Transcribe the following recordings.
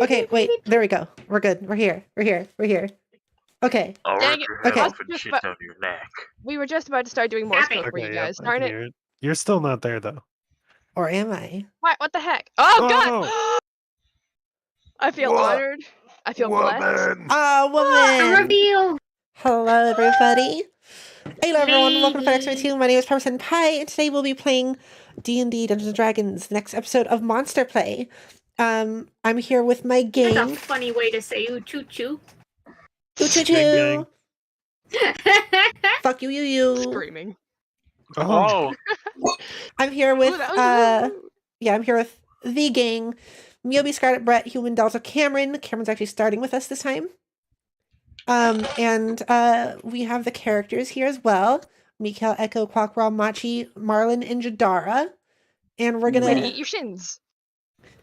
Okay, wait. There we go. We're good. We're here. We're here. We're here. Okay. I'll Dang rip it. your head Okay. off and shit on your neck. We were just about to start doing Morse code for you Okay, guys. yep, Darn I it. can hear it. You're still not there though. Or am I? What the heck? Oh, Oh, God! I feel What? honored. I feel blessed. Woman! Ah, woman! Reveal. Hello, everybody. Hello, everyone. Welcome to Lady. X-2. My name is Person Pie, and today we'll be playing D&D Dungeons & Dragons, the next episode of Monster Play. I'm here with my gang. That's a funny way to say ooh choo choo. Ooh, choo Gang, choo. Fuck you, you. Screaming. Oh, I'm here with, Ooh, that was rude. yeah, I'm here with the gang. Miobi, Scarlet, Brett, Human, Delta, Cameron. Cameron's actually starting with us this time. And we have the characters here as well. Mikael, Echo, Quackra, Machi, Marlon, and Jadara. And we're Way to gonna eat your shins.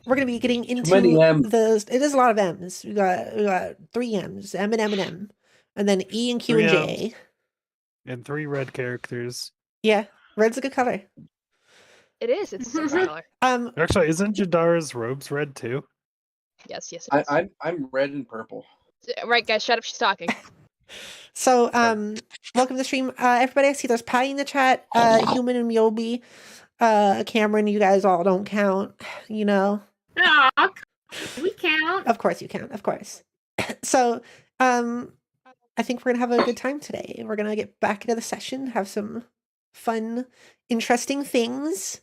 be getting into many M's. the. It is a lot of M's. We got 3 M's, M and M and M, and then E and Q and 3 J. and 3 red characters. Yeah, red's a good color. It is. It's a sexy color. Actually, isn't Jadara's robes red too? Yes, yes, it is. I'm red and purple. Right, guys, shut up. She's talking. So, welcome to the stream. Everybody, I see there's Patty in the chat, Human and Myobi, Cameron, you guys all don't count, you know. Aw, we count. Of course you can, of course. So, I think we're gonna have a good time today. We're gonna get back into the session, have some fun, interesting things.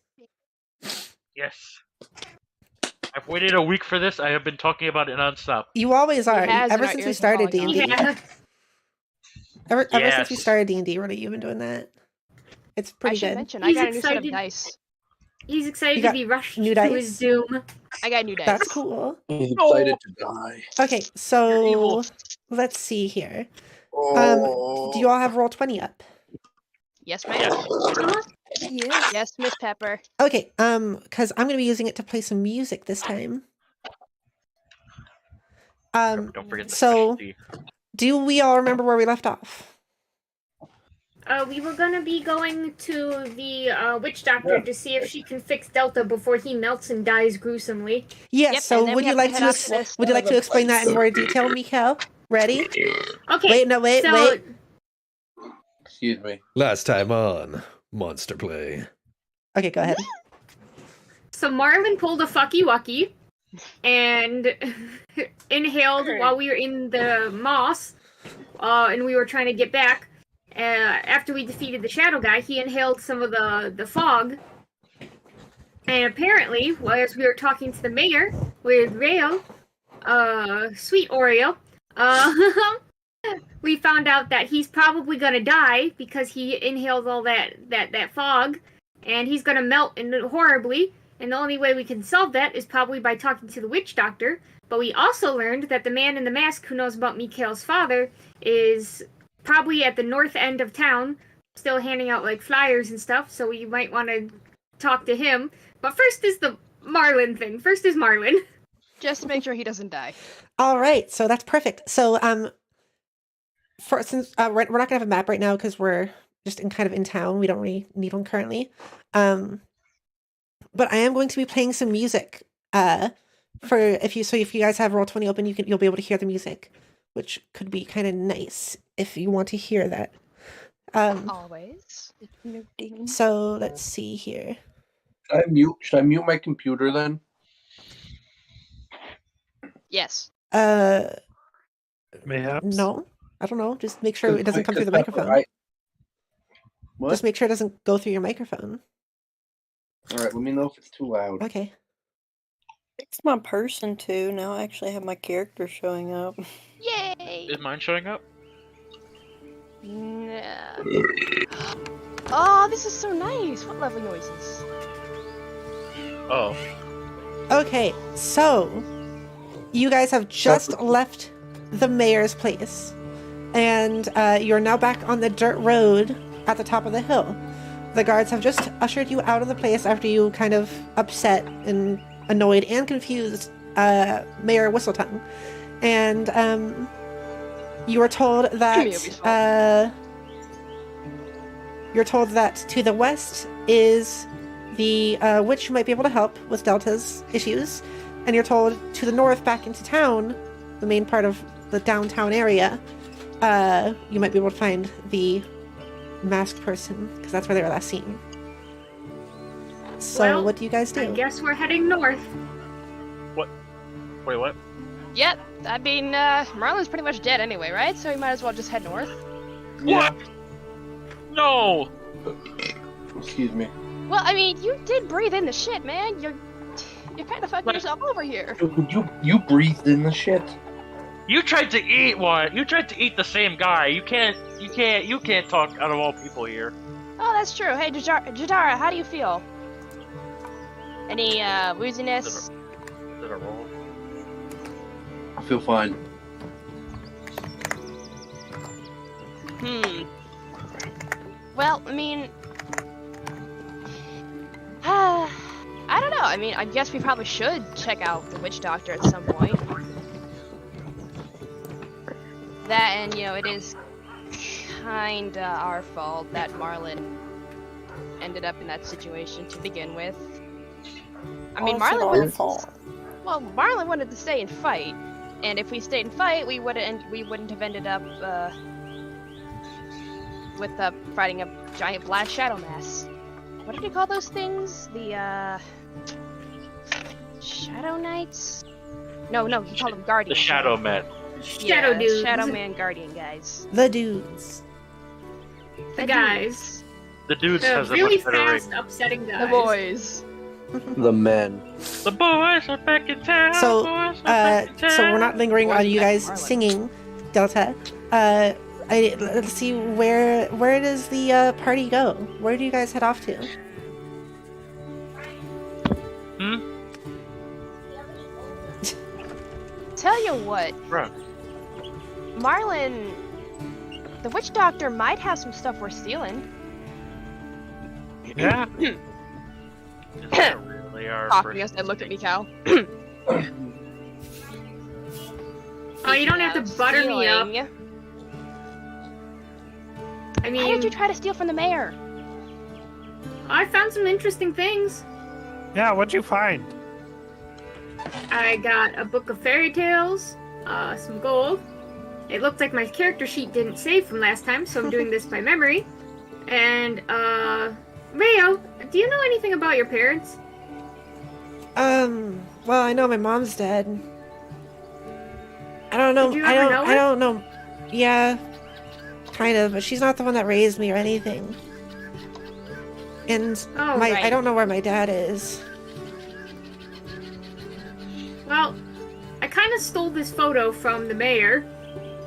Yes. I've waited a week for this. I have been talking about it nonstop. You always are. has Ever in our since we ears started and D&D. Yeah. Ever since we Yes. started D&D, really, you've been doing that. It's I pretty should good. mention, I He's got a new set of excited. dice. He's You excited got to be rushed new to dice? his doom. I got new dice. That's cool. He's excited to die. Okay, You're so evil. let's see here. Oh. Do you all have Roll20 up? Yes, ma'am. Yes. Yes. Yes, Miss Pepper. Okay, because I'm gonna be using it to play some music this time. Don't forget the So specialty. do we all remember where we left off? We were gonna be going to the witch doctor to see if she can fix Delta before he melts and dies gruesomely. Yes. Yep, So and then would we you have like to to head off to this- would you like to explain that in more detail, Mikhail? Ready? Okay. Wait, so, wait. Excuse me. Last time on Monster Play. Okay, go ahead. So Marlin pulled a fucky wucky and inhaled while we were in the moss, and we were trying to get back. After we defeated the shadow guy, he inhaled some of the fog. And apparently, as we were talking to the mayor with Rayo, sweet Oreo, we found out that he's probably gonna die because he inhaled all that fog, and he's gonna melt horribly. And the only way we can solve that is probably by talking to the witch doctor. But we also learned that the man in the mask who knows about Mikhail's father is probably at the north end of town, still handing out like flyers and stuff. So we might want to talk to him. But first is the Marlin thing. First is Marlin. Just to make sure he doesn't die. All right, so that's perfect. So since we're not gonna have a map right now because we're just in town, we don't really need one currently. But I am going to be playing some music. If you guys have Roll20 open, you'll be able to hear the music, which could be kind of nice if you want to hear that. Always. So let's see here. Should I mute my computer then? Yes. Mayhaps. No, I don't know. Just make sure it doesn't come through the microphone. What? Just make sure it doesn't go through your microphone. All right, let me know if it's too loud. Okay. It's my person too. Now I actually have my character showing up. Yay! Is mine showing up? Nah. Oh, this is so nice. What lovely noises. Oh. Okay, so you guys have just left the mayor's place, and you're now back on the dirt road at the top of the hill. The guards have just ushered you out of the place after you kind of upset and annoyed and confused Mayor Whistletongue. And you were told that to the west is the witch who might be able to help with Delta's issues, and you're told to the north, back into town, the main part of the downtown area, you might be able to find the masked person, because that's where they were last seen. So Well, what do you guys do? I guess we're heading north. Wait, what? Yep. I mean, Marlin's pretty much dead anyway, right? So we might as well just head north. What? No! Excuse me. Well, I mean, you did breathe in the shit, man. You're kind of fucking But- yourself over here. You breathed in the shit. You tried to eat one. You tried to eat the same guy. You can't talk out of all people here. Oh, that's true. Hey, Jadara, how do you feel? Any wooziness? Is it a roll? I feel fine. Well, I mean, I don't know. I mean, I guess we probably should check out the witch doctor at some point. That, and you know, it is kinda our fault that Marlin ended up in that situation to begin with. I mean, Also Marlin our was fault. Well, Marlon wanted to stay and fight, and if we stayed and fight, we wouldn't have ended up with fighting a giant black shadow mass. What did you call those things? The Shadow Knights? No, you call them Guardians. The Shadow Man. Shadow dudes. Shadow Man Guardian guys. The dudes. The guys. The dudes The has a really much better ring. fast, upsetting guys. The boys. The men. The boys are back in town. So, boys are back in so we're not town. lingering on you guys Marlon. singing Delta. Let's see, where does the party go? Where do you guys head off to? Tell you what, Bruh. Marlon, the witch doctor might have some stuff we're stealing. Yeah. Is that really our Talking first as I looked at me, Cal. Oh, you don't have to butter me up. Stealing. I Why did you mean, try to steal from the mayor? I found some interesting things. Yeah, what'd you find? I got a book of fairy tales, some gold. It looked like my character sheet didn't save from last time, so I'm doing this by memory. And, Rayo, do you know anything about your parents? Well, I know my mom's dead. I don't know. Did you ever know I her? don't know. Yeah, kind of, but she's not the one that raised me or anything. And Oh, I right. don't know where my dad is. Well, I kind of stole this photo from the mayor,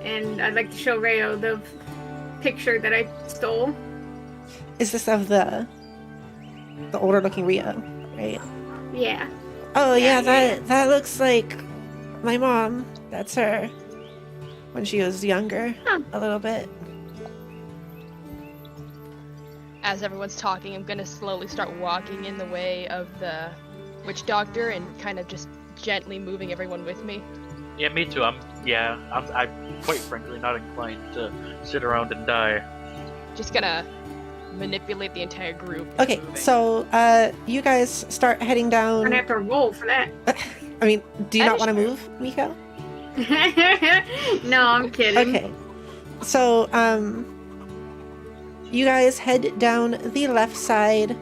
and I'd like to show Rayo the picture that I stole. Is this of the older looking Rio, right? Yeah. Oh yeah, Yeah. that looks like my mom. That's her when she was younger, Huh. a little bit. As everyone's talking, I'm gonna slowly start walking in the way of the witch doctor and kind of just gently moving everyone with me. Yeah, me too. I'm quite frankly not inclined to sit around and die. Just gonna manipulate the entire group. Okay, moving. so you guys start heading I'm down. gonna have to roll for that. I mean, do you That not is want to true. move, Miko? No, I'm kidding. Okay. So, you guys head down the left side,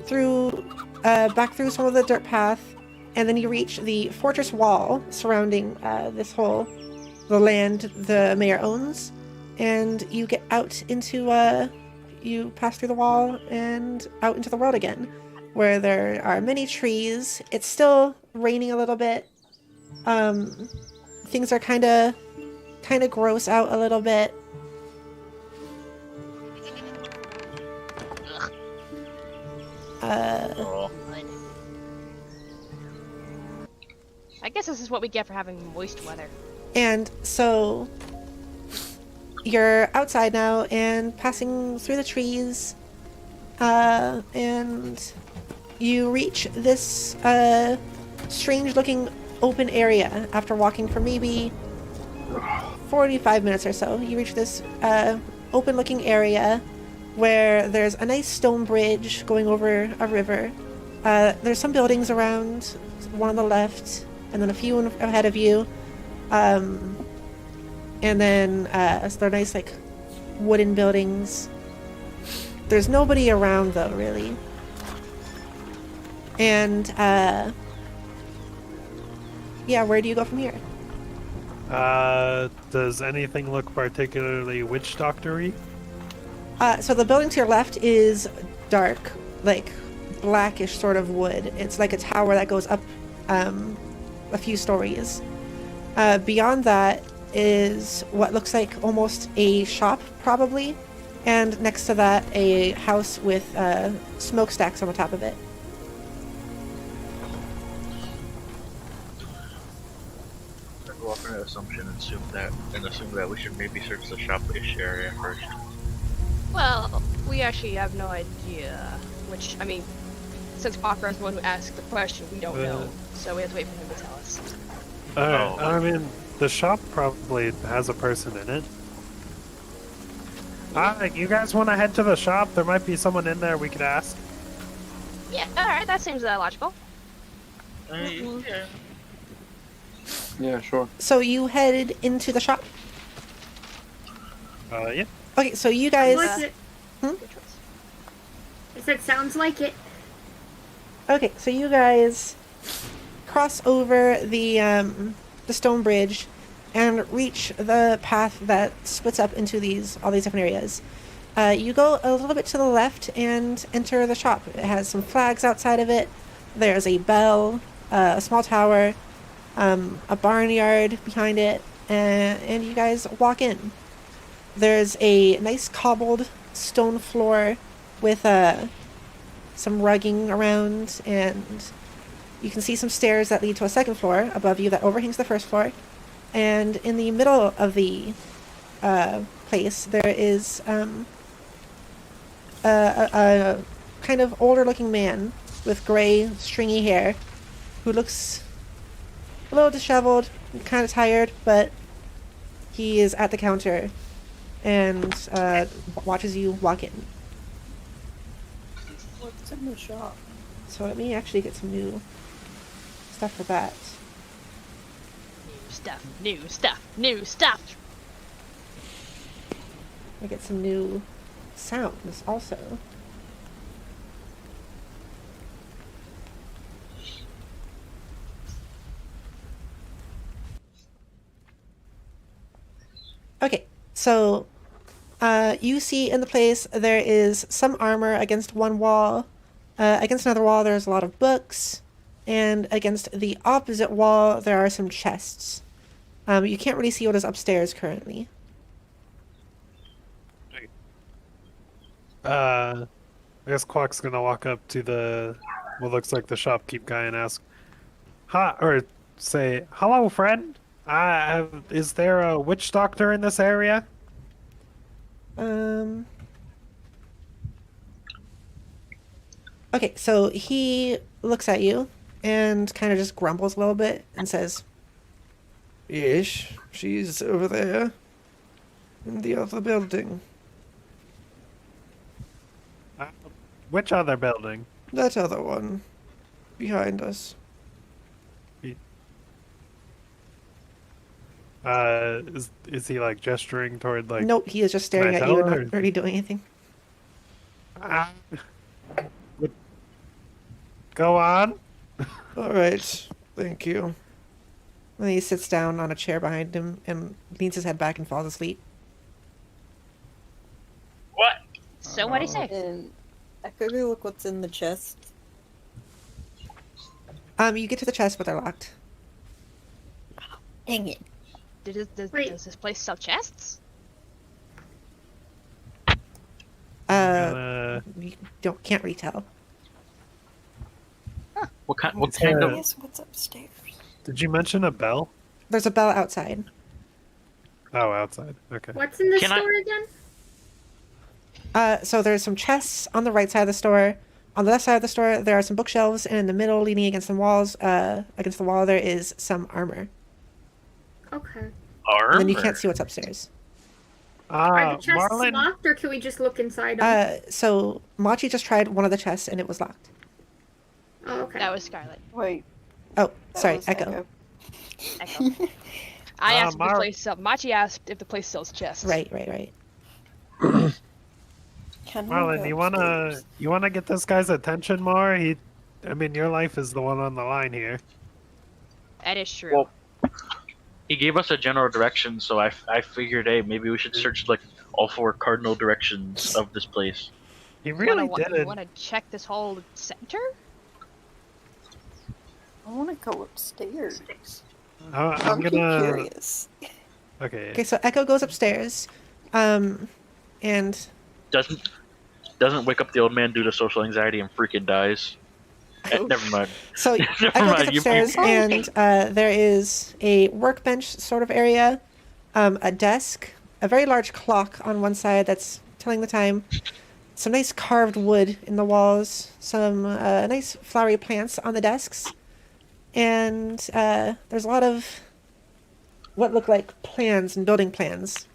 through, back through some of the dirt path, and then you reach the fortress wall surrounding, the land the mayor owns, and you get out into, you pass through the wall and out into the world again, where there are many trees. It's still raining a little bit. Things are kind of gross out a little bit. Oh. I guess this is what we get for having moist weather. And so you're outside now and passing through the trees, and you reach this strange-looking open area after walking for maybe 45 minutes or so. You reach this open-looking area where there's a nice stone bridge going over a river. There's some buildings around, one on the left, and then a few ahead of you. And then so they're nice, like, wooden buildings. There's nobody around, though, really. And, yeah, where do you go from here? Does anything look particularly witch doctor-y? So the building to your left is dark, like blackish sort of wood. It's like a tower that goes up a few stories. Beyond that is what looks like almost a shop, probably, and next to that a house with smokestacks on the top of it. I'll go off an assumption and assume that we should maybe search the shop-ish area first. Well, we actually have no idea. Which, I mean, since Popper is the one who asked the question, we don't know. So we have to wait for him to tell us. Alright, Oh. I mean, the shop probably has a person in it. You guys want to head to the shop? There might be someone in there we could ask. Yeah, alright, that seems logical. Yeah. Yeah, sure. So you headed into the shop. Yeah. Okay, so you Sounds guys. like it. Good choice. I said sounds like it. Okay, so you guys cross over the stone bridge and reach the path that splits up into all these different areas. You go a little bit to the left and enter the shop. It has some flags outside of it. There's a bell, a small tower, a barnyard behind it, and you guys walk in. There's a nice cobbled stone floor with some rugging around, and you can see some stairs that lead to a second floor above you that overhangs the first floor. And in the middle of the place, there is a kind of older looking man with gray, stringy hair who looks a little disheveled, kind of tired, but he is at the counter and watches you walk in. What's in the shop? So let me actually get some new stuff for that. New stuff, new stuff, new stuff. I get some new sounds also. Okay, so you see in the place there is some armor against one wall. Against another wall there's a lot of books. And against the opposite wall there are some chests. You can't really see what is upstairs currently. I guess Quack's gonna walk up to what looks like the shopkeep guy and ask, "Hi," or say, "Hello, friend. Is there a witch doctor in this area?" Okay, so he looks at you and kind of just grumbles a little bit and says, Yes, she's over there. In the other building. Which other building? That other one. Behind us. Is he like gesturing toward like? nope, he is just staring Can I at you and tell not her? really doing anything. Ah, go on. Alright, thank you. And then he sits down on a chair behind him and leans his head back and falls asleep. What? So what do you say? And I could go look what's in the chest. You get to the chest, but they're locked. Dang it. Does Wait. this place sell chests? You can't really tell. What kind of? Guess what's upstairs? Did you mention a bell? There's a bell outside. Oh, outside. Okay. What's in the Can I- store again? So there's some chests on the right side of the store. On the left side of the store, there are some bookshelves, and in the middle, leaning against the walls, against the wall, there is some armor. Okay. And then you can't see what's upstairs. Are the chests Marlon. locked, or can we just look inside them? So Machi just tried one of the chests, and it was locked. Oh, okay. That was Scarlet. Wait. Oh, that sorry, was Echo. Echo. I asked if the Mar- place sells. Machi asked if the place sells chests. Right. Can we Marlon, go you wanna get this guy's attention more? I mean, your life is the one on the line here. That is true. Well, he gave us a general direction, so I figured, hey, maybe we should search like all 4 cardinal directions of this place. He really You didn't. want to check this whole center? I want to go upstairs. I'm I'm gonna. curious. Okay. Okay, so Echo goes upstairs, and Doesn't wake up the old man due to social anxiety and freaking dies. Never mind. so Never Echo mind, gets you- upstairs, and there is a workbench sort of area, a desk, a very large clock on one side that's telling the time, some nice carved wood in the walls, some nice flowery plants on the desks, and there's a lot of what look like plans and building plans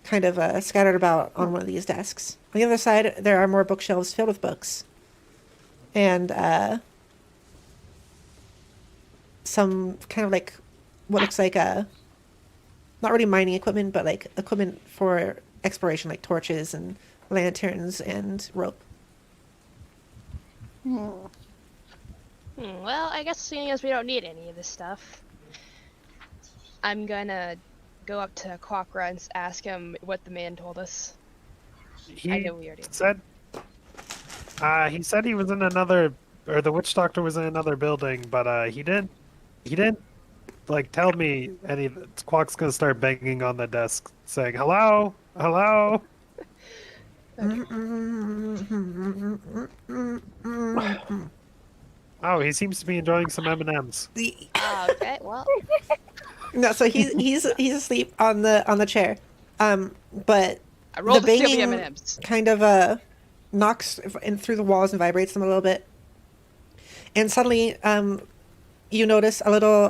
kind of scattered about on one of these desks. On the other side, there are more bookshelves filled with books. And some kind of like what looks like a not really mining equipment, but like equipment for exploration, like torches and lanterns and rope. Well, I guess seeing as we don't need any of this stuff, I'm gonna go up to Quackra and ask him what the man told us. I know we already he said he was in another, or the witch doctor was in another building, but he didn't like tell me any. Quack's gonna start banging on the desk, saying hello, hello. Oh, he seems to be enjoying some M&Ms. okay, well, No, so he's asleep on the chair, but I rolled the to steal the banging M&Ms. kind of knocks in through the walls and vibrates them a little bit, and suddenly you notice a little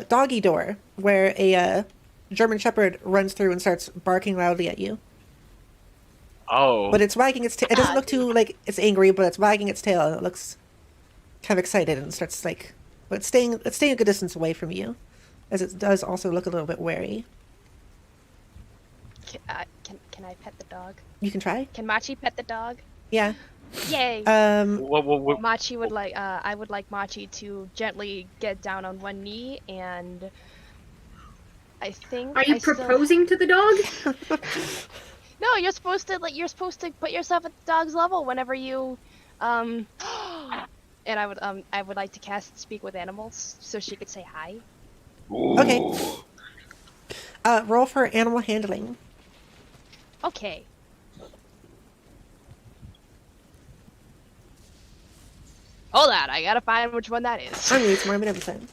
doggy door where a German Shepherd runs through and starts barking loudly at you. Oh. But it's wagging its tail. It doesn't look too like it's angry, but it's wagging its tail and it looks kind of excited and starts like, but it's staying a good distance away from you, as it does also look a little bit wary. Can I pet the dog? You can try. Can Machi pet the dog? Yeah. Yay! What? Machi would like. I would like Machi to gently get down on one knee, and I think. Are you proposing to the dog? No, you're supposed to put yourself at the dog's level whenever you, And I would like to cast Speak with Animals so she could say hi. Okay. Roll for animal handling. Okay. Hold on, I gotta find which one that is. I mean, it's more magnificent.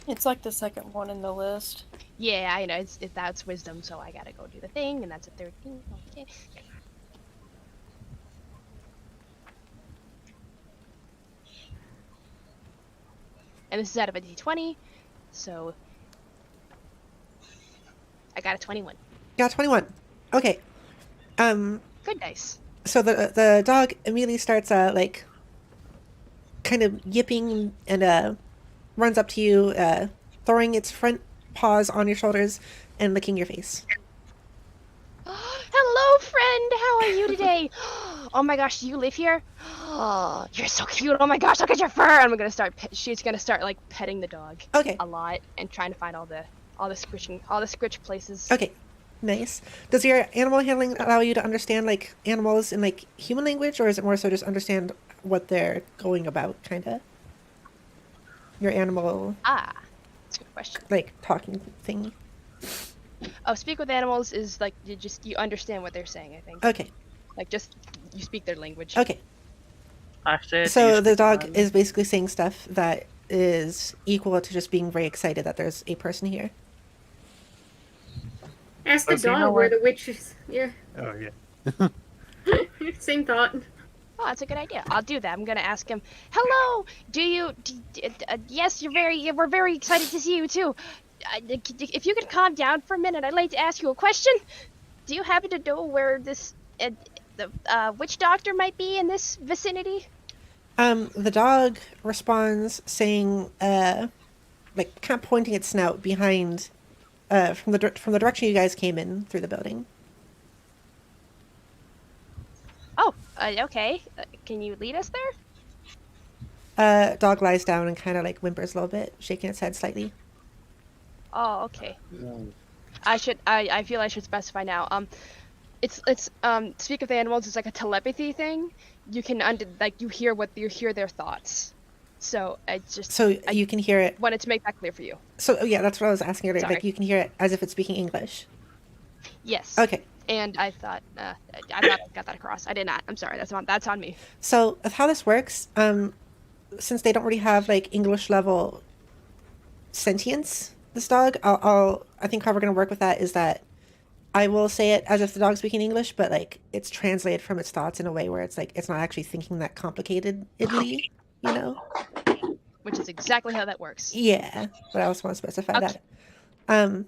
It's like the second one in the list. Yeah, I know. That's wisdom, so I gotta go do the thing, and that's a 13. Okay. And this is out of a d20, so I got a 21. Got 21. Okay. Good dice. So the dog immediately starts like kind of yipping and runs up to you, throwing its front paws on your shoulders and licking your face. Hello, friend. How are you today? Oh my gosh, do you live here? Oh, you're so cute. Oh my gosh, look at your fur. I'm gonna start. She's gonna start like petting the dog. Okay. A lot and trying to find all the scritch places. Okay. Nice. Does your animal handling allow you to understand like animals in like human language, or is it more so just understand what they're going about, kind of? Your animal. Ah, that's a good question. Like talking thing. Oh, Speak with Animals is like you understand what they're saying. I think. Okay. Like just you speak their language. Okay. I said. So the dog is basically saying stuff that is equal to just being very excited that there's a person here. Ask the Does he know dog where what- the witch is. Yeah. Oh yeah. Same thought. Oh, that's a good idea. I'll do that. I'm gonna ask him. Hello. Yes, we're very excited to see you too. If you could calm down for a minute, I'd like to ask you a question. Do you happen to know where this the witch doctor might be in this vicinity? The dog responds saying, like kind of pointing its snout behind, from the direction you guys came in through the building. Oh, okay. Can you lead us there? Dog lies down and kind of like whimpers a little bit, shaking its head slightly. Oh, okay. I feel I should specify now. It's Speak with Animals is like a telepathy thing. You can you hear their thoughts. So it's just You can hear it. wanted to make that clear for you. So yeah, that's what I was asking earlier. Sorry. Like you can hear it as if it's speaking English. Yes. Okay. And I thought I got that across. I did not. I'm sorry. That's on me. So of how this works, since they don't really have like English level sentience, this dog, I think how we're gonna work with that is that I will say it as if the dog's speaking English, but like it's translated from its thoughts in a way where it's like it's not actually thinking that complicatedly, you know? Which is exactly how that works. Yeah, but I also want to specify Okay. that.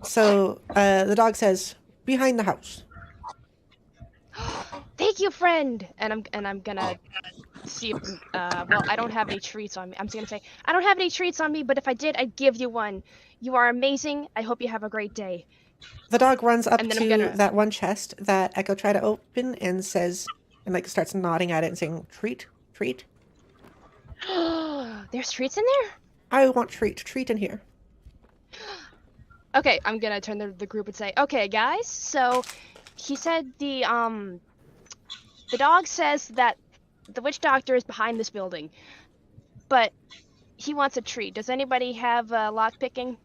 So the dog says, "Behind the house." Thank you, friend. And I'm gonna see if, well, I don't have any treats on me. I'm just gonna say, I don't have any treats on me, but if I did, I'd give you one. You are amazing. I hope you have a great day. The dog runs up And then I'm to gonna- that one chest that Echo tried to open and says, and like starts nodding at it and saying, treat, treat. There's treats in there? I want treat, treat in here. Okay, I'm gonna turn to the group and say, okay, guys, so he said the dog says that the witch doctor is behind this building, but he wants a treat. Does anybody have lock picking?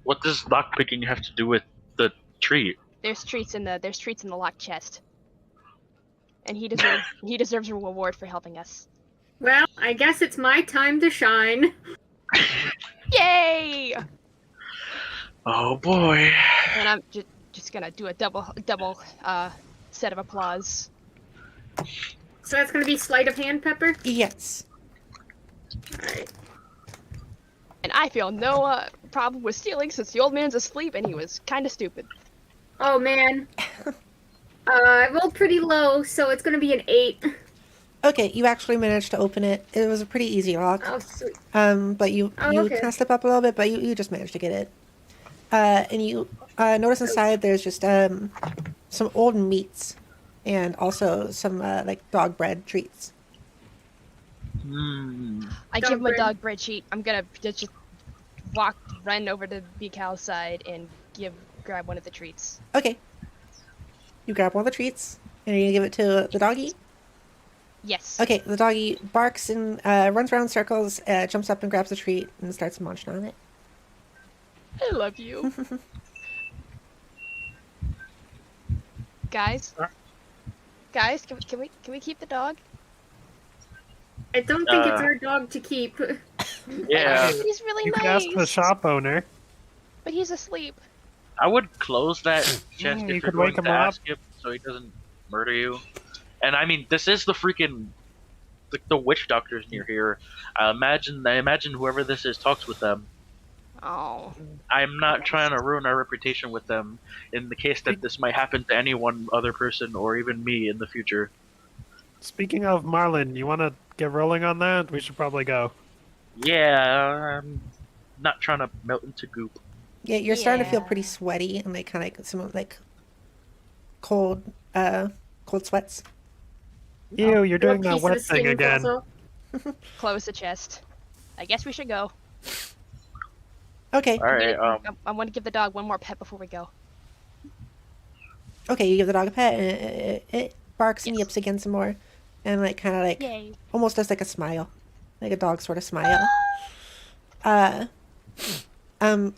What does lockpicking have to do with the treat? There's treats in the locked chest, and he deserves a reward for helping us. Well, I guess it's my time to shine. Yay! Oh boy. And I'm just gonna do a double set of applause. So that's gonna be sleight of hand, Pepper? Yes. Alright. And I feel no problem with stealing since the old man's asleep and he was kind of stupid. Oh man. I rolled pretty low, so it's gonna be an 8. Okay, you actually managed to open it. It was a pretty easy lock. Oh, sweet. But you okay. kind of slip up a little bit, but you just managed to get it. And you notice inside there's just some old meats and also some like dog bread treats. I Dog give him a bread. dog bread sheet. I'm gonna just run over to Big Hal's side and grab one of the treats. Okay. You grab one of the treats and you're gonna give it to the doggy. Yes. Okay, the doggy barks and runs around in circles, jumps up and grabs the treat and starts munching on it. I love you. Guys, can we keep the dog? I don't think it's our dog to keep. Yeah. He's really You nice. can ask the shop owner. But he's asleep. I would close that chest you if you're could going wake him to up. ask him so he doesn't murder you. And I mean, this is the freaking the witch doctors near here. I imagine whoever this is talks with them. Oh. I'm not trying to ruin our reputation with them in the case that this might happen to any one other person or even me in the future. Speaking of Marlin, you want to get rolling on that? We should probably go. Yeah, I'm not trying to melt into goop. Yeah, you're starting to feel Yeah. pretty sweaty and like kind of like some like cold sweats. Ew, you're doing Little that piece of wet the thing skin again. also. Close the chest. I guess we should go. Okay. All right. I want to give the dog one more pet before we go. Okay, you give the dog a pet and it barks and Yes. yips again some more and like kind of like Yay. almost does like a smile, like a dog sort of smile.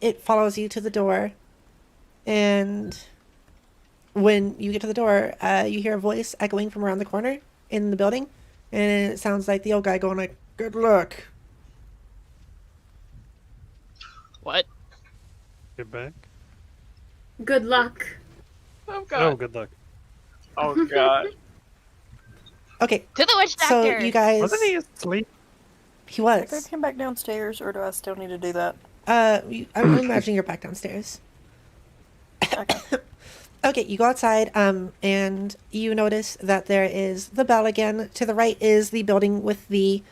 It follows you to the door, and when you get to the door, you hear a voice echoing from around the corner in the building, and it sounds like the old guy going like, "Good luck." What? Get back. Good luck. Oh Oh, good luck. Oh god. Okay, To the witch so doctor. you guys, Wasn't he asleep? he Did I was. come back downstairs, or do I still need to do that? I'm imagining you're back downstairs. Okay. Okay, you go outside, and you notice that there is the bell again. To the right is the building with the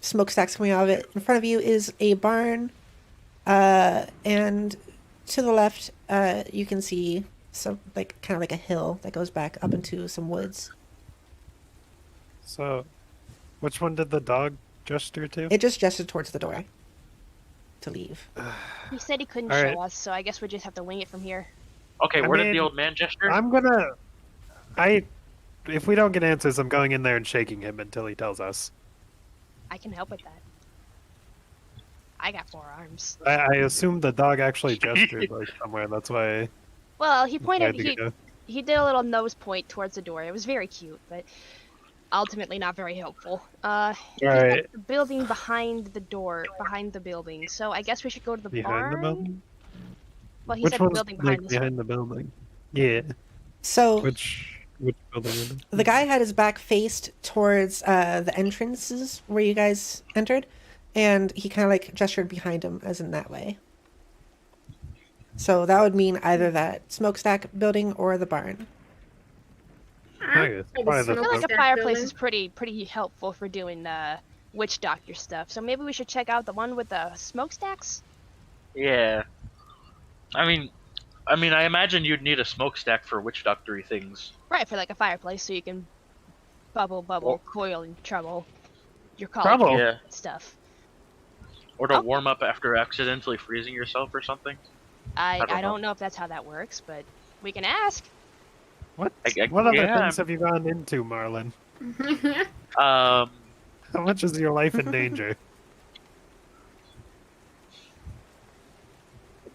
smokestacks coming out of it. In front of you is a barn, and to the left, you can see some like kind of like a hill that goes back up into some woods. So, which one did the dog gesture to? It just gestured towards the door to leave. He said he couldn't All show right. us, so I guess we just have to wing it from here. Okay, I where did mean, the old man gesture? If we don't get answers, I'm going in there and shaking him until he tells us. I can help with that. I got 4 arms. I assume the dog actually gestured like somewhere. That's why Well, he I pointed. had to go. He did a little nose point towards the door. It was very cute, but ultimately not very helpful. He's at Right. the building behind the door, behind the building. So I guess we should go to the Behind the barn. building? Well, he Which said the one's building like behind us. behind the building? Yeah. So Which building is it? the guy had his back faced towards the entrances where you guys entered, and he kind of like gestured behind him, as in that way. So that would mean either that smokestack building or the barn. Okay, it's probably I the feel like a Smokestack fireplace building. is pretty helpful for doing witch doctor stuff. So maybe we should check out the one with the smokestacks. Yeah. I mean, I imagine you'd need a smokestack for witch doctory things. Right, for like a fireplace, so you can bubble, Well- coil, and trouble your Trouble. cauldron Yeah. and stuff. Or to Oh. warm up after accidentally freezing yourself or something. I don't know. don't know if that's how that works, but we can ask. What? I- What other yeah, things have you gone into, Marlon? Um, How much is your life in danger?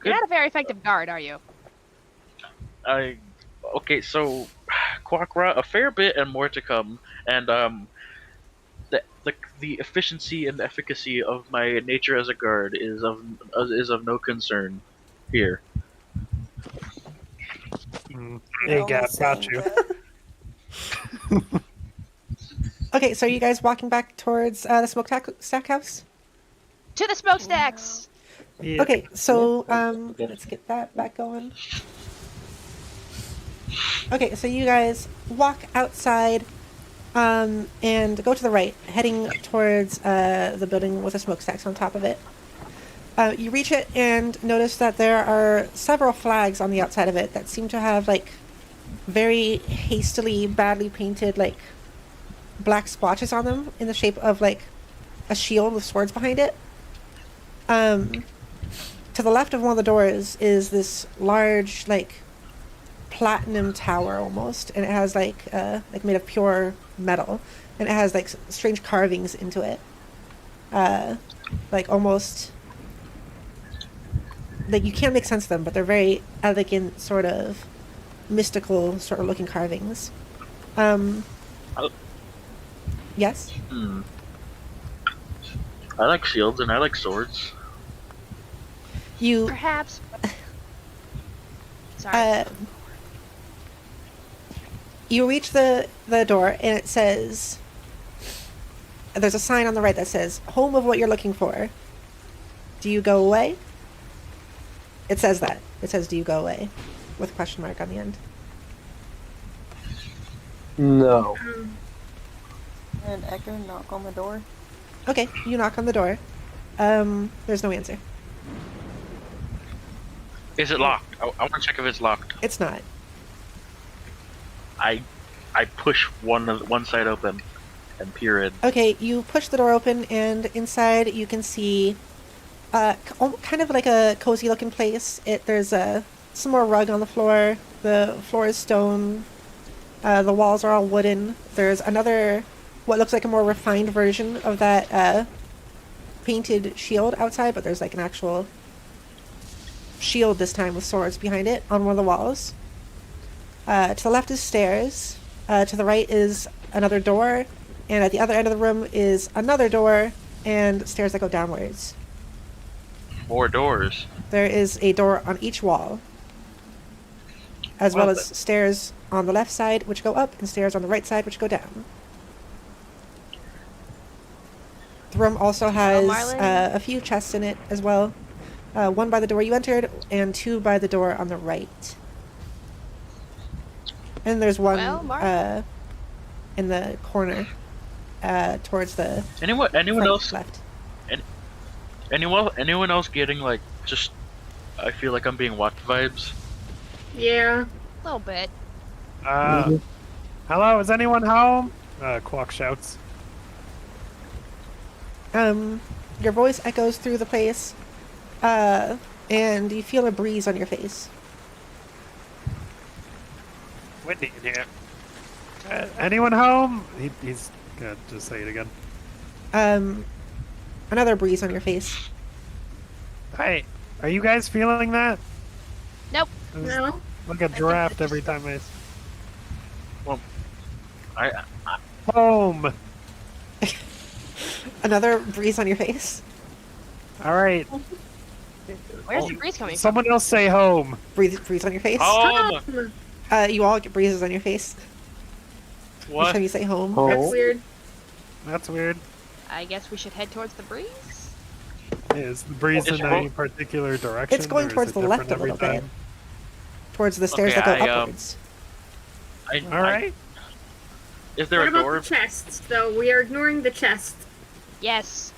You're not a very effective guard, are you? okay, so Quackra, a fair bit and more to come, and the efficiency and efficacy of my nature as a guard is of no concern here. Hey, You're Gab, only got saying you. that. Okay, so are you guys walking back towards the smokestack house? To the smokestacks! Yeah. Okay, so Okay. let's get that back going. Okay, so you guys walk outside and go to the right, heading towards the building with the smokestacks on top of it. You reach it and notice that there are several flags on the outside of it that seem to have like very hastily, badly painted like black splotches on them in the shape of like a shield with swords behind it. To the left of one of the doors is this large like platinum tower almost, and it has like made of pure metal, and it has like strange carvings into it, like almost like you can't make sense of them, but they're very elegant, sort of mystical sort of looking carvings. Yes. I like shields and I like swords. You Perhaps. Sorry. you reach the door and it says, there's a sign on the right that says home of what you're looking for. Do you go away? It says that. It says do you go away with a question mark on the end. No. And Echo knock on the door. Okay, you knock on the door. There's no answer. Is it locked? I want to check if it's locked. It's not. I push one side open and peer in. Okay, you push the door open, and inside you can see kind of like a cozy looking place. There's some more rug on the floor. The floor is stone. The walls are all wooden. There's another, what looks like a more refined version of that painted shield outside, but there's like an actual shield this time with swords behind it on one of the walls. To the left is stairs. To the right is another door, and at the other end of the room is another door and stairs that go downwards. More doors. There is a door on each wall, as well Well, as stairs on the left side which go up and stairs on the right side which go down. The room also has Marlon? a few chests in it as well. One by the door you entered and two by the door on the right. And there's one Well, Marlon? in the corner towards the Anyone front else? left. Anyone else getting like just? I feel like I'm being watched vibes. Yeah. A little bit. Hello, is anyone home? Quack shouts. Your voice echoes through the place, and you feel a breeze on your face. Windy in here. Anyone home? He's gonna just say it again. Another breeze on your face. Hey, are you guys feeling that? Nope. It's No. like a draft every time I... I Home! Another breeze on your face. Alright, Where's the breeze coming from? someone else say home. Breeze on your face. home. You all get breezes on your face each What? time you say home. Oh. That's weird. That's weird. I guess we should head towards the breeze. Is the breeze It's in any particular direction? It's going or is towards it the different left a every little bit. time? Towards the stairs Okay, that go I, upwards. I, Alright. Is there What a about door? the chests, though? We are ignoring the chests. Yes.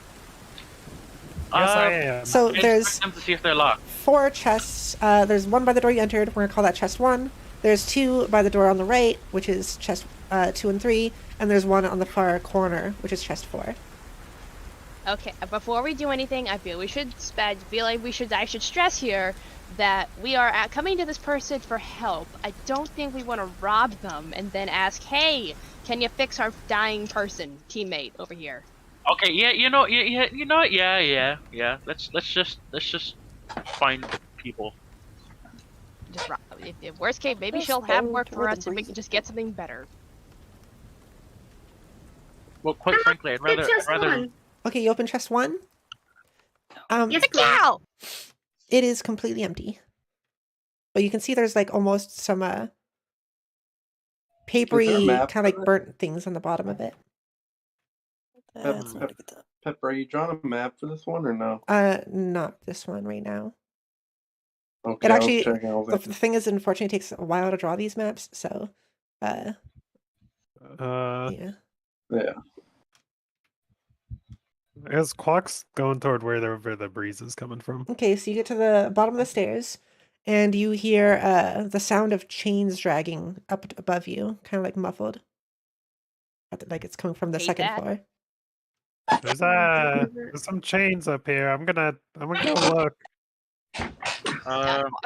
Yes, I am. So I there's inspect them to see if they're locked. 4 chests. There's one by the door you entered. We're gonna call that chest 1. There's 2 by the door on the right, which is chest 2 and 3, and there's 1 on the far corner, which is chest 4. Okay, before we do anything, I feel I should stress here that we are coming to this person for help. I don't think we want to rob them and then ask, hey, can you fix our dying person, teammate over here? Okay, yeah, you know what? Yeah. Let's just find people. Just if worst case, maybe Just she'll have go work to for where the us and we breeze can is just get something better. Well, quite frankly, I'd rather. Chest one. Okay, you open chest 1. Yes, The please. cow! It is completely empty. But you can see there's like almost some papery, map kind of of like it? burnt things on the bottom of it. That's not a good time. Pepper, are you drawing a map for this one or no? Not this one right now. Okay, It I actually, was checking. I was the like, thing is, unfortunately, it takes a while to draw these maps, so, yeah. yeah. I guess Quack's going toward wherever the breeze is coming from. Okay, so you get to the bottom of the stairs, and you hear the sound of chains dragging up above you, kind of like muffled. Like it's coming from the Hate second that. floor. There's some chains up here. I'm gonna go look.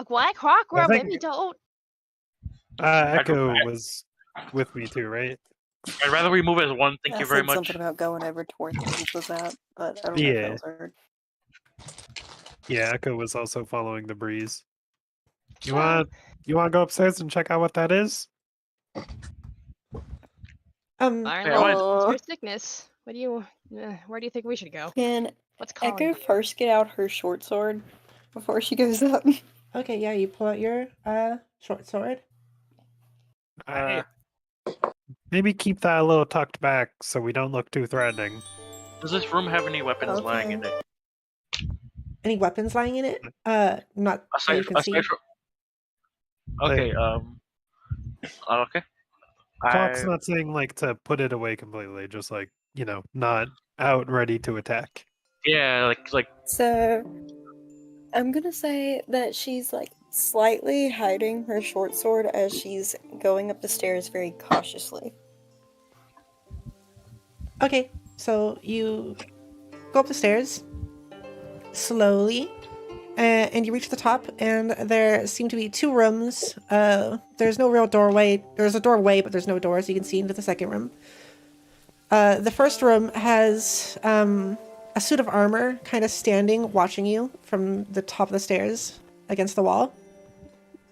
What? Croc, I think- maybe don't. Echo was with me too, right? I'd rather we move as one. Thank I you very said much. something about going over to where things was at, but I don't know if Yeah. that was heard. Yeah, Echo was also following the breeze. You want to go upstairs and check out what that is? Iron Yeah, Lung why- for sickness. What do you? Where do you think we should go? Can What's calling? Echo first get out her short sword before she goes up? Okay, yeah, you pull out your short sword. Maybe keep that a little tucked back so we don't look too threatening. Does this room have any weapons lying in it? Any weapons lying in it? Not that you can see. Aside from... Okay. Okay. Quack's not saying like to put it away completely, just like, not out ready to attack. Yeah, like. So, I'm gonna say that she's like slightly hiding her short sword as she's going up the stairs very cautiously. Okay, so you go up the stairs slowly, and you reach the top, and there seem to be 2 rooms. There's no real doorway. There's a doorway, but there's no door, so you can see into the second room. The first room has a suit of armor kind of standing, watching you from the top of the stairs against the wall.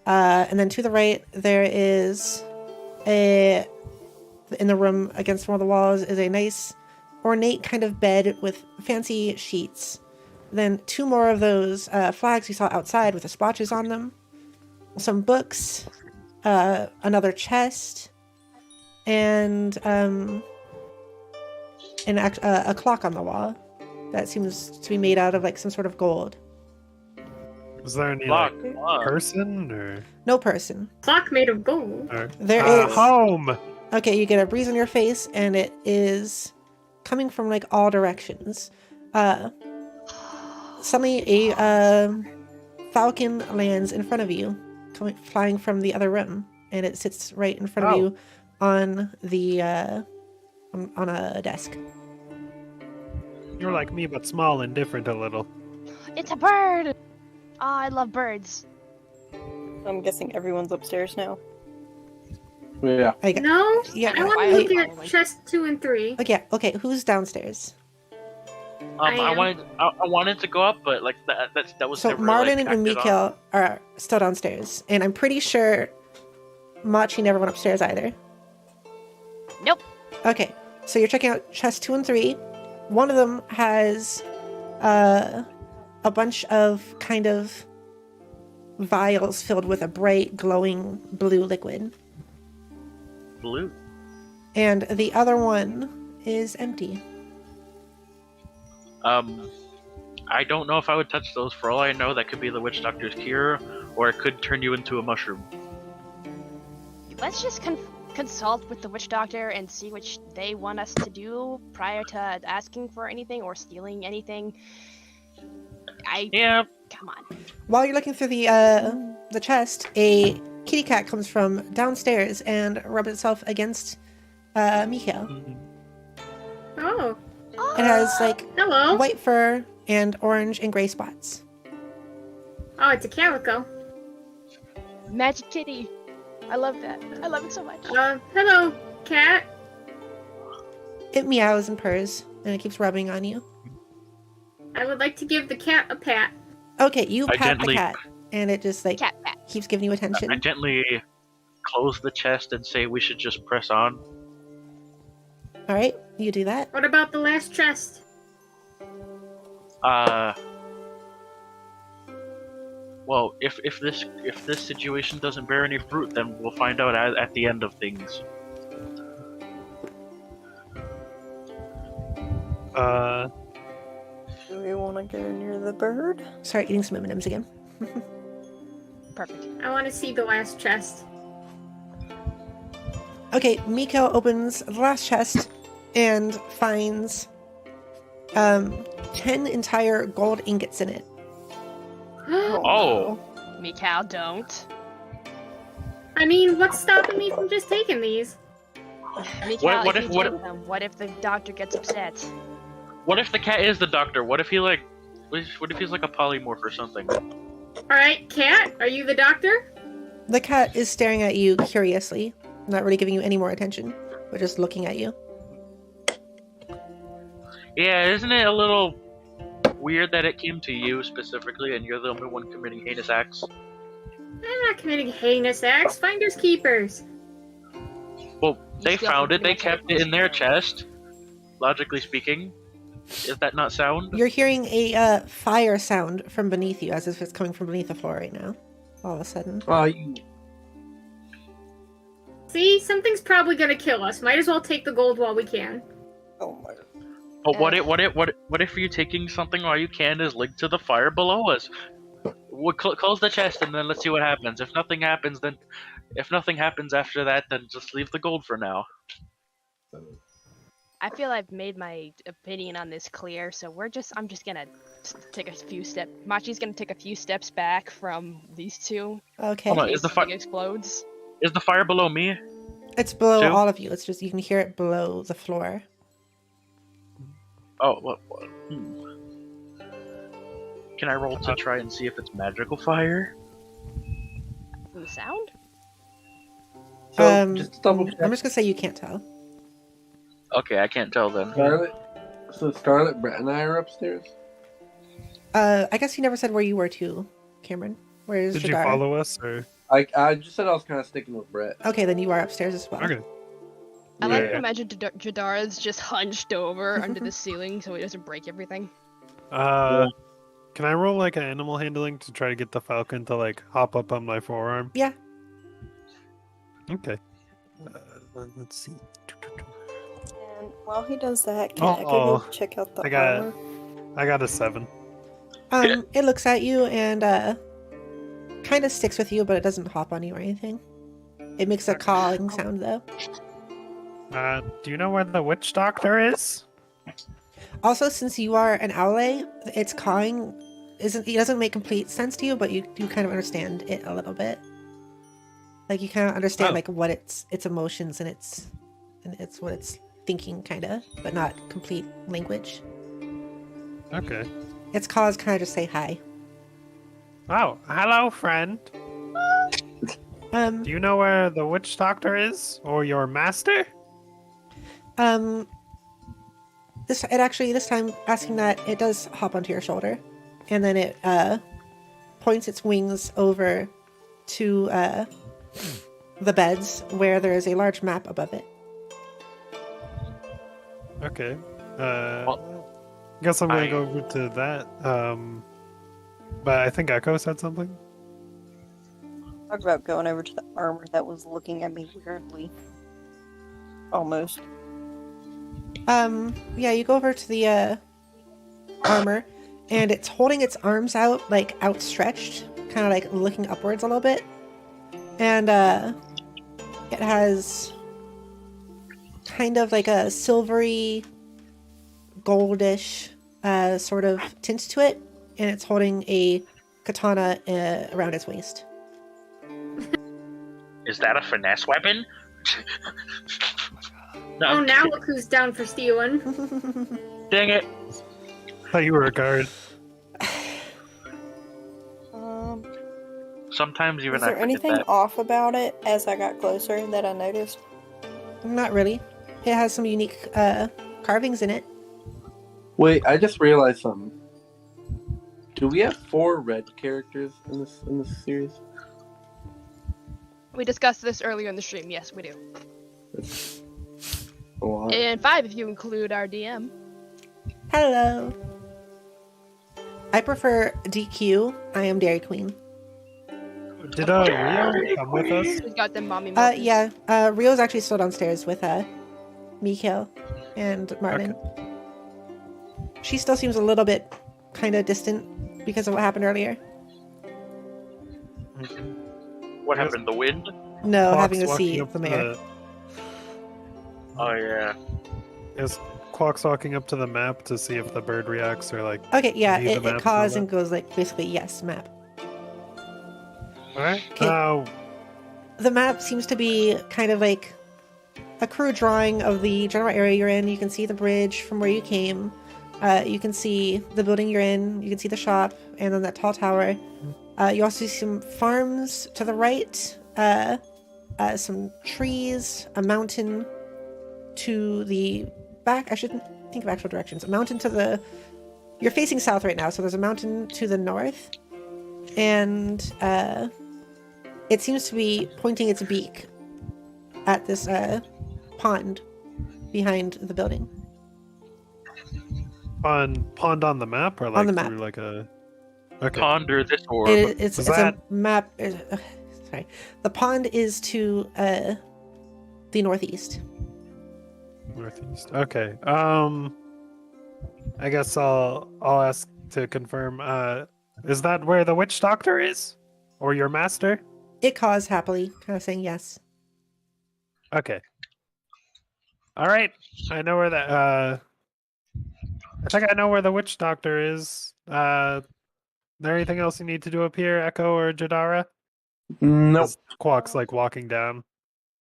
And then to the right, there is in the room against one of the walls is a nice ornate kind of bed with fancy sheets. Then 2 more of those flags you saw outside with the splotches on them. Some books, another chest, and a clock on the wall that seems to be made out of like some sort of gold. Is there any Clock. person or No person. Clock made of gold. There is. home? Okay, you get a breeze on your face, and it is coming from like all directions. Suddenly, a falcon lands in front of you, flying from the other room, and it sits right in front of you on the on a desk. You're like me, but small and different a little. It's a bird. Oh, I love birds. I'm guessing everyone's upstairs now. Yeah. No? Yeah, I want I- to look at probably. chest 2 and 3. Okay, who's downstairs? I I am. wanted to go up, but like that was So never, Marlon like, and acted on. Umikil are still downstairs, and I'm pretty sure Machi never went upstairs either. Nope. Okay, so you're checking out chest 2 and 3. One of them has a bunch of kind of vials filled with a bright, glowing blue liquid, Blue. and the other one is empty. I don't know if I would touch those. For all I know, that could be the witch doctor's cure, or it could turn you into a mushroom. Let's just consult with the witch doctor and see what they want us to do prior to asking for anything or stealing anything. Yeah. Come on. While you're looking through the chest, a kitty cat comes from downstairs and rubs itself against Mikhail. Oh, It has like hello. white fur and orange and gray spots. Oh, it's a calico. Magic kitty. I love that. I love it so much. Hello, cat. It meows and purrs, and it keeps rubbing on you. I would like to give the cat a pat. Okay, you I pat gently- the cat, and it just like Cat pat. keeps giving you attention. I gently close the chest and say we should just press on. All right, you do that. What about the last chest? Well, if this situation doesn't bear any fruit, then we'll find out at the end of things. Do we want to go near the bird? Start eating some M&Ms again. Perfect. I want to see the last chest. Okay, Mikhail opens the last chest and finds 10 entire gold ingots in it. Oh. Mikhail, don't. I mean, what's stopping me from just taking these? Mikhail, what if if- you what- take them, what if the doctor gets upset? What if the cat is the doctor? What if he what if he's like a polymorph or something? Alright, cat, are you the doctor? The cat is staring at you curiously, not really giving you any more attention, but just looking at you. Yeah, isn't it a little weird that it came to you specifically and you're the only one committing heinous acts? I'm not committing heinous acts. Finders keepers. Well, they still found it, they pretty much kept it in their chest. Logically speaking. Is that not sound? You're hearing a fire sound from beneath you, as if it's coming from beneath the floor right now. All of a sudden. Oh, you. See, something's probably gonna kill us. Might as well take the gold while we can. Oh my. But what if you taking something while you can is linked to the fire below us? We'll close the chest and then let's see what happens. If nothing happens after that, then just leave the gold for now. I feel I've made my opinion on this clear, so I'm just gonna take a few steps. Machi's gonna take a few steps back from these two. Okay. Hold on, in is the case fi- something explodes? Is the fire below me? It's below Two? all of you. It's just you can hear it below the floor. Oh, what? Can I roll to try and see if it's magical fire? From the sound? So, just to double check. I'm just gonna say you can't tell. Okay, I can't tell then. Scarlet, Brett, and I are upstairs. I guess you never said where you were too, Cameron. Where's Did you Jadar? follow us or? I just said I was kind of sticking with Brett. Okay, then you are upstairs as well. Okay. I like to Yeah. imagine Jadara's just hunched over under the ceiling so he doesn't break everything. Can I roll like an animal handling to try to get the falcon to like hop up on my forearm? Yeah. Okay. Let's see. And while he does that, can I go check out the I got- armor? I got a 7. It looks at you and kind of sticks with you, but it doesn't hop on you or anything. It makes a cawing sound though. Do you know where the witch doctor is? Also, since you are an owlet, its cawing it doesn't make complete sense to you, but you kind of understand it a little bit. Like you kind of understand like what its emotions and it's what it's thinking, kind of, but not complete language. Okay. Its caws kind of just say hi. Oh, hello, friend. Do you know where the witch doctor is, or your master? This time asking that, it does hop onto your shoulder, and then it points its wings over to the beds where there is a large map above it. Okay. Well, Guess I'm gonna go over to that. But I think Echo said something. Talk about going over to the armor that was looking at me weirdly. Almost. Yeah, you go over to the armor, and it's holding its arms out, like outstretched, kind of like looking upwards a little bit. And it has kind of like a silvery, goldish sort of tint to it, and it's holding a katana around its waist. Is that a finesse weapon? No, Oh, I'm now kidding. look who's down for stealing. Dang it. Thought you were a guard. Sometimes even Is I there forget anything that. off about it as I got closer that I noticed? Not really. It has some unique carvings in it. Wait, I just realized something. Do we have 4 red characters in this series? We discussed this earlier in the stream. Yes, we do. That's a lot. And 5 if you include our DM. Hello. I prefer DQ. I am Dairy Queen. Did Rio come with us? We've got them mommy milkers. Yeah. Rio's actually still downstairs with Mikhail and Martin. Okay. She still seems a little bit kind of distant because of what happened earlier. What happened? The wind? No, Quack's having to walking see up the to mayor. Oh yeah. Is Quack's walking up to the map to see if the bird reacts or like... Okay, yeah, view the it map caws and and goes like basically yes, map. Alright. Okay. The map seems to be kind of like a crude drawing of the general area you're in. You can see the bridge from where you came. You can see the building you're in. You can see the shop and then that tall tower. You also see some farms to the right, some trees, a mountain to the back. I shouldn't think of actual directions. A mountain to the... You're facing south right now, so there's a mountain to the north. And it seems to be pointing its beak at this pond behind the building. Pond on the map or like On the map. through like a... Okay. Ponder this orb. It's that- a map. Sorry, the pond is to the northeast. Northeast. Okay. I guess I'll ask to confirm. Is that where the witch doctor is, or your master? It caws happily, kind of saying yes. Okay. All right. I know where that. I think I know where the witch doctor is. There anything else you need to do up here, Echo or Jadara? Nope. Quack's like walking down.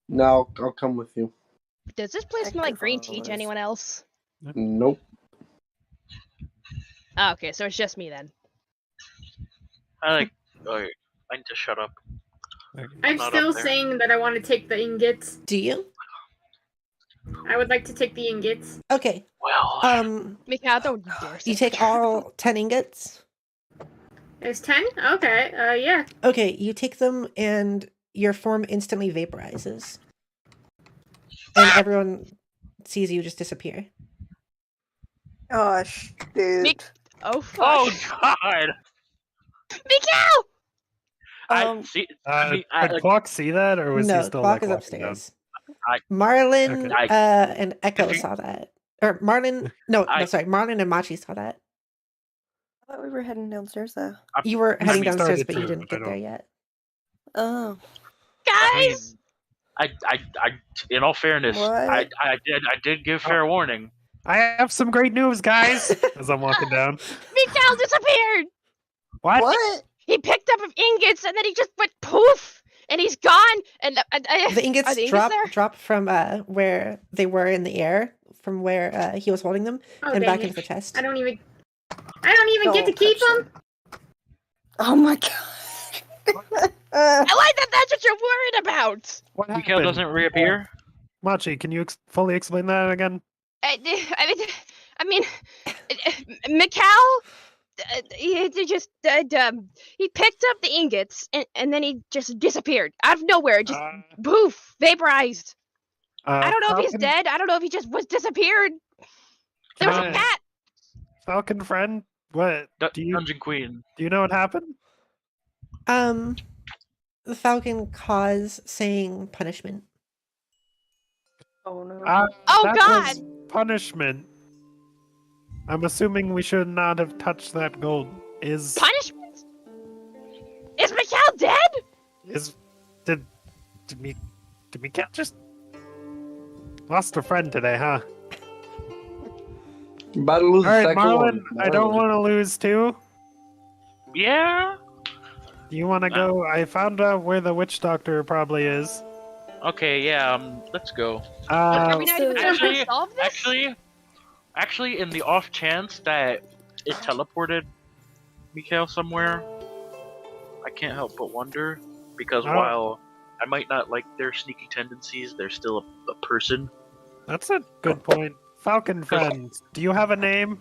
No, I'll come with you. Does this place smell like green tea to anyone else? Nope. Oh, okay, so it's just me then. Okay, I need to shut up. I'm Not still up there. saying that I want to take the ingots. Do you? I would like to take the ingots. Okay. Well, Mikhail, don't you dare say You take all 10 ingots. There's 10? Okay, yeah. Okay, you take them and your form instantly vaporizes. And everyone sees you just disappear. Gosh, dude. Mik- oh, fuck. oh god! Mikhail! I see. I mean, Could Quack see that, or was no, he still Clock like, is walking down? Oh, upstairs. I- Marlin Okay. and Echo saw that. Or Marlin, no, sorry, Marlin and Machi saw that. I thought we were heading downstairs though. You were heading mean, downstairs, started but you to, didn't but I get there don't- yet. Oh. Guys! I, in all fairness, What? I did give fair warning. I have some great news, guys. As I'm walking down. Mikhail disappeared! What? What? He picked up ingots and then he just went poof! And he's gone! And The ingots are the ingots there? drop from where they were in the air, from where he was holding them, Oh, and dang back it. into the chest. I don't even get to Don't keep touch them? Oh my god. I like that that's what you're worried about! What Mikhail happened? doesn't reappear. Machi, can you fully explain that again? I mean, Mikhail, he picked up the ingots and then he just disappeared out of nowhere. Just poof, vaporized. I don't know if he's Falcon- dead. I don't know if he just was disappeared. There was a Can I- cat. Falcon friend, what? Do you Dungeon Queen. know what happened? The Falcon caws saying punishment. Oh no. Oh, that God! was punishment. I'm assuming we should not have touched that gold. Punishment? Is Mikhail dead? Did Mikhail just Lost a friend today, huh? I'm about to lose All a right, second Marlon. one. I don't want to lose too. Yeah. Do you want to go? I found out where the witch doctor probably is. Okay. Yeah. Let's go. Are we not even trying Actually, to solve this? actually, in the off chance that it teleported Mikhail somewhere, I can't help but wonder, because Oh. while I might not like their sneaky tendencies, they're still a person. That's a good point. Falcon friend, do you have a name?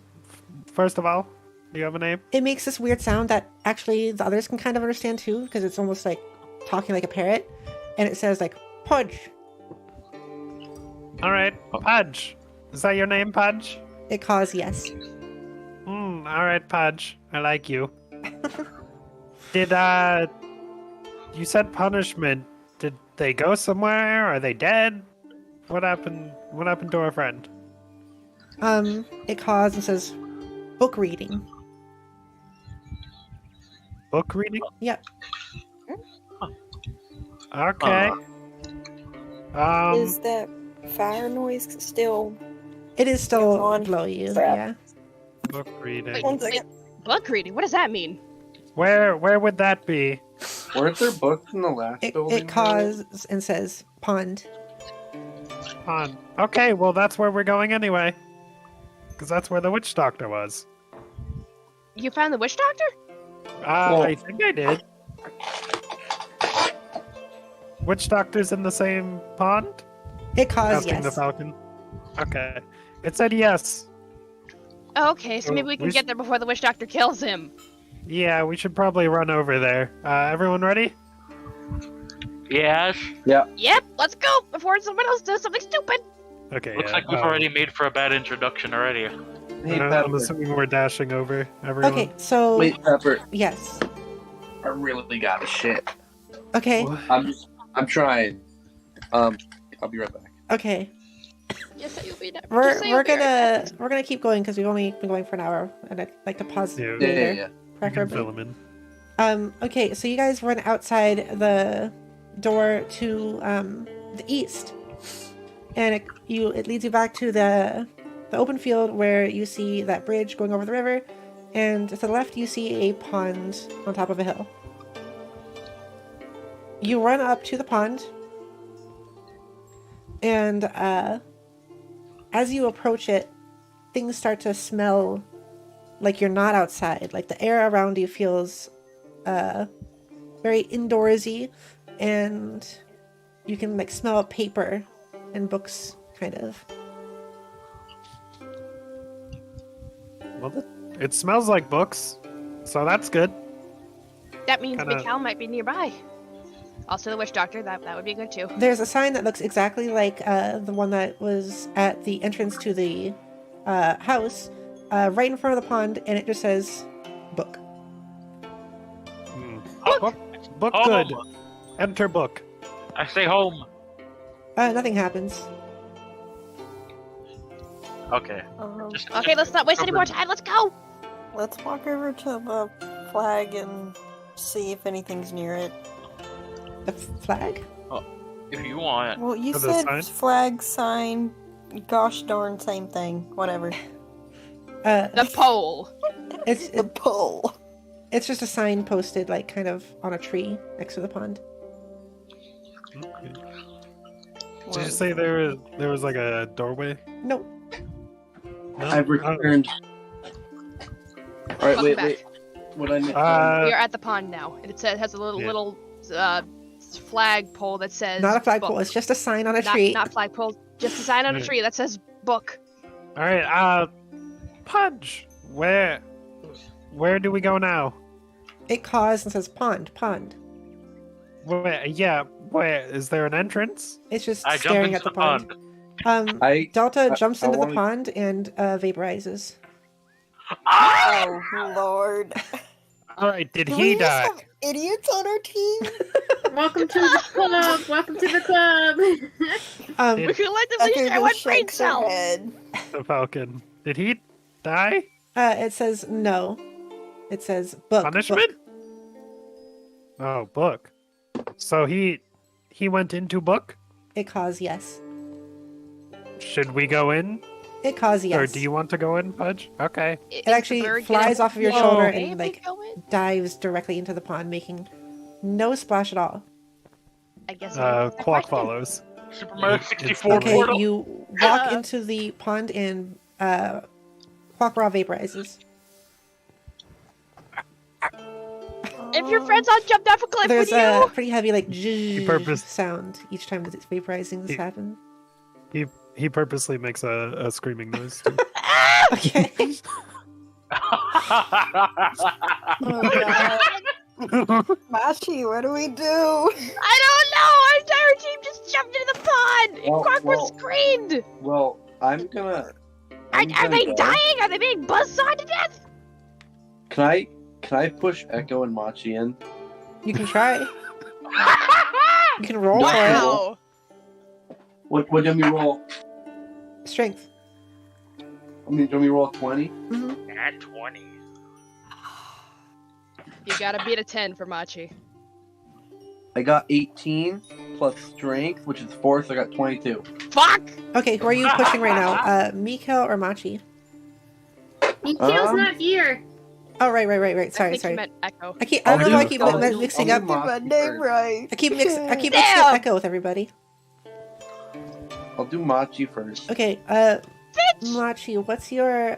First of all, do you have a name? It makes this weird sound that actually the others can kind of understand too, because it's almost like talking like a parrot, and it says like Pudge. All right, Pudge. Is that your name, Pudge? It calls yes. All right, Pudge. I like you. Did you said punishment? Did they go somewhere? Are they dead? What happened? What happened to our friend? It calls and says book reading. Book reading? Yep. Okay. Is that fire noise still? It is still on. below you. Crap. Yeah. Book reading. Wait, One second. book reading? What does that mean? Where would that be? Weren't there books in the last building? It calls and says pond. Pond. Okay, well that's where we're going anyway. Because that's where the witch doctor was. You found the witch doctor? I think I did. Witch doctor's in the same pond? It calls Asking the yes. falcon. Okay. It said yes. Oh, okay, so So maybe we can we get there before the witch doctor kills him. Yeah, we should probably run over there. Everyone ready? Yes. Yep, let's go before someone else does something stupid. Okay, Looks yeah. like we've already made for a bad introduction already. Hey, I'm Pepper. assuming we're dashing over everyone. Okay, so Wait, Pepper. yes. I really got a shit. Okay. What? I'm trying. I'll be right back. Okay. Yes, you'll be never. We're gonna keep going because we've only been going for an hour, and I'd like to pause Yeah. later, Yeah. You can fill preferably. 'em in. Okay, so you guys run outside the door to the east, and it leads you back to the open field where you see that bridge going over the river, and to the left you see a pond on top of a hill. You run up to the pond, and as you approach it, things start to smell like you're not outside. Like the air around you feels very indoorsy, and you can like smell paper and books, kind of. Well, it smells like books, so that's good. That means Kinda- Mikhail might be nearby. Also, the witch doctor. That would be good too. There's a sign that looks exactly like the one that was at the entrance to the house, right in front of the pond, and it just says book. Book Home. good. Enter book. I say home. Nothing happens. Okay. Let's Okay, let's not waste any more time. Let's go. walk over to the flag and see if anything's near it. The flag? If you want. Well, you For the said sign? flag, sign, gosh darn same thing. Whatever. The pole. The pole. It's just a sign posted like kind of on a tree next to the pond. Okay. Did you say there was like a doorway? Nope. No? I've returned. All right, Welcome wait. back. What I need. We are at the pond now, and it has a little flag pole that says Not a flagpole, book. it's just a sign on a tree. Not flagpole, just a sign on a Yeah. tree that says book. All right. Pudge. Where do we go now? It calls and says pond. Where is there an entrance? It's just I jump staring into at the the pond. pond. Delta I jumps into the wanna- pond and vaporizes. Oh Lord. All right. Did Do he we just die? have idiots on our team? Welcome to the club. Welcome to the club. We collectively share Everyone one brain shakes their cell. head. The falcon. Did he die? It says no. It says book. Punishment? book. Oh, book. So he went into book? It calls yes. Should we go in? It calls yes. Or do you want to go in, Pudge? Okay. It actually flies off of your shoulder and like going? dives directly into the pond, making no splash at all. I guess. Clock follows. Super Mario 64 Okay, portal. you walk into the pond and Clock Raw vaporizes. If your friends all jumped off a cliff There's with a you. pretty heavy like purpose- sound each time that it's vaporizing. This happens. He purposely makes a screaming noise too. Okay. Oh god. Machi, what do we do? I don't know. Our entire team just jumped into the pond. Well, Clockwork well- screamed. Well, I'm gonna. Are they dying? Are they being buzzsawed to death? Can I push Echo and Machi in? You can try. You can roll for Wow. What do you want me to roll? it. Strength. Do you want me to roll 20? At 20. You gotta beat a 10 for Machi. I got 18 plus strength, which is 4, so I got 22. Fuck! Okay, who are you pushing right now? Miko or Machi? Mikhail's not here. Oh, right. I Sorry. think you meant Echo. I don't know why I keep I'll do- mixing I'll up. do Get my Machi name first. right. I keep mixing up Damn! Echo with everybody. I'll do Machi first. Okay, Machi, what's your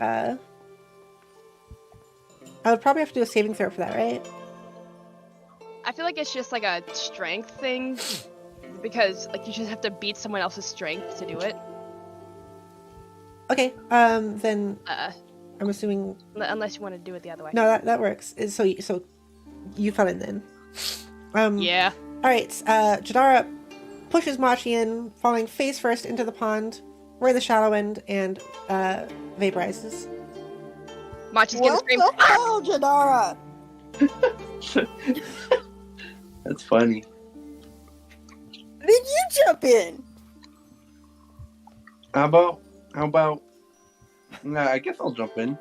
I would probably have to do a saving throw for that, right? I feel like it's just like a strength thing. Because like you just have to beat someone else's strength to do it. Okay, then Uh, I'm assuming unless you want to do it the other way. no, that works. So you fell in then. Yeah. All right, Jadara pushes Machi in, falling face first into the pond. We're in the shallow end, and vaporizes. Machi's gonna What scream. the hell, Jadara? That's funny. Did you jump in? How about? Nah, I guess I'll jump in.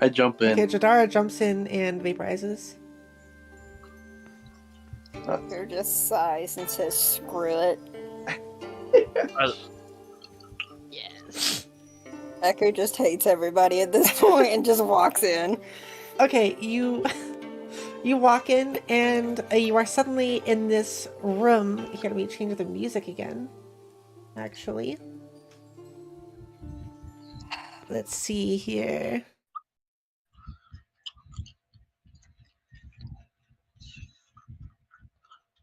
I jump in. Okay, Jadara jumps in and vaporizes. Or just sighs and says, screw it. Yes. Echo just hates everybody at this point and just walks in. Okay, you walk in and you are suddenly in this room. Here, let me change the music again. Actually, let's see here.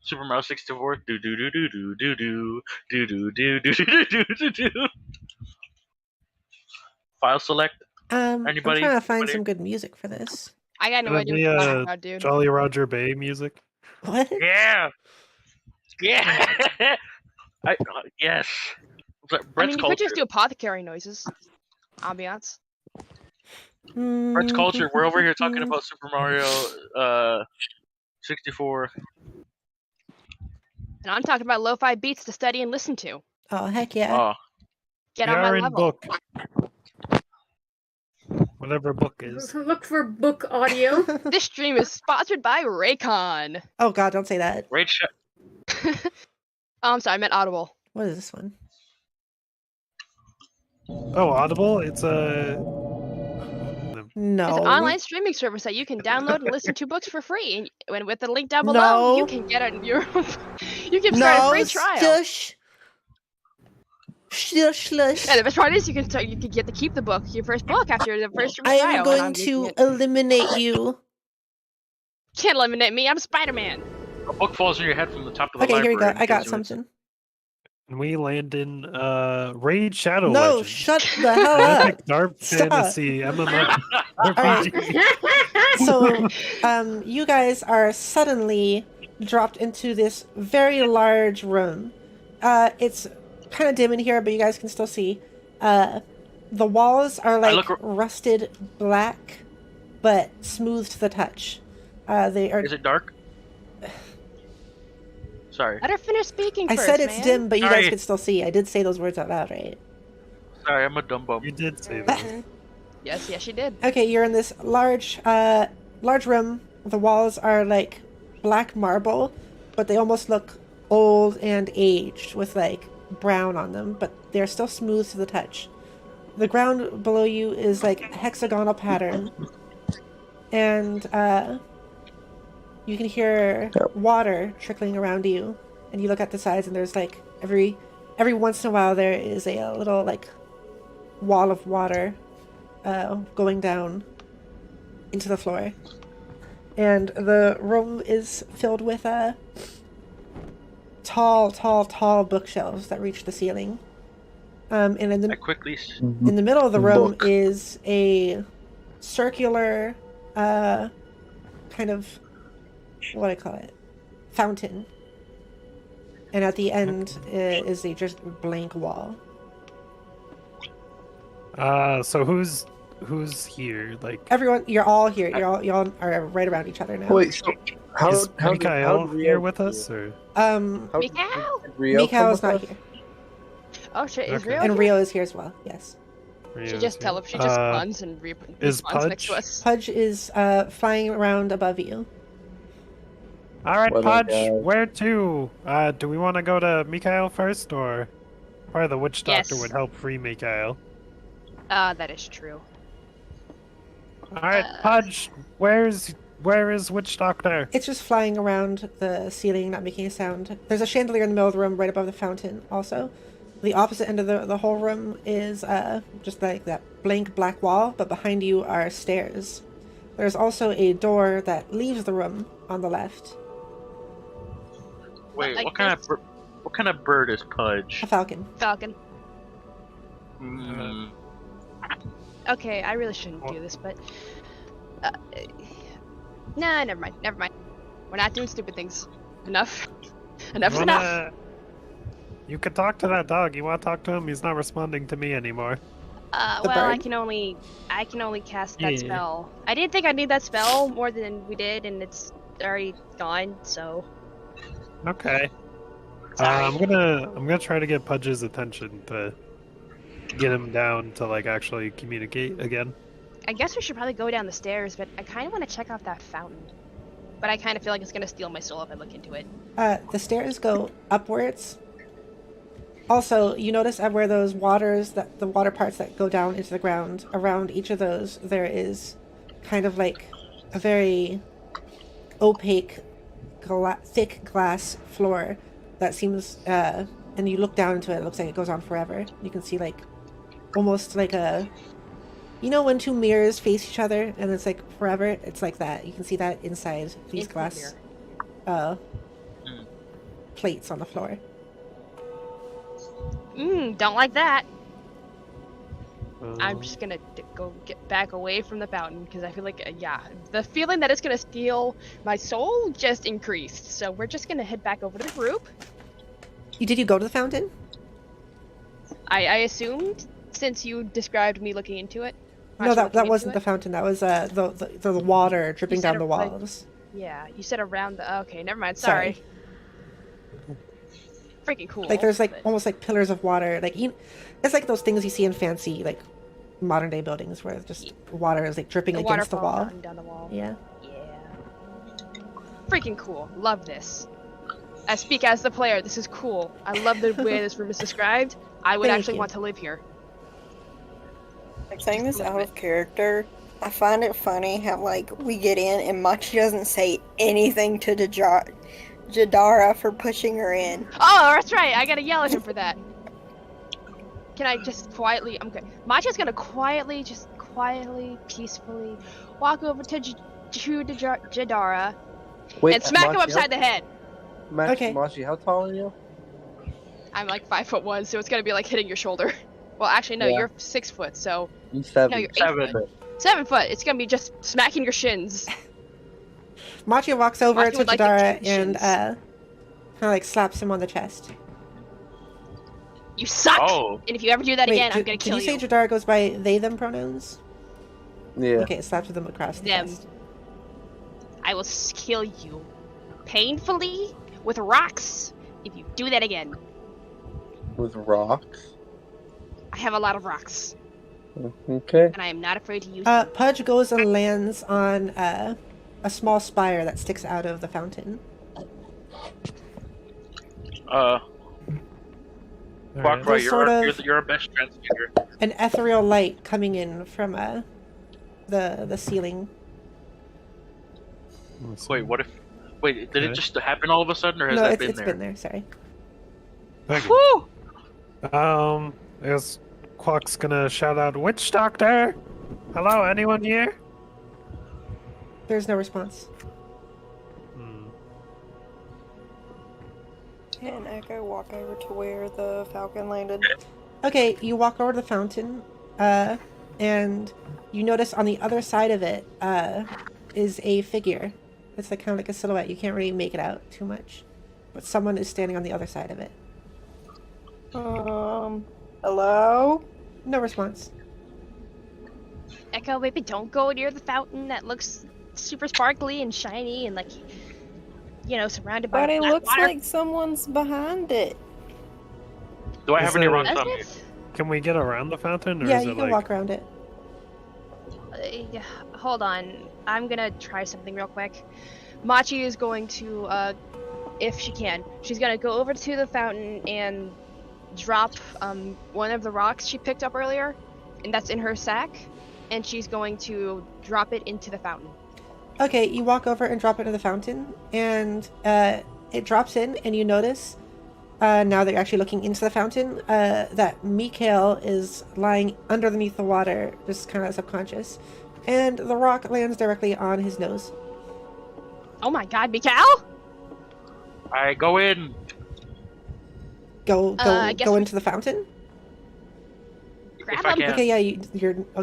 Super Mario 64. Do do do do do do do do do do do do do do do. File select. I'm Anybody- trying to find anybody? some good music for this. I got no That'd idea be, what you're talking about, dude. Jolly Roger Bay music. What? Yeah. Yeah. Yes. I Brett's mean, you culture. could just do apothecary noises. Ambiance. Brett's culture. We're over here talking about Super Mario 64. And I'm talking about lo-fi beats to study and listen to. Oh heck yeah! Oh, Get on my Aaron level. book. Whatever book is. Look for book audio. This stream is sponsored by Raycon. Oh god, don't say that. Raid Shadow. Oh, I'm sorry, I meant Audible. What is this one? Oh, Audible? It's a. No. It's an online streaming service that you can download and listen to books for free. And with the link down below, No. you can get you can start a free trial. Shush. Shush. Yeah, the best part is you can get to keep the book, your first book, after the first free I trial. am and going I'm to using it. eliminate you. Can't eliminate me. I'm Spider-Man. A book falls on your head from the top of the Okay, library. here we go. and I got gives you its- something. And we land in Raid Shadow No, Legends. shut the hell up. Epic dark Stop. fantasy MMO. Alright. So, you guys are suddenly dropped into this very large room. It's kind of dim in here, but you guys can still see. The walls are like rusted black, but smooth to the touch. They are. Is it dark? Sorry. Let her finish speaking I first, said it's man. dim, but you guys Sorry. can still see. I did say those words out loud, right? Sorry, I'm a dumb bum. You did say that. Yes, she did. Okay, you're in this large room. The walls are like black marble, but they almost look old and aged with like brown on them, but they're still smooth to the touch. The ground below you is like hexagonal pattern, and you can hear water trickling around you. And you look at the sides, and there's like every once in a while there is a little like wall of water going down into the floor. And the room is filled with tall bookshelves that reach the ceiling. And in I the quickly. in the middle of the room Book. is a circular kind of, what do I call it, fountain. And at the end is a just blank wall. So who's here? Like, Everyone, you're all here. Y'all are right around each other now. Wait, so is Mikael here with us, or? Mikael? Mikael's not here. Oh shit, is Okay. Rio And here? Rio is here as well, yes. She just runs and is respawns next to Pudge? us. Pudge is flying around above you. All right, Well, Pudge, then, where to? Do we want to go to Mikael first, or probably the witch doctor Yes. would help free Mikael? That is true. All right, Pudge, where is witch doctor? It's just flying around the ceiling, not making a sound. There's a chandelier in the middle of the room right above the fountain also. The opposite end of the whole room is just like that blank black wall, but behind you are stairs. There's also a door that leaves the room on the left. Wait, Like what kind of bird is Pudge? A falcon. Falcon. Mm, Okay, I really shouldn't do this, but nah, never mind. We're not doing stupid things. Enough. Enough's You enough. wanna- You could talk to that dog. You want to talk to him? He's not responding to me anymore. The Well, I bird? can only cast that Yeah. spell. I didn't think I'd need that spell more than we did, and it's already gone. So Okay. Sorry. I'm gonna try to get Pudge's attention to get him down to like actually communicate again. I guess we should probably go down the stairs. But I kind of want to check out that fountain. But I kind of feel like it's gonna steal my soul if I look into it. The stairs go upwards. Also, you notice where those the water parts that go down into the ground, around each of those, there is kind of like a very opaque, thick glass floor that seems, and you look down into it, it looks like it goes on forever. You can see like, almost like when two mirrors face each other and it's like forever? It's like that. You can see that inside these Infinite glass mirror. plates on the floor. Don't like that. Um, I'm just gonna go get back away from the fountain because I feel like, the feeling that it's gonna steal my soul just increased. So we're just gonna head back over to the group. Did you go to the fountain? I assumed, since you described me looking into it. No, that wasn't the fountain. That was the water dripping You said down the it, like- walls. Yeah, you said around the. Okay, never mind. Sorry. Freaking cool. Like there's like but- almost like pillars of water. Like it's like those things you see in fancy like modern day buildings where just water is like dripping the against the waterfall wall. running down the wall. Yeah. Yeah. Freaking cool. Love this. I speak as the player. This is cool. I love the way this room is described. I would Thank actually you. want to live here. Like saying this out of character, I find it funny how like we get in and Machi doesn't say anything to Jadara for pushing her in. Oh, that's right. I gotta yell at him for that. Can I just quietly? I'm good. Macha's gonna quietly, peacefully walk over to Jadara Wait, and smack him Machi, upside the head. Okay. Machi, how tall are you? I'm like 5'1", so it's gonna be like hitting your shoulder. Well, actually, no, Yeah. you're 6 foot, so I'm 7. no, you're 8 7. foot. 7 foot. It's gonna be just smacking your shins. Machi walks over Machi to would like to Jadara kick and shins. kind of like slaps him on the chest. You suck. Oh. And if you ever do that Wait, again, I'm did gonna kill you say you. Jadara goes by they them pronouns? Yeah. Okay, it slaps them across the Them. chest. I will kill you painfully with rocks if you do that again. With rocks. I have a lot of rocks, Okay. and I am not afraid to use them. Pudge goes and lands on a small spire that sticks out of the fountain. Alright. There's sort of- you're our best translator. an ethereal light coming in from the ceiling. Let's Wait, see. what if? Wait, did Uh-huh. it just happen all of a sudden, or has No, that it's been it's there? been there. Sorry. Okay. Woo! I guess Quack's gonna shout out, "Witch Doctor! Hello, anyone here?" There's no response. Hmm. Can Echo walk over to where the falcon landed? Okay, you walk over to the fountain, and you notice on the other side of it is a figure. It's like kind of like a silhouette. You can't really make it out too much, but someone is standing on the other side of it. Hello? No response. Echo, maybe don't go near the fountain that looks super sparkly and shiny and like, you know, surrounded by But it black looks water. like someone's behind it. Do I Is have any it- wrong Does thumb? it? Can we get around the fountain, or Yeah, is you it can like? walk around it. Yeah, hold on. I'm gonna try something real quick. Machi is going to, if she can, she's gonna go over to the fountain and drop one of the rocks she picked up earlier, and that's in her sack, and she's going to drop it into the fountain. Okay, you walk over and drop it into the fountain, and it drops in, and you notice, now that you're actually looking into the fountain, that Mikhail is lying underneath the water, just kind of subconscious, and the rock lands directly on his nose. Oh my god, Mikal! I go in. Go I guess we- into the fountain. Grab If I him! can. Okay, yeah,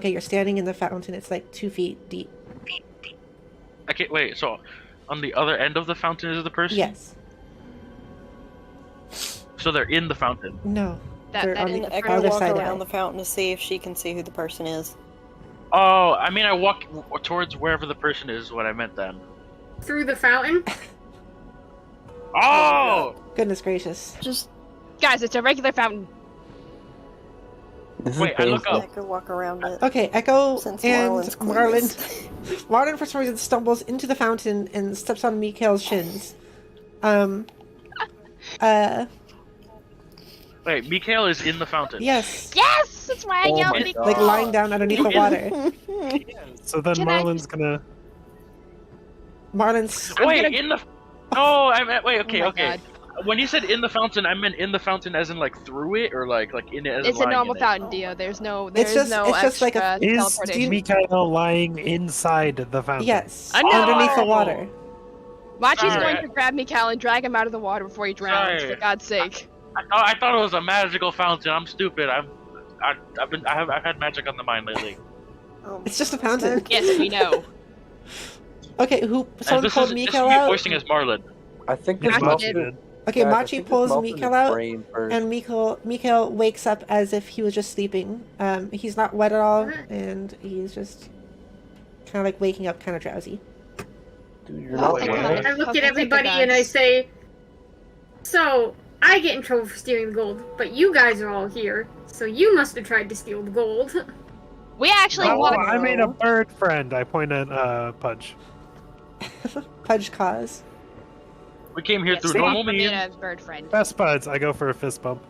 you're standing in the fountain. It's like 2 feet deep. I can't wait. So, on the other end of the fountain is the person. Yes. So they're in the fountain. No. That- they're that on is Can the Echo other walk side around of the it. fountain to see if she can see who the person is? Oh, I mean, I walk towards wherever the person is. What I meant then. Through the fountain? Oh! Goodness gracious. Just Guys, it's a regular fountain. This is Wait, I look painful. up. Echo walk around it. Okay, Echo Since and Marlon's Marlon. clueless. Marlon for some reason stumbles into the fountain and steps on Mikhail's shins. Uh, Wait, Mikhail is in the fountain. yes. Yes! That's why I Oh yelled my Mikal! God. Like lying down underneath the water. So then Can I Marlon's gonna. Marlon's. Wait, gonna- in the. Oh, I meant. Wait, okay, Oh my okay. When you said in the fountain, I meant in the fountain as in like through it, or like in it as It's a lying normal in it? fountain, Dio. There's no It's just- no it's just like a- extra Is teleportation. Mikhail lying inside the fountain? Yes. I know! Underneath the water. Machi's Sorry. going to grab Mikal and drag him out of the water before he drowns, Sorry. for God's sake. I thought it was a magical fountain. I'm stupid. I've had magic on the mind lately. It's just a fountain. Yes, we know. Okay, who? Someone this pulled is Mikhail me out. voicing as Marlon. I think Yeah, this Machi melted. did. Okay, guys, I Machi think this pulls melted Mikhail his out, brain first. and Mikhail wakes up as if he was just sleeping. He's not wet at all, and he's just kind of like waking up, kind of drowsy. Dude, you're Oh, not thank lying. God. I look Okay, at everybody and I guys. say, so, I get in trouble for stealing the gold, but you guys are all here, so you must have tried to steal the gold. We actually Oh, walked. I made a bird friend. I point at Pudge. Pudge cause. We came here Yes, through we normal made means. a bird friend. Best buds. I go for a fist bump.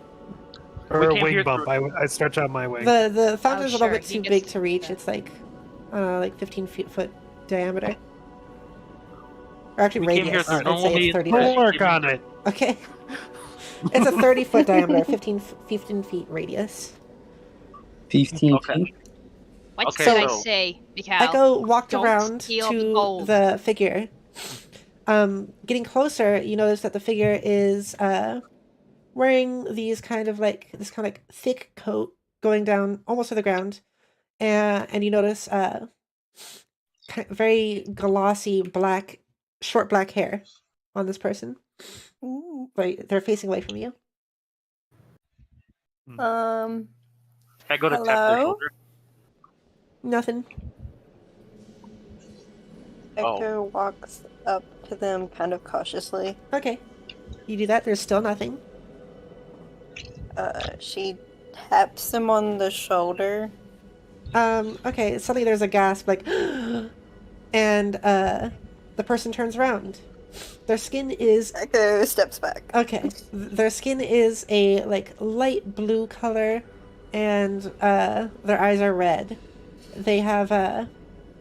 Or We a came wing here bump. through- I stretch out my wing. The fountain's a sure, little bit he too gets big to to do reach. that. It's like, I don't know, like 15 foot diameter. Or actually We came here radius. through I'd normal say it's means. 30 We'll feet. work on it. Okay. It's a 30-foot diameter, 15 feet radius. 15 Okay. feet? What Okay, did I so- say, Mikal? Echo walked don't around steal the to gold. the figure. Getting closer, you notice that the figure is wearing these kind of like thick coat going down almost to the ground, and you notice very glossy short black hair on this person. Ooh. Right, they're facing away from you. Um, Can I go to tap their Hello? shoulder? Nothing. Echo walks up to them kind of cautiously. Okay, you do that. There's still nothing. She taps him on the shoulder. Okay, suddenly there's a gasp, like, and the person turns around, Their skin is Echo steps back. okay. Their skin is a like light blue color, and their eyes are red. They have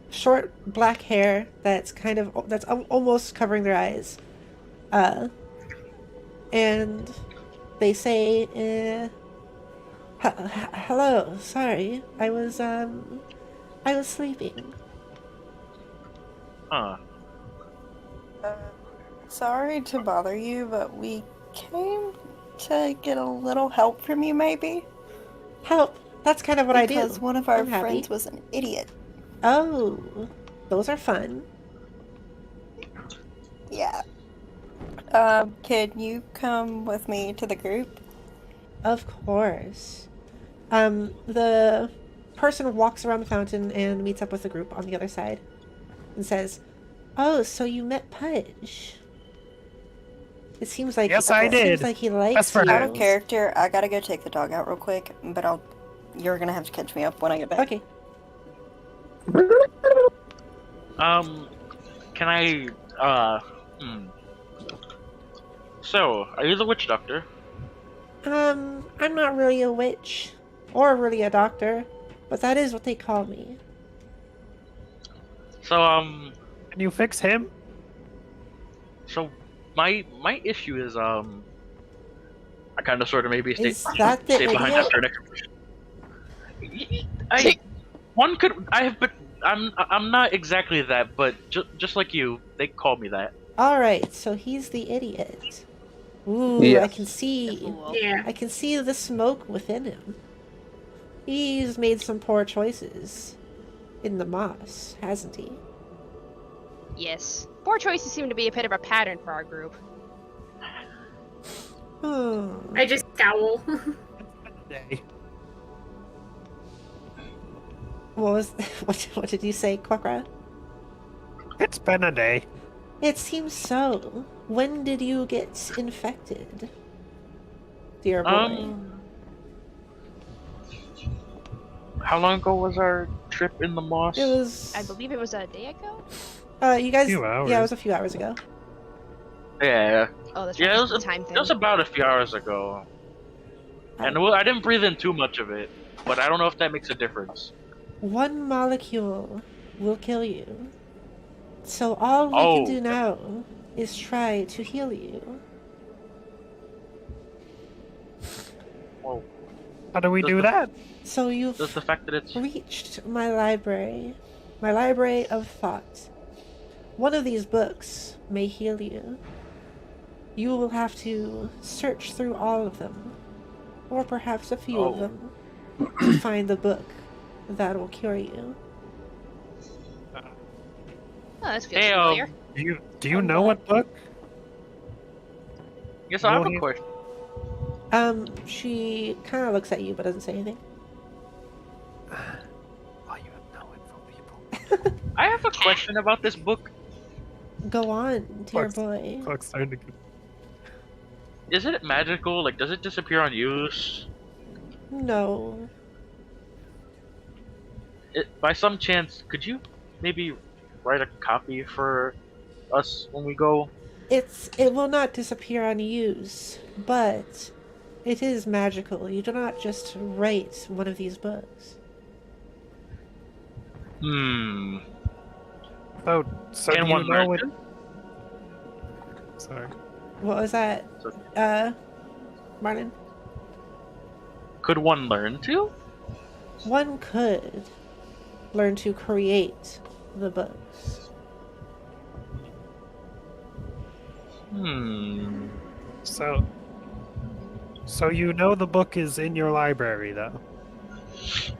short black hair that's almost covering their eyes. And they say, "Hello, sorry, I was sleeping." Huh. Sorry to bother you, but we came to get a little help from you, maybe? Help! That's kind of what I do. Because one of our I'm happy. friends was an idiot. Oh, those are fun. Yeah. Can you come with me to the group? Of course. The person walks around the fountain and meets up with the group on the other side and says, "Oh, so you met Pudge? It seems like Yes, I it did. seems like he likes Best friend. you." Out of character, I gotta go take the dog out real quick, but you're gonna have to catch me up when I get back. Okay. Can I, So, are you the witch doctor? I'm not really a witch or really a doctor, but that is what they call me. So, Can you fix him? so my issue is, I kind of sort of maybe stay Is that the behind idiot? after next but I'm not exactly that, but just like you, they call me that. All right, so he's the idiot. Ooh, Yes. I can see. Yeah. I can see the smoke within him. He's made some poor choices in the moss, hasn't he? Yes. Poor choices seem to be a bit of a pattern for our group. Hmm. I just scowl. Day. What was what did you say, Quackra? It's been a day. It seems so. When did you get infected, dear boy? How long ago was our trip in the moss? It was. I believe it was a day ago? You guys. Few hours. Yeah, it was a few hours ago. Yeah, Oh, that's yeah, right. it It's was, a time thing. it was about a few hours ago. And I didn't breathe in too much of it, but I don't know if that makes a difference. One molecule will kill you. So all we can do now is try to heal you. Well, How do we do that? So you've does the fact that it's reached my library of thought. One of these books may heal you. You will have to search through all of them, or perhaps a few of them, to find the book that will cure you. Oh, this feels Hey, familiar. Do you know what book? Yes, I have Well, a he- question. She kind of looks at you but doesn't say anything. Oh, you have no info, people. I have a question about this book. Go on, dear Clock's- boy. Clock's starting to get... Is it magical? Like, does it disappear on use? No. By some chance, could you maybe write a copy for us when we go? It will not disappear on use, but it is magical. You do not just write one of these books. So Can do you one know learn what... to? Sorry. What was that? Martin? Could one learn to? One could learn to create the books. So you know the book is in your library, though.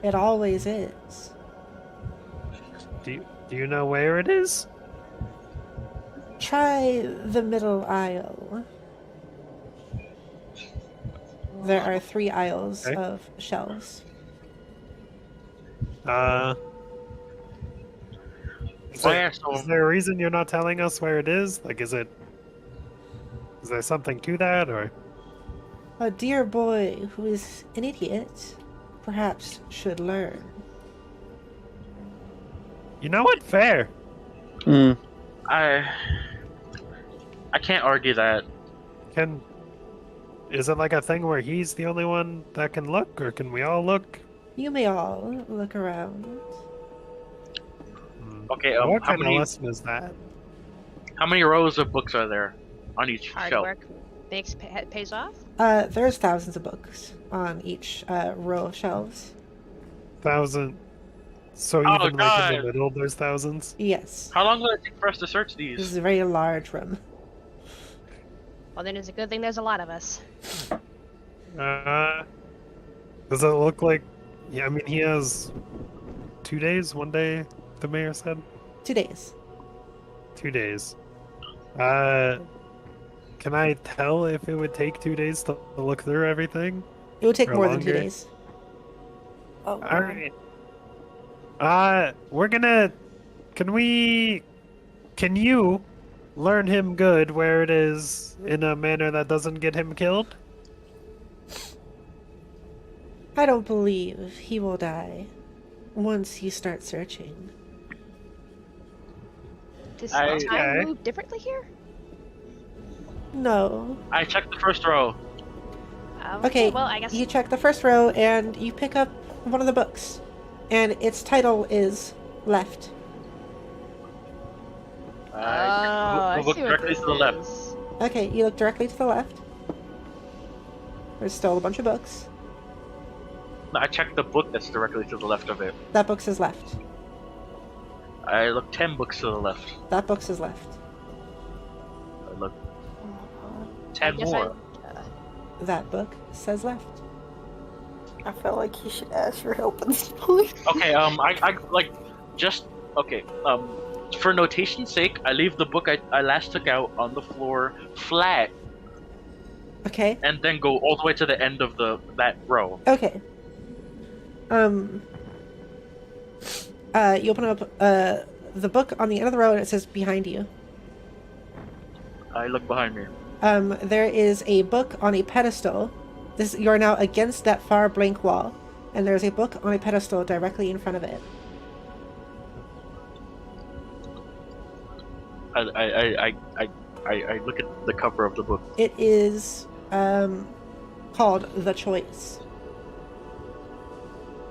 It always is. Do you know where it is? Try the middle aisle. There are 3 aisles Okay. of shelves. Is Oh, there- yeah, so- is there a reason you're not telling us where it is? Like, is there something to that, or? A dear boy who is an idiot perhaps should learn. You know what? Fair. Hmm. I can't argue that. Is it like a thing where he's the only one that can look, or can we all look? You may all look around. Okay, What how kind many of lesson is that? rows of books are there on each Hard shelf? work pays off. There's thousands of books on each row of shelves. 1,000. So Oh, even like in God. the middle, there's thousands. Yes. How long will it take for us to search This these? is a very large room. Well, then it's a good thing there's a lot of us. Does it look like? Yeah, I mean he has 2 days. 1 day, the mayor said. 2 days. 2 days. Can I tell if it would take 2 days to look through everything? It would take Or more than 2 longer? days. Oh, All right. We're gonna. Can you learn him good where it is in a manner that doesn't get him killed? I don't believe he will die once you start searching. Does I- time Okay. move differently here? No. I checked the first row. Okay, Well, I guess. you check the first row and you pick up one of the books. And its title is Left. I look see what directly this to the left. is. Okay, you look directly to the left. There's still a bunch of books. I checked the book that's directly to the left of it. That book says left. I looked 10 books to the left. That book says left. I looked I 10 guess more. That book says left. I feel like he should ask for help at this point. Okay, I like, just, okay, for notation's sake, I leave the book I last took out on the floor flat, Okay. and then go all the way to the end of that row. Okay. You open up the book on the end of the row and it says behind you. I look behind me. There is a book on a pedestal. You are now against that far blank wall, and there's a book on a pedestal directly in front of it. I look at the cover of the book. It is called The Choice.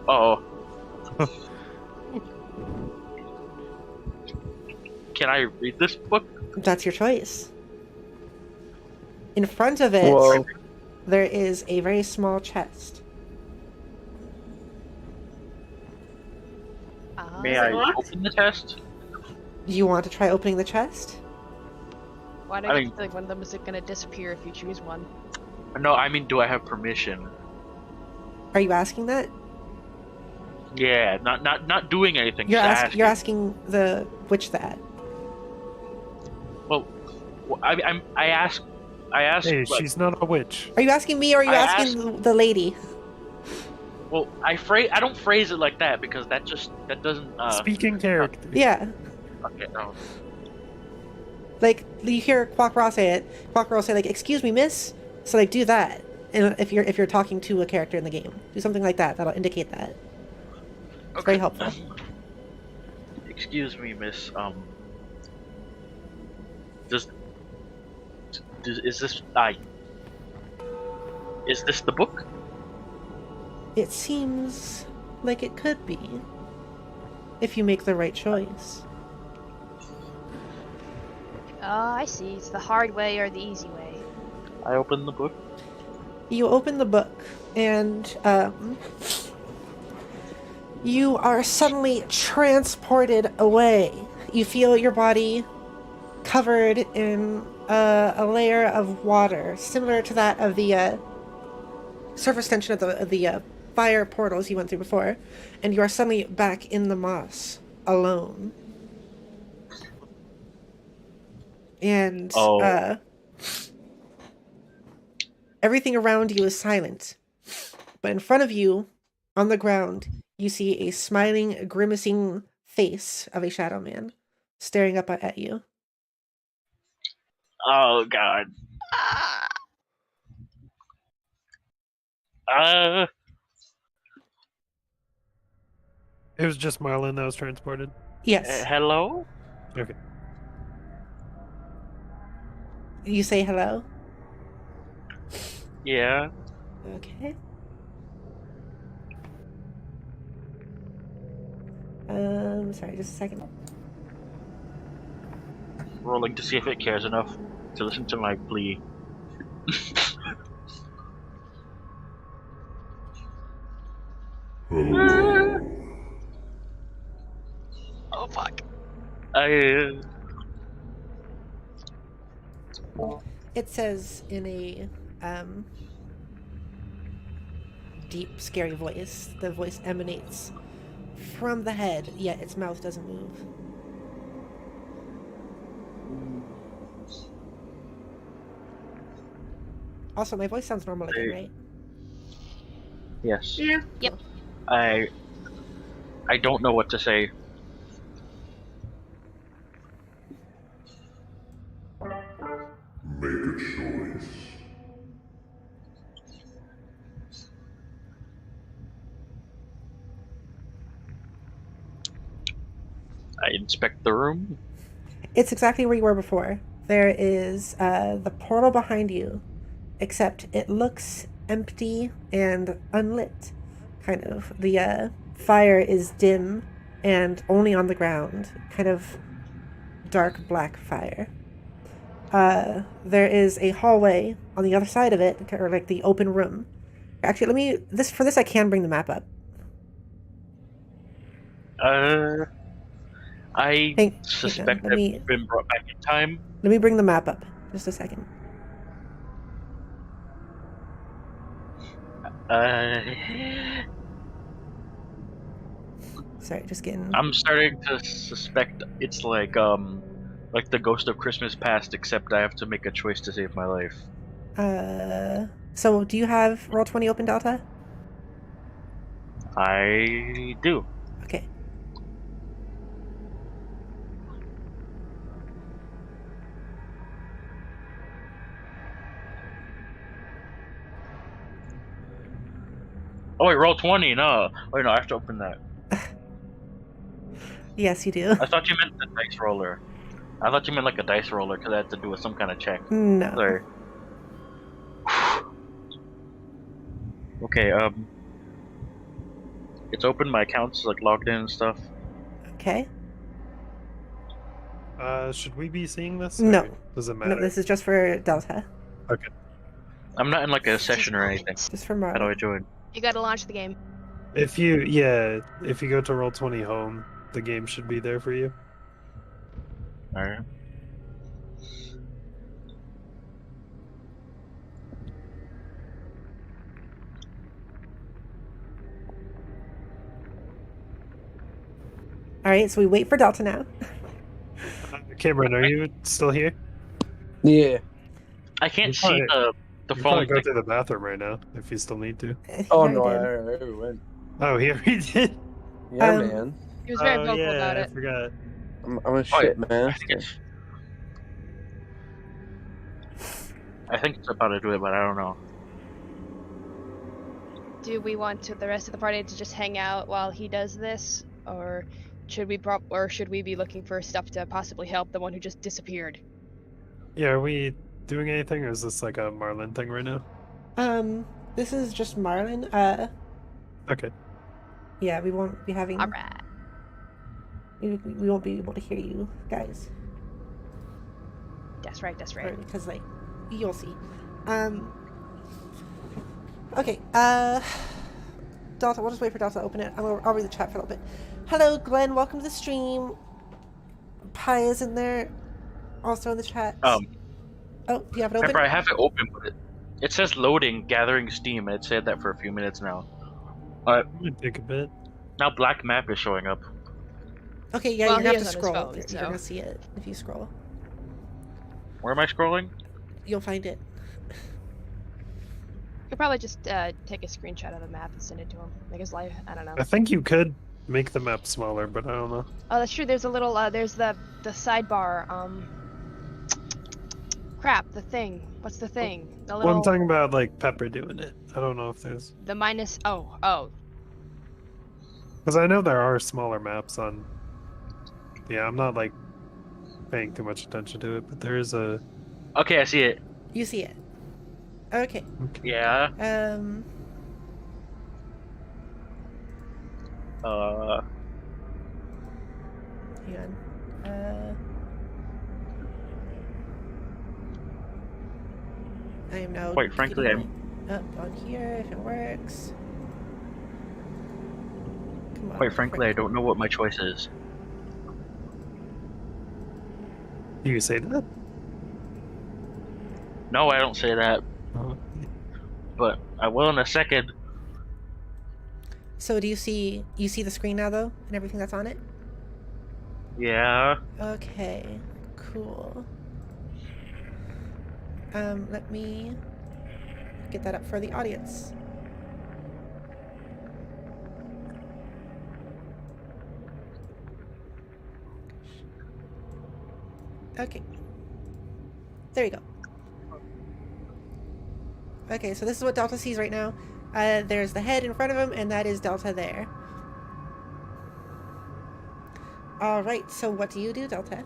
Uh-oh. Can I read this book? That's your choice. In front of it, Whoa. there is a very small chest. May I What? open the chest? Do you want to try opening the chest? Why do I I mean- feel like one of them is going to disappear if you choose one? No, I mean, do I have permission? Are you asking that? Yeah, not doing anything. You're, just you're asking the witch that. Well, I asked. Hey, like, she's not a witch. Are you asking me or are you I asking the lady? well, I don't phrase it like that because that doesn't. Speaking character. Yeah. Okay, no. Like, you hear Quackrow say it. Quackrow will say, like, excuse me, miss? So, like, do that. And if you're talking to a character in the game. Do something like that. That'll indicate that. It's very helpful. Excuse me, miss. Is this Is this the book? It seems like it could be. If you make the right choice. Oh, I see. It's the hard way or the easy way. I open the book. You open the book, and you are suddenly transported away. You feel your body covered in a layer of water, similar to that of the surface tension of the fire portals you went through before, and you are suddenly back in the moss, alone. And everything around you is silent. But in front of you, on the ground, you see a smiling, grimacing face of a shadow man staring up at you. Oh God. It was just Marlin that was transported. Yes. Hello? Okay. You say hello? Yeah. Okay. Sorry, just a second. Rolling to see if it cares enough to listen to my plea. Oh fuck. It says in a deep, scary voice. The voice emanates from the head, yet its mouth doesn't move. Also, my voice sounds normal again, right? Yes. Yeah. Yep. I don't know what to say. Make a choice. I inspect the room. It's exactly where you were before. There is the portal behind you, except it looks empty and unlit. Kind of. The fire is dim and only on the ground. Kind of dark black fire. There is a hallway on the other side of it, or like the open room. Actually, for this I can bring the map up. I Hang on, suspect let me I've been brought back in time. bring the map up. Just a second. Sorry, just getting. I'm starting to suspect it's like the Ghost of Christmas Past, except I have to make a choice to save my life. So do you have Roll20 open, Delta? I do. Okay. Oh wait, Roll20. No, wait, no, I have to open that. Yes, you do. I thought you meant the dice roller. I thought you meant like a dice roller because I had to do with some kind of check. No. Sorry. Okay, it's open. My account's like logged in and stuff. Okay. Should we be seeing this? No. Or does it matter? No, this is just for Delta. Okay. I'm not in like a session or anything. Just for How do I Marlon. join? You gotta launch the game. If you go to Roll20 Home, the game should be there for you. Alright. All right, so we wait for Delta now. Cameron, are you still here? Yeah. I can't You see probably- the You phone. probably go thing. to the bathroom right now if you still need to. He Oh already no, did. I already went. Oh, he already did. Yeah, Um, man. He was very Oh, vocal yeah, about I it. forgot. I'm a Oh, shit I think master. it's. I think it's about to do it, but I don't know. Do we want the rest of the party to just hang out while he does this, or should we be looking for stuff to possibly help the one who just disappeared? Yeah, are we doing anything, or is this like a Marlin thing right now? This is just Marlon. Okay. Yeah, we won't be having. All right. We won't be able to hear you guys. That's right. That's right. Because like, you'll see. Okay. Delta, we'll just wait for Delta to open it. I'll read the chat for a little bit. Hello, Glenn. Welcome to the stream. Pi is in there, also in the chat. Oh, do you have it open? Pepper, I have it open, but it says loading, gathering steam, and it said that for a few minutes now. Might take a bit. Now black map is showing up. Okay, yeah, Well, you're gonna he have to is on his scroll. phone, You're so- gonna see it if you scroll. Where am I scrolling? You'll find it. You could probably just take a screenshot of the map and send it to him. Make his life. I don't know. I think you could make the map smaller, but I don't know. Oh, that's true. There's a little. There's the sidebar. Crap. The thing. What's the thing? The Well, little. I'm talking about like Pepper doing it. I don't know if there's, The minus. Oh. because I know there are smaller maps on. Yeah, I'm not like paying too much attention to it, but there is a Okay, I see it. You see it. Okay. Yeah. Um. Hang on. I am now Quite frankly, getting up on here if it works. Come on. Quite frankly, I don't know what my choice is. Do you say that? No, I don't say that, Oh. but I will in a second. So do you see the screen now though, and everything that's on it? Yeah. Okay. Cool. Let me get that up for the audience. Okay. There you go. Okay, so this is what Delta sees right now. There's the head in front of him, and that is Delta there. Alright, so what do you do, Delta?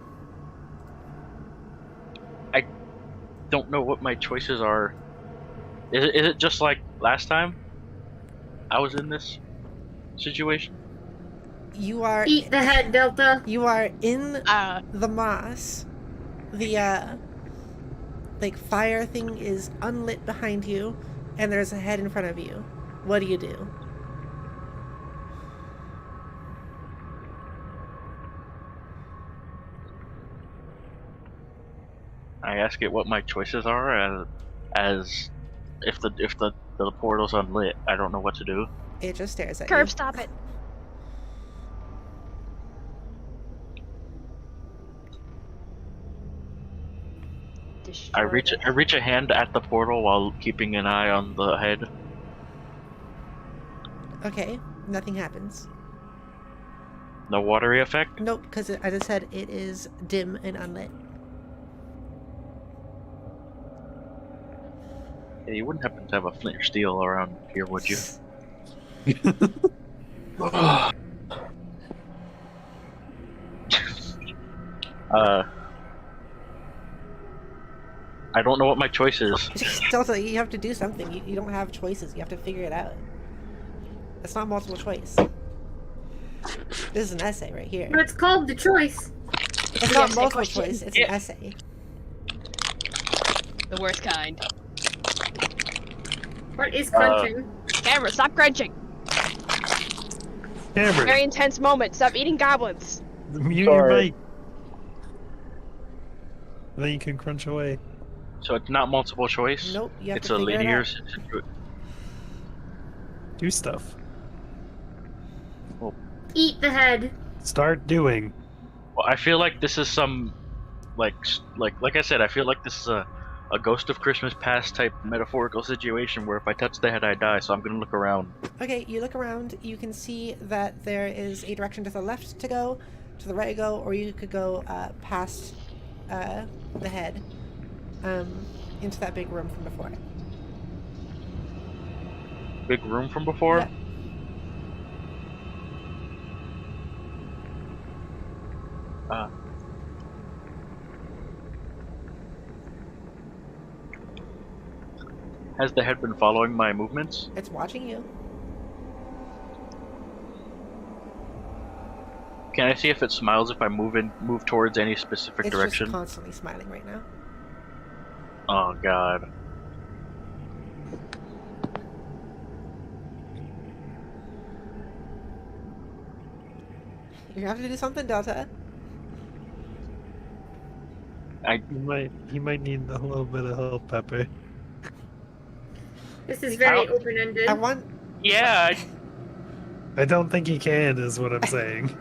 I don't know what my choices are. Is it just like last time I was in this situation? You are Eat the head, Delta. you are in the moss. The like fire thing is unlit behind you, and there's a head in front of you. What do you do? I ask it what my choices are, as if the portal's unlit, I don't know what to do. It just stares at Curb, you. stop it. I reach a hand at the portal while keeping an eye on the head. Okay, nothing happens. No watery effect? Nope, because I just said it is dim and unlit. Yeah, you wouldn't happen to have a flint or steel around here, would you? I don't know what my choice is. Delta, you have to do something. You don't have choices. You have to figure it out. It's not multiple choice. This is an essay right here. But it's called the choice. It's not multiple choice. It's an essay. The worst kind. What is crunching? Camera, stop crunching. Cameron, Very intense moment. Stop eating goblins. mute Sorry. your mic. Then you can crunch away. So it's not multiple choice? Nope, you have It's to a figure it linear out. situation. Do stuff. Eat the head. Start doing. Well, I feel like this is some, like I said, I feel like this is a Ghost of Christmas Past type metaphorical situation where if I touch the head, I die. So I'm gonna look around. Okay, you look around. You can see that there is a direction to the left to go, to the right to go, or you could go past the head into that big room from before. Big room from before. Yeah. Has the head been following my movements? It's watching you. Can I see if it smiles if I move towards any specific It's direction? just constantly smiling right now. Oh god. You have to do something, Delta. He might need a little bit of help, Pepper. This is very Ow. open-ended. I want. Yeah. I don't think he can, is what I'm saying.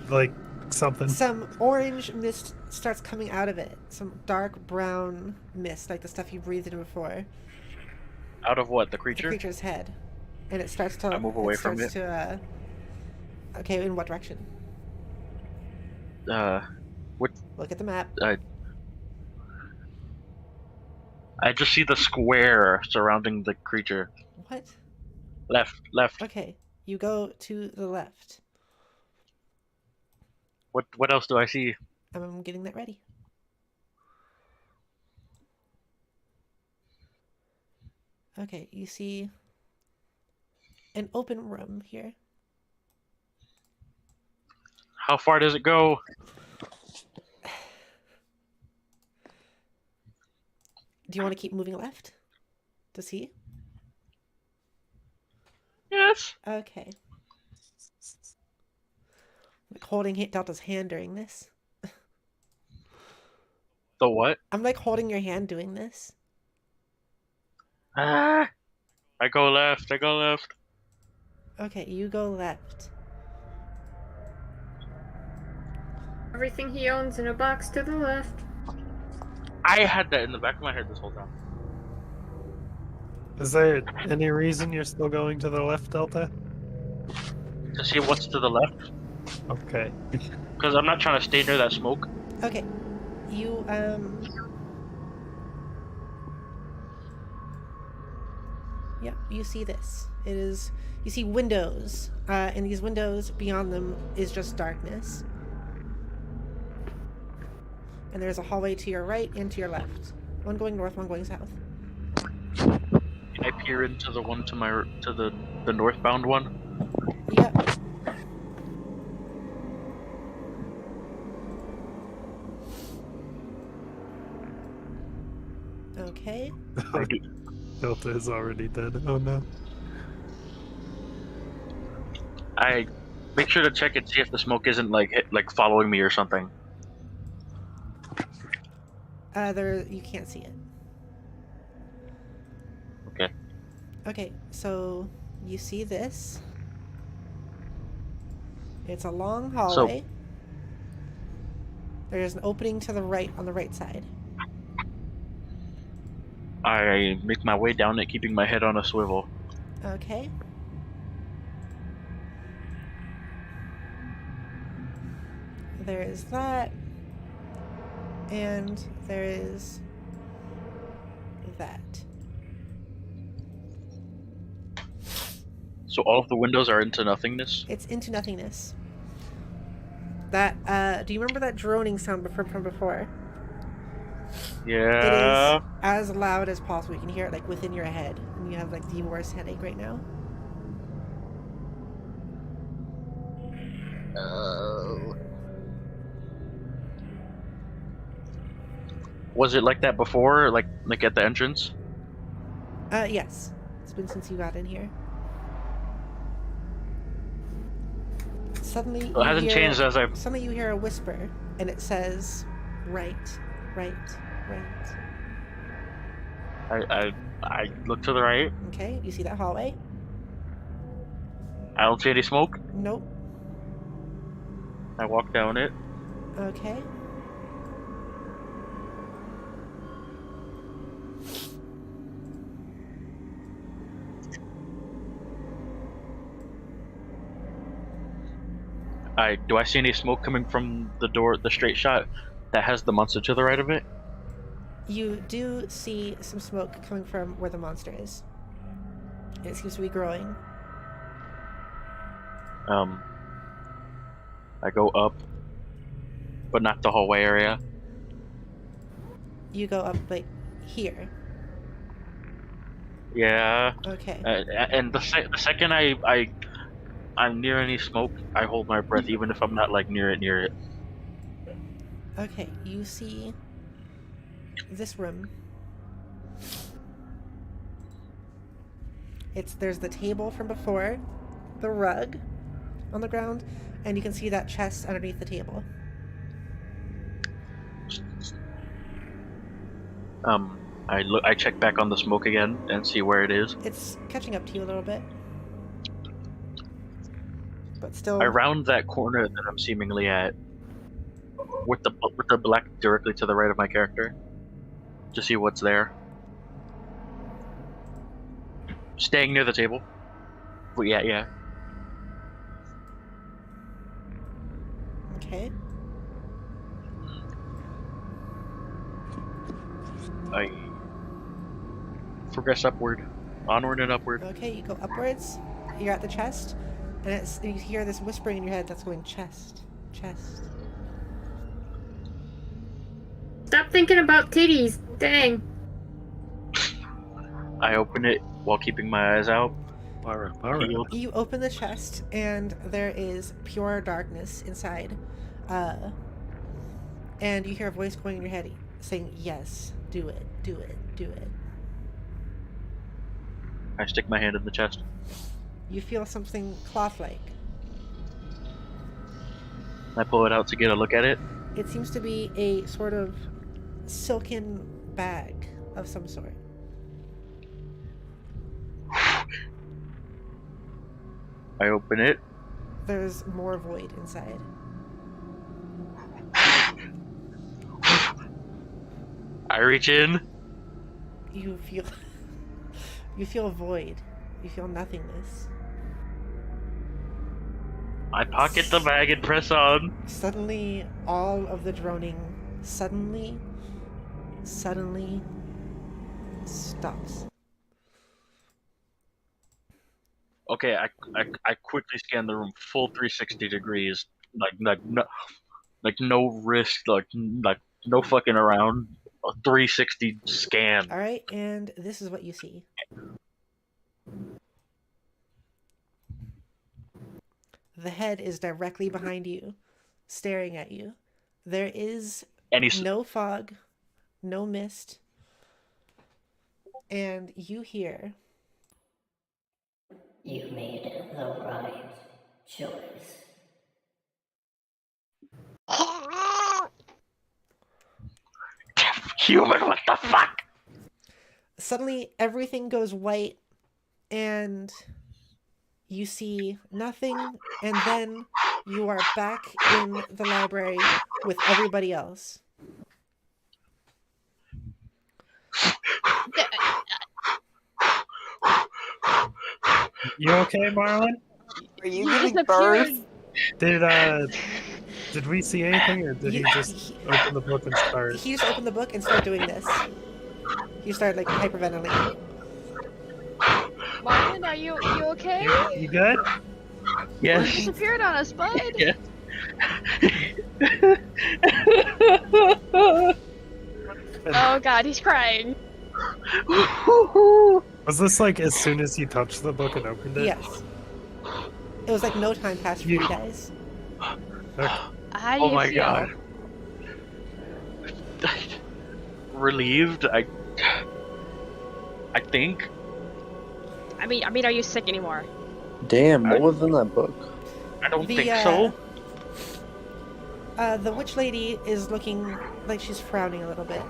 Like something. Some orange mist starts coming out of it. Some dark brown mist, like the stuff you breathed in before. Out of what? The The creature? creature's head, and it starts to. I move away from starts to. Okay, in what direction? What? Look at the map. I just see the square surrounding the creature. What? Left. Okay, you go to the left. What else do I see? I'm getting that ready. Okay, you see an open room here. How far does it go? Do you want to keep moving left to see? Yes. Okay. Like holding Delta's hand during this. The what? I'm like holding your hand doing this. Ah. I go left. I go left. Okay, you go left. Everything he owns in a box to the left. I had that in the back of my head this whole time. Is there any reason you're still going to the left, Delta? To see what's to the left. Okay. Because I'm not trying to stay near that smoke. Okay. You yeah, you see this. You see windows. And these windows, beyond them is just darkness. And there's a hallway to your right and to your left. One going north, one going south. Can I peer into the one to the northbound one? Yep. Okay. I do. Delta is already dead. Oh no. I make sure to check and see if the smoke isn't like following me or something. You can't see it. Okay. Okay, so you see this. It's a long hallway. There's an opening to the right on the right side. I make my way down it, keeping my head on a swivel. Okay. There is that. And there is that. So all of the windows are into nothingness? It's into nothingness. That, do you remember that droning sound from before? Yeah. It is as loud as possible. You can hear it like within your head. And you have like the worst headache right now. Oh. Was it like that before? Like at the entrance? Yes. It's been since you got in here. Suddenly, Well, it hasn't changed as I've... Suddenly you hear a whisper, and it says, right, right, right. I look to the right. Okay, you see that hallway? I don't see any smoke. Nope. I walk down it. Okay. Do I see any smoke coming from the door, the straight shot that has the monster to the right of it? You do see some smoke coming from where the monster is. It seems to be growing. I go up, but not the hallway area. You go up, like, here. Yeah. Okay. And the second I'm near any smoke, I hold my breath, even if I'm not like near it. Okay, you see this room. There's the table from before, the rug on the ground, and you can see that chest underneath the table. I check back on the smoke again and see where it is. It's catching up to you a little bit. But still... I round that corner that I'm seemingly at with the black directly to the right of my character to see what's there. Staying near the table. But yeah. Okay. I progress upward. Onward and upward. Okay, you go upwards. You're at the chest. And you hear this whispering in your head that's going chest, chest. Stop thinking about titties. Dang. I open it while keeping my eyes out. Alright. Healed. You open the chest, and there is pure darkness inside. And you hear a voice going in your head saying, yes, do it, do it, do it. I stick my hand in the chest. You feel something cloth-like. I pull it out to get a look at it. It seems to be a sort of silken bag of some sort. I open it. There's more void inside. I reach in. You feel void. You feel nothingness. I pocket the bag and press on. Suddenly, all of the droning suddenly stops. Okay, I quickly scan the room, full 360 degrees, like no risk, like no fucking around. A 360 scan. All right, and this is what you see. The head is directly behind you, staring at you. There is no fog, no mist, and you hear. You made the right choice. Human, what the fuck? Suddenly, everything goes white, and you see nothing, and then you are back in the library with everybody else. You okay, Marlon? Are you giving birth? Did we see anything, or did he just open the book and start? He just opened the book and started doing this. He started like hyperventilating. Martin, are you okay? You good? You Yes. disappeared on us, bud. Yes. Oh god, he's crying. Was this like as soon as he touched the book and opened it? Yes. It was like no time passed for you guys. How do Oh you my feel? god. Relieved. I think. I mean, are you sick anymore? Damn, what was in that book? I don't think so. The witch lady is looking like she's frowning a little bit.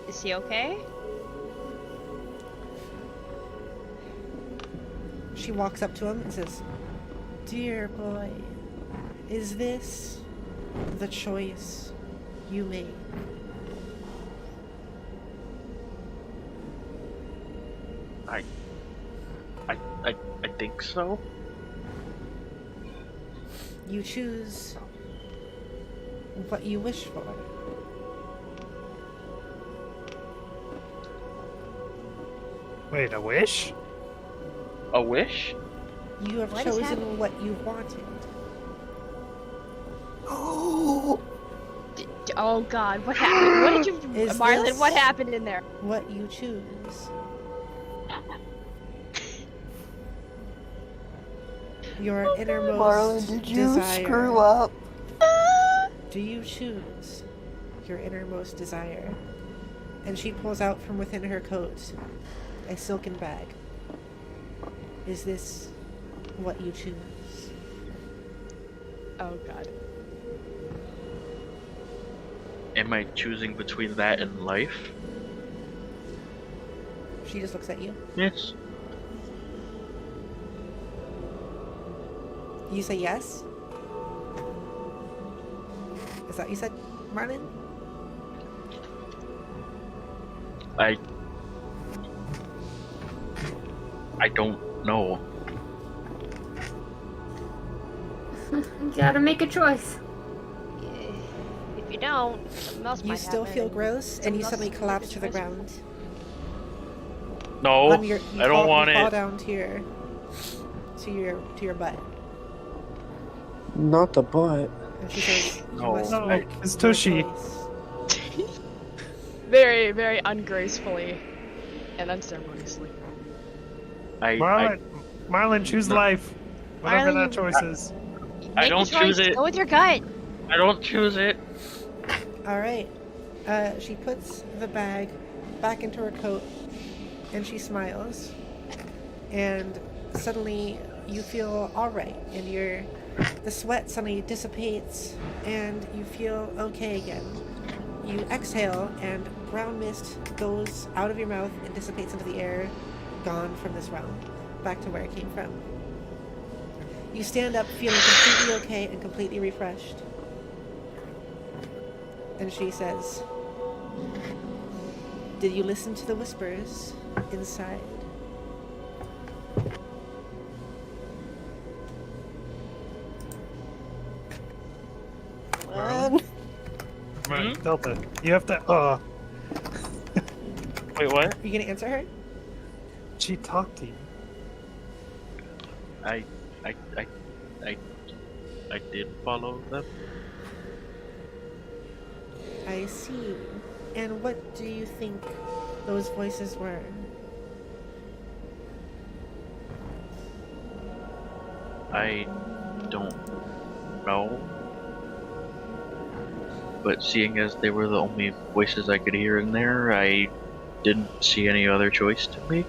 Is he okay? She walks up to him and says, "Dear boy, is this the choice you made?" I think so. You choose what you wish for. Wait, a wish? A wish? You have What is chosen happening? what you wanted. Oh god, what happened? What did you, Is Marlon? this- What happened in there? What you choose. Your innermost Marlon, did you desire. screw up? Do you choose your innermost desire? And she pulls out from within her coat a silken bag. Is this what you choose? Oh god. Am I choosing between that and life? She just looks at you. Yes. You say yes? Is that what you said, Marlon? I don't know. You gotta make a choice. If you don't, something else You might still happen. feel gross, and Someone you else suddenly might collapse make to a the choice. ground. No, You I don't want fall it. down to your butt. Not the butt. And she says, "You No. must No, make it's your Toshi. choice." very, very ungracefully and unceremoniously. Marlon, choose life. Whatever Marlon, that choice is. Make don't a choice. choose it. Go with your gut. I don't choose it. All right. She puts the bag back into her coat, and she smiles. And suddenly, you feel all right, and the sweat suddenly dissipates, and you feel okay again. You exhale, and brown mist goes out of your mouth and dissipates into the air, gone from this realm, back to where it came from. You stand up feeling completely okay and completely refreshed. And she says, "Did you listen to the whispers inside?" Delta, you have to. Wait, what? Are you gonna answer her? She talked to you. I did follow them. I see. And what do you think those voices were? I don't know. But seeing as they were the only voices I could hear in there, I didn't see any other choice to me.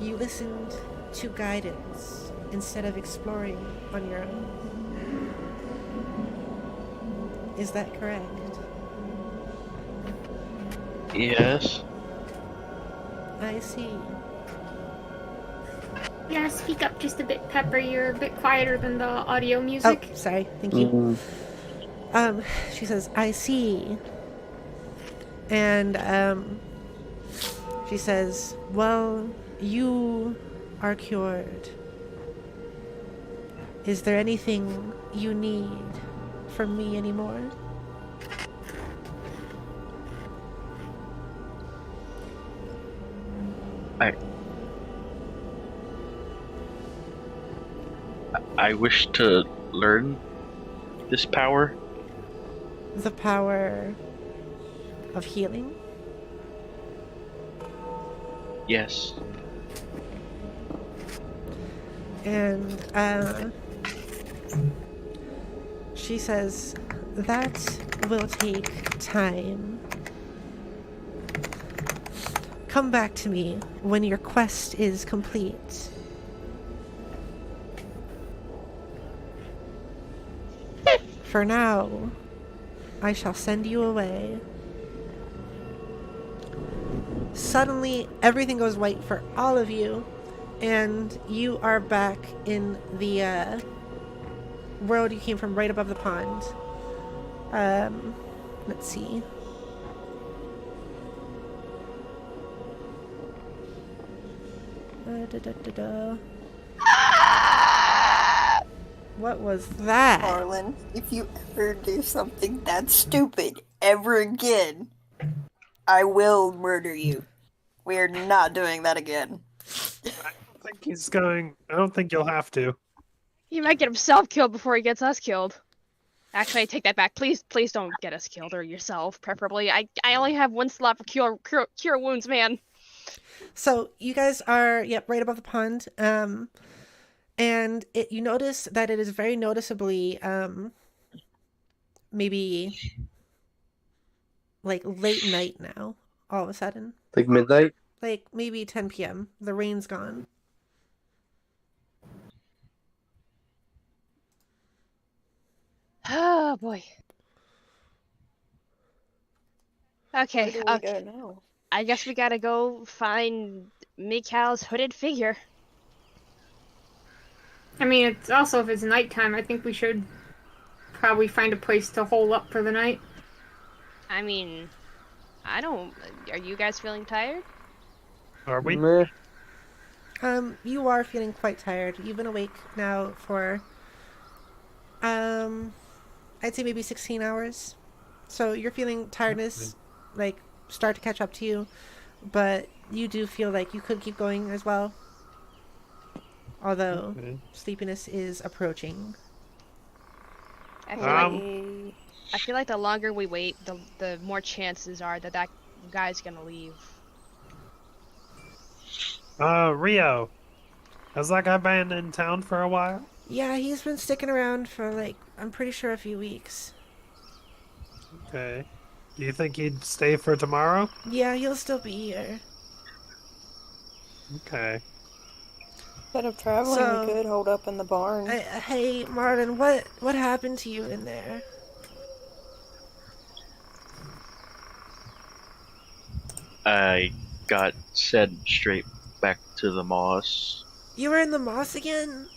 You listened to guidance instead of exploring on your own. Is that correct? Yes. I see. Yeah, speak up just a bit, Pepper. You're a bit quieter than the audio music. Oh, sorry. Thank you. She says, "I see." And she says, "Well, you are cured. Is there anything you need from me anymore?" I wish to learn this power. The power of healing? Yes. And she says, "That will take time. Come back to me when your quest is complete." For now, I shall send you away. Suddenly, everything goes white for all of you, and you are back in the world you came from, right above the pond. Let's see. What was that? Marlon, if you ever do something that stupid ever again, I will murder you. We're not doing that again. I don't think you'll have to. He might get himself killed before he gets us killed. Actually, I take that back. Please don't get us killed, or yourself, preferably. I only have one slot for cure wounds, man. So you guys are, right above the pond. And you notice that it is very noticeably, maybe like late night now, all of a sudden. Like midnight? Like maybe 10 p.m. The rain's gone. Oh boy. Okay, Where do we okay. go now? I guess we gotta go find Mikhail's hooded figure. I mean, it's also, if it's nighttime, I think we should probably find a place to hole up for the night. I mean, are you guys feeling tired? Are we? Meh. You are feeling quite tired. You've been awake now for, I'd say maybe 16 hours. So you're feeling tiredness, like, start to catch up to you, but you do feel like you could keep going as well. Although sleepiness is approaching. I feel like I feel like the longer we wait, the more chances are that that guy's gonna leave. Rio. Has that guy been in town for a while? Yeah, he's been sticking around for like, I'm pretty sure a few weeks. Okay. Do you think he'd stay for tomorrow? Yeah, he'll still be here. Okay. Instead of traveling, So- we could hold up in the barn. Hey, Marlon, what happened to you in there? I got sent straight back to the moss. You were in the moss again?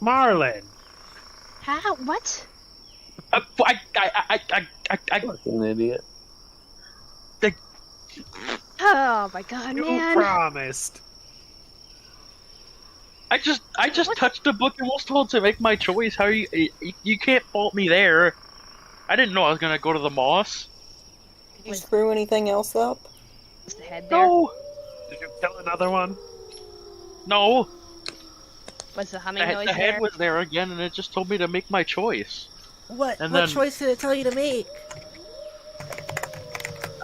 Marlon! How? What? I Fucking idiot. Oh my god, You man. promised. I just What? touched the book and was told to make my choice. How you can't fault me there. I didn't know I was gonna go to the moss. Did you screw anything else up? Was the head there? No, Did you kill another one? no. Was the humming noise The head there? was there again, and it just told me to make my choice. What And what then- choice did it tell you to make?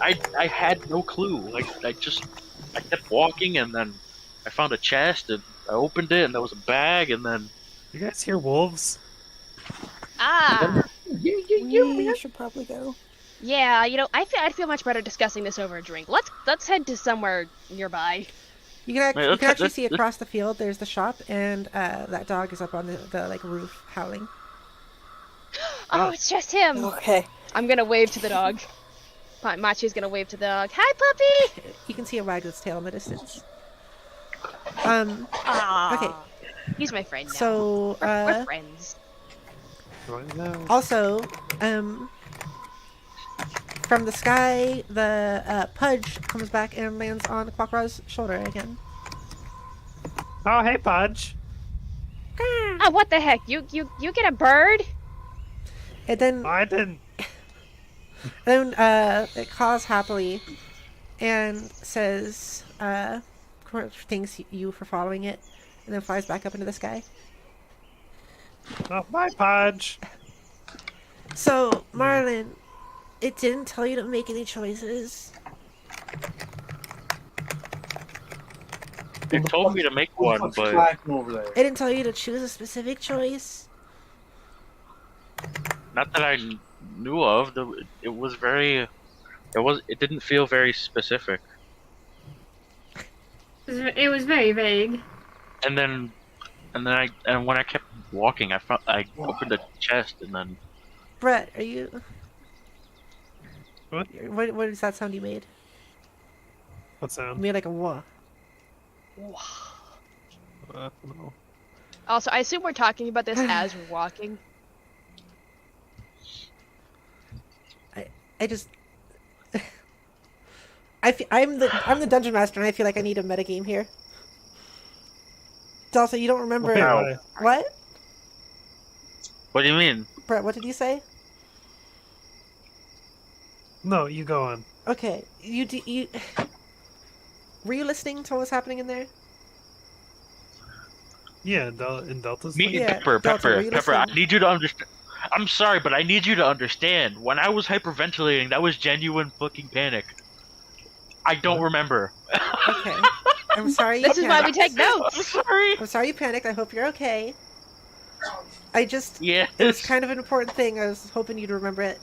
I had no clue. Like I kept walking, and then I found a chest, and I opened it, and there was a bag, and then You guys hear wolves? Ah! We should probably go. Yeah, you know, I'd feel much better discussing this over a drink. Let's head to somewhere nearby. You can, Wait, you let's- can actually let's- see across the field. There's the shop, and that dog is up on the like roof howling. Oh, it's just him. Okay. I'm gonna wave to the dog. Machi's gonna wave to the dog. Hi, puppy. You can see it wag its tail in the distance. Ah. Okay. He's my friend now. So We're friends. Right now. also, from the sky, the Pudge comes back and lands on Quackraw's shoulder again. Oh, hey, Pudge. Ah, what the heck? You get a bird? And then I didn't. it caws happily and says, thanks you for following it, and then flies back up into the sky. Oh, bye, Pudge. So, Marlon, it didn't tell you to make any choices. it told me to make one, What's but flashing over there? It didn't tell you to choose a specific choice. not that I knew of. It was very. It didn't feel very specific. It was very vague. And then when I kept walking, I opened a chest, and then Brett, are you... What? What is that sound you made? What You sound? made like a wah. No. Also, I assume we're talking about this as we're walking. I just... I'm the dungeon master, and I feel like I need a metagame here. Also, you don't remember... Okay, Ow. bye. What? what do you mean? Brett, what did you say? No, you go on. Okay, you... Were you listening to what was happening in there? Yeah, in Delta's. Me, Yeah, Pepper, Delta, were you Pepper. I listening? need you to understand. I'm sorry, but I need you to understand. When I was hyperventilating, that was genuine fucking panic. I don't remember. Okay. I'm sorry you This is why we panicked. take notes. I'm sorry. I'm sorry you panicked. I hope you're okay. I just... Yes. It was kind of an important thing. I was hoping you'd remember it.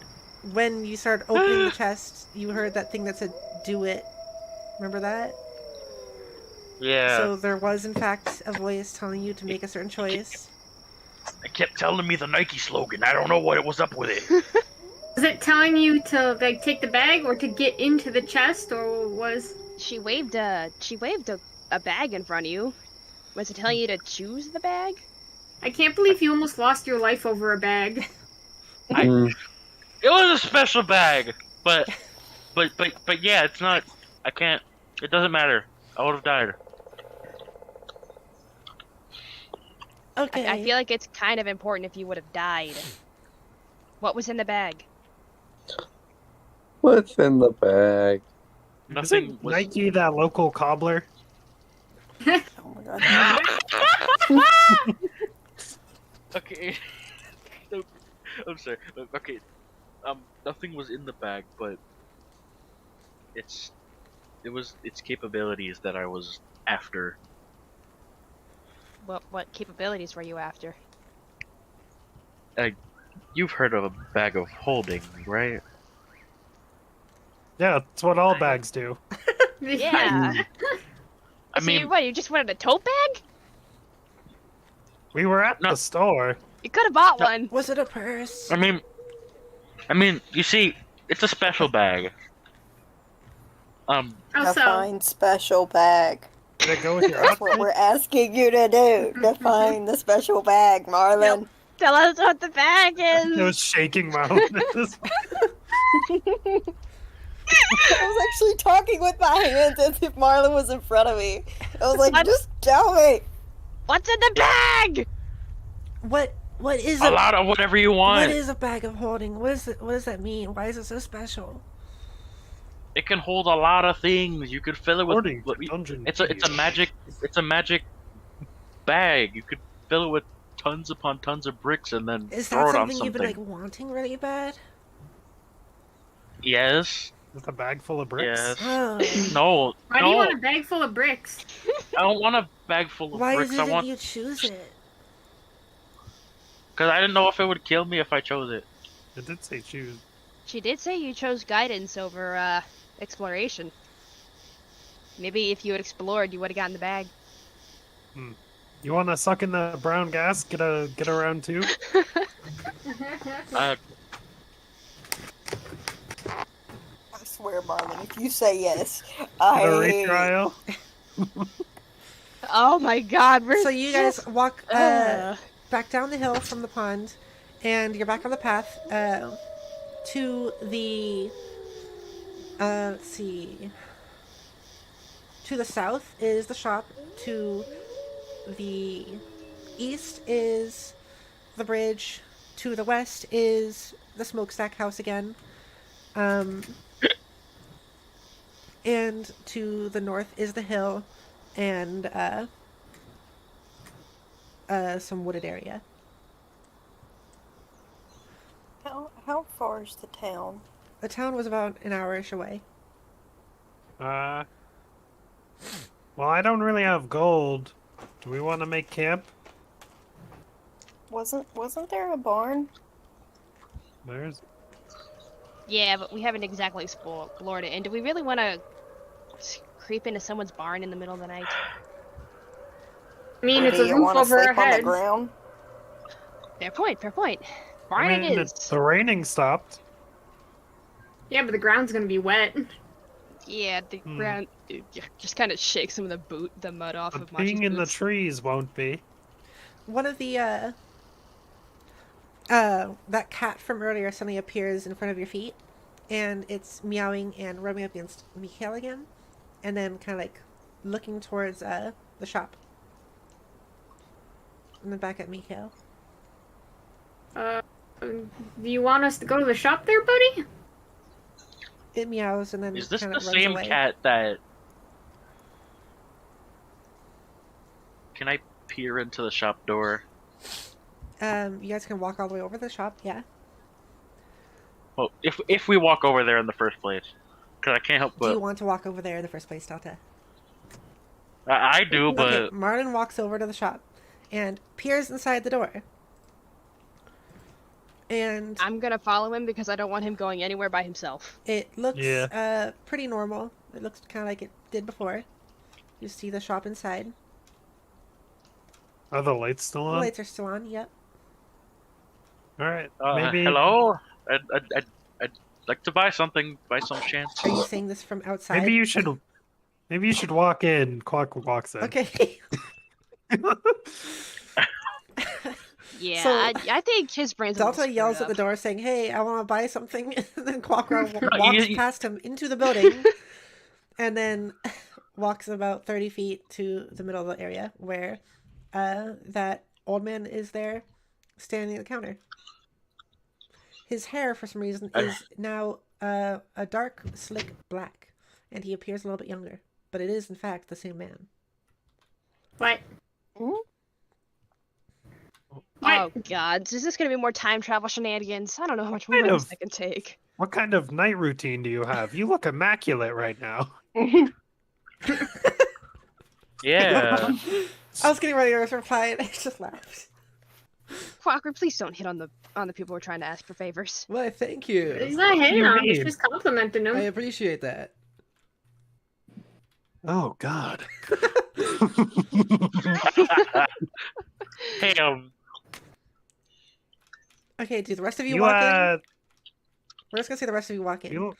When you started opening the chest, you heard that thing that said, "Do it." Remember that? Yeah. So there was, in fact, a voice telling you to make a certain choice. It kept telling me the Nike slogan. I don't know what it was up with it. Was it telling you to like take the bag or to get into the chest, or was? She waved a bag in front of you. Was it telling you to choose the bag? I can't believe you almost lost your life over a bag. It was a special bag, but yeah, it's not. I can't. It doesn't matter. I would have died. Okay. I feel like it's kind of important if you would have died. What was in the bag? What's in the bag? Nothing Isn't was. Nike that local cobbler? Oh my god. Okay. I'm sir. Okay, nothing was in the bag, but it was its capabilities that I was after. What capabilities were you after? You've heard of a bag of holding, right? Yeah, that's what all bags do. Yeah. I So mean, you just wanted a tote bag? We were at No. the store. You could have bought No. one. Was it a purse? I mean, you see, it's a special bag. How A so? fine special bag. Did it go with your That's what outfit? we're asking you to do. Define the special bag, Marlon. Tell us what the bag is. It was shaking Marlon at this point. I was actually talking with my hands as if Marlon was in front of me. I was like, What? just tell me. What's in the bag? What is A lot of whatever you want. what is a bag of holding? What does that mean? Why is it so special? It can hold a lot of things. You could fill it with. According to Dungeon It's a magic. It's a magic bag. You could fill it with tons upon tons of bricks and then Is throw that it on something something. you've been like wanting really bad? Yes. With a bag full of bricks? Yes. Oh. No. Why do you want a bag full of bricks? I don't want a bag full of Why bricks. I didn't want you choose it? because I didn't know if it would kill me if I chose it. It did say choose. She did say you chose guidance over exploration. Maybe if you had explored, you would have gotten the bag. You want to suck in the brown gas? Get around too? Uh, I swear, Marlon, if you say yes, Get a retrial? Oh my God! We're So you guys walk back down the hill from the pond, and you're back on the path to the let's see. To the south is the shop. To the east is the bridge. To the west is the smokestack house again. And to the north is the hill and some wooded area. How far is the town? The town was about an hour-ish away. Well, I don't really have gold. Do we want to make camp? Wasn't there a barn? There's. Yeah, but we haven't exactly explored it. And do we really want to creep into someone's barn in the middle of the night? I mean, Or it's do a you roof want to over our sleep on the heads. ground? Fair point. Fair point. Barn I mean, it is. the raining stopped. Yeah, but the ground's gonna be wet. Yeah, the ground just kind of shakes some of the mud off But of Machi's being in the boots. trees won't be. One of the that cat from earlier suddenly appears in front of your feet, and it's meowing and rubbing up against Mikhail again, and then kind of like looking towards the shop, and then back at Mikhail. Do you want us to go to the shop there, buddy? It meows and then is this kind the of runs same away. cat that? Can I peer into the shop door? You guys can walk all the way over to the shop, yeah. Well, if we walk over there in the first place, because I can't help Do you but want to walk over there in the first place, Delta? I do, but Okay, Marlon walks over to the shop and peers inside the door. And I'm gonna follow him because I don't want him going anywhere by himself. it looks Yeah. pretty normal. It looks kind of like it did before. You see the shop inside. Are the lights still The on? lights are still on, yep. Alright, maybe. hello. I'd like to buy something by some chance. Are you saying this from outside? Maybe you should. Maybe you should walk in. Quack walks in. Okay. Yeah, So- I think his brain's a little Delta yells screwed at the up. door saying, "Hey, I want to buy something." And then Quackra You- walks you- past him into the building and then walks about 30 feet to the middle of the area where that old man is there standing at the counter. His hair, for some reason, is now a dark, slick black, and he appears a little bit younger. But it is, in fact, the same man. What? Hmm? What? Oh god, is this gonna be more time travel shenanigans? I don't know how much more Kind of of. this I can take. What kind of night routine do you have? You look immaculate right now. Yeah. I was getting ready to reply and I just laughed. Quacker, please don't hit on the people who are trying to ask for favors. Why, thank you. He's not hitting you on him. He's mean? just complimenting I him. appreciate that. Oh God. Hey, Okay, do the rest of you You walk in? We're just gonna say the rest of you walk in.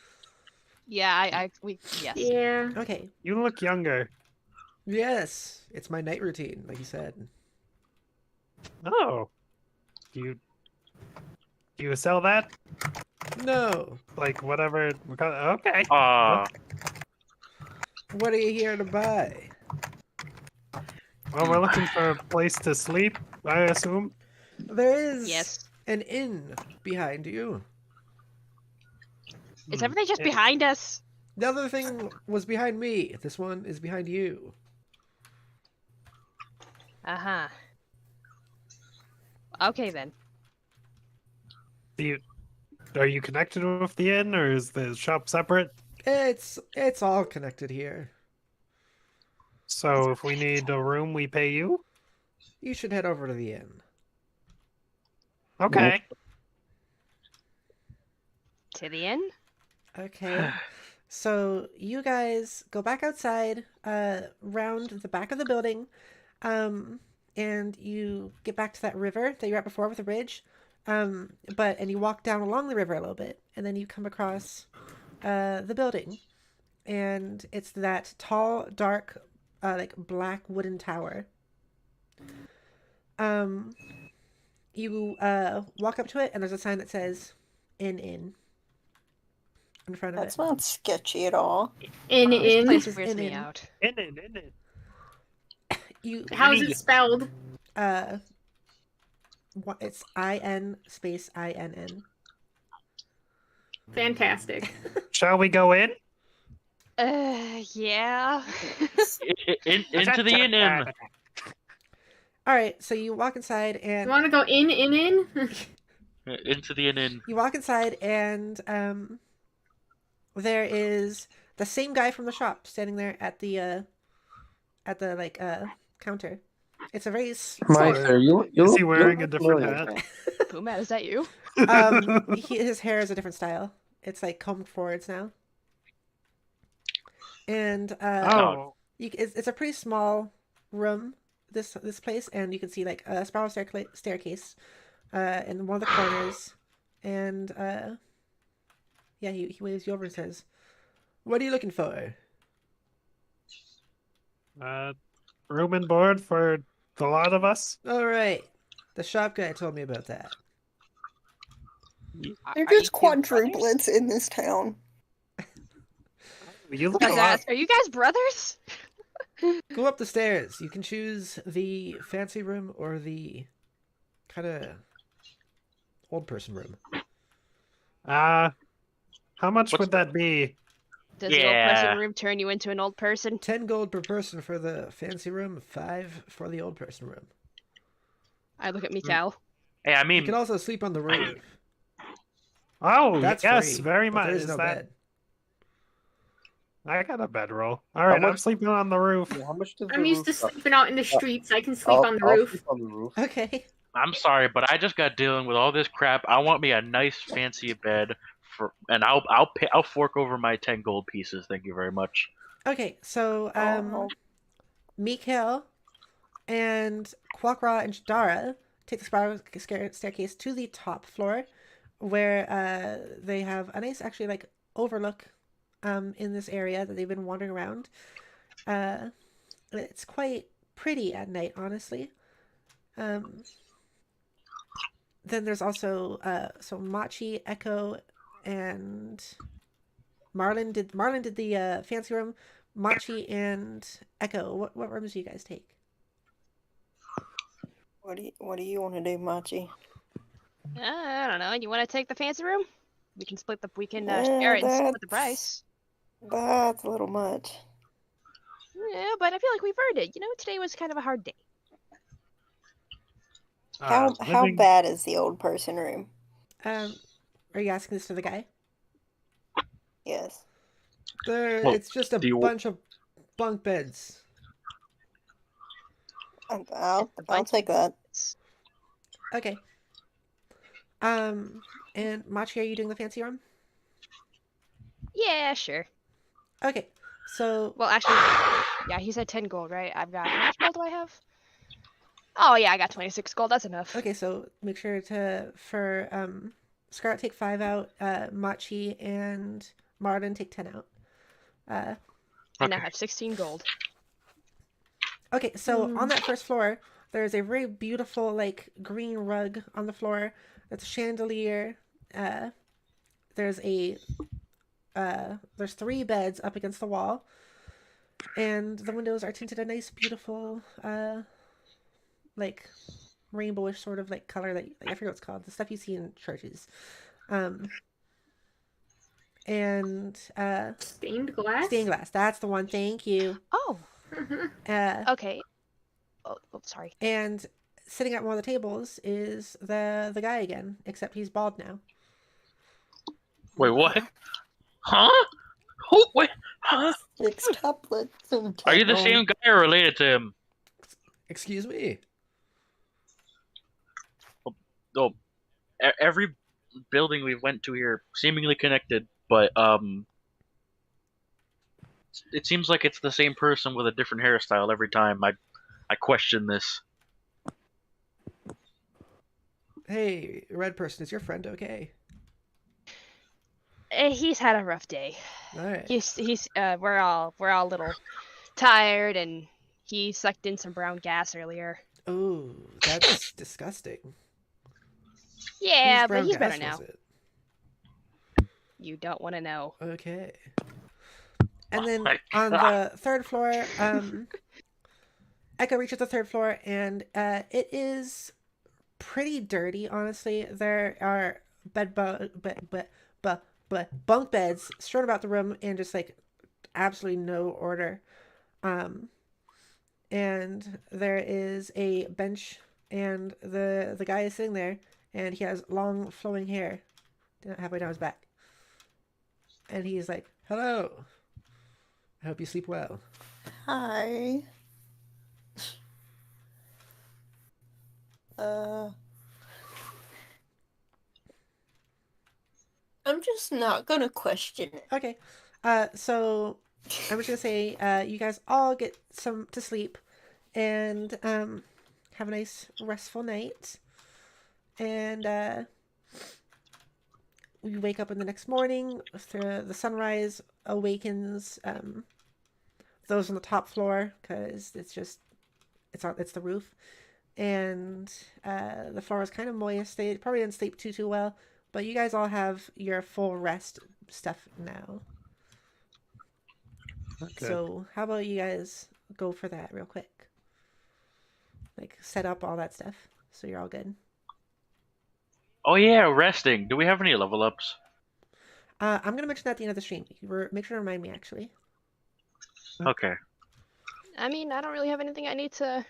Yeah, yes. Yeah. Okay. you look younger. Yes, it's my night routine, like you said. Oh. Do you sell that? No. Like whatever. Okay. What are you here to buy? Well, we're looking for a place to sleep, I assume. There is Yes. an inn behind you. Is everything just behind us? The other thing was behind me. This one is behind you. Uh-huh. Okay then. Are you connected with the inn, or is the shop separate? It's all connected here. So if we need a room, we pay you? You should head over to the inn. Okay. To the inn? Okay. So you guys go back outside, round the back of the building, and you get back to that river that you were at before with the bridge. And you walk down along the river a little bit, and then you come across the building, and it's that tall, dark, like black wooden tower. You walk up to it, and there's a sign that says "Inn" in front of That's it. not sketchy at all. In. This place is weirds me in. out. In it. You How's it spelled? it's IN space INN. Fantastic. Shall we go in? Yeah. into the inn. All right, so you walk inside and You want to go in? Into the inn. you walk inside and there is the same guy from the shop standing there at the like counter. It's a very Sir, Is he wearing a different hat? Pumat, is that you? his hair is a different style. It's like combed forwards now. And it's a pretty small room, this place, and you can see like a spiral staircase in one of the corners, and he waves you over and says, "What are you looking for?" Room and board for the lot of us? All right. The shop guy told me about that. They're Are you just two brothers? quadruplets in this town. You look I a was lot. asked, are you guys brothers? Go up the stairs. You can choose the fancy room or the kind of old person room. How much What's would that be? Does the old person Yeah. room turn you into an old person? 10 gold per person for the fancy room, 5 for the old person room. I look at Mikal. Hey, I You mean, can also sleep on the roof. Oh, That's yes, free, very but much. There is Is no that... bed. I got a bedroll. All right, much- I'm sleeping on the roof. how much does I'm the used to roof cost? sleeping out in the streets. I can sleep on the I'll roof. sleep on the roof. Okay. I'm sorry, but I just got dealing with all this crap. I want me a nice, fancy bed and I'll fork over my 10 gold pieces. Thank you very much. Okay, so Oh. Mikhail and Quackra and Jadara take the spiral staircase to the top floor, where they have a nice, actually, like overlook in this area that they've been wandering around. It's quite pretty at night, honestly. Then there's also so Machi, Echo, and Marlin did the fancy room. Machi and Echo, what rooms do you guys take? What do you want to do, Machi? I don't know. You want to take the fancy room? We can share it and split the price. That's a little much. Yeah, but I feel like we've earned it. You know, today was kind of a hard day. How living- bad is the old person room? Are you asking this to the guy? Yes. There, Well, it's just a do you- bunch of bunk beds. I'll take that. Okay. And Machi, are you doing the fancy room? Yeah, sure. Okay. So Well, actually, yeah, he said 10 gold, right? I've got, how much gold do I have? Oh, yeah, I got 26 gold. That's enough. okay, so make sure to for Scarlet take 5 out, Machi and Martin take 10 out. I now have 16 gold. Okay, so on that first floor, there's a very beautiful like green rug on the floor. That's a chandelier. There's 3 beds up against the wall, and the windows are tinted a nice, beautiful, like rainbowish sort of like color that I forget what it's called. The stuff you see in churches. And Stained glass? stained glass. That's the one. Thank you. Oh, Uh, okay. Oh, sorry. and sitting at one of the tables is the guy again, except he's bald now. Wait, what? Huh? Who? Wait, huh? 6 tuplets and Are you the 10 same guy or related to him? Excuse me. Oh, every building we went to here seemingly connected, but it seems like it's the same person with a different hairstyle every time. I question this. Hey, red person, is your friend okay? He's had a rough day. All right. We're all a little tired, and he sucked in some brown gas earlier. Oh, that's disgusting. Yeah, Whose but brown he's gas better now. was it? You don't want to know. Okay. And then my on God. the third floor, Echo reaches the third floor, and it is pretty dirty, honestly. There are bunk beds strewn about the room, and just like absolutely no order. And there is a bench, and the guy is sitting there, and he has long flowing hair halfway down his back. And he's like, Hello. I hope you sleep well. Hi. I'm just not gonna question it. okay. So I'm just gonna say, you guys all get some to sleep, and have a nice restful night. And we wake up in the next morning. The sunrise awakens those on the top floor, because it's the roof, and the floor is kind of moist. They probably didn't sleep too well, but you guys all have your full rest stuff now. Okay. So how about you guys go for that real quick? Like set up all that stuff so you're all good. Oh yeah, resting. Do we have any level ups? I'm gonna mention that at the end of the stream. Make sure to remind me, actually. Okay. I mean, I don't really have anything I need to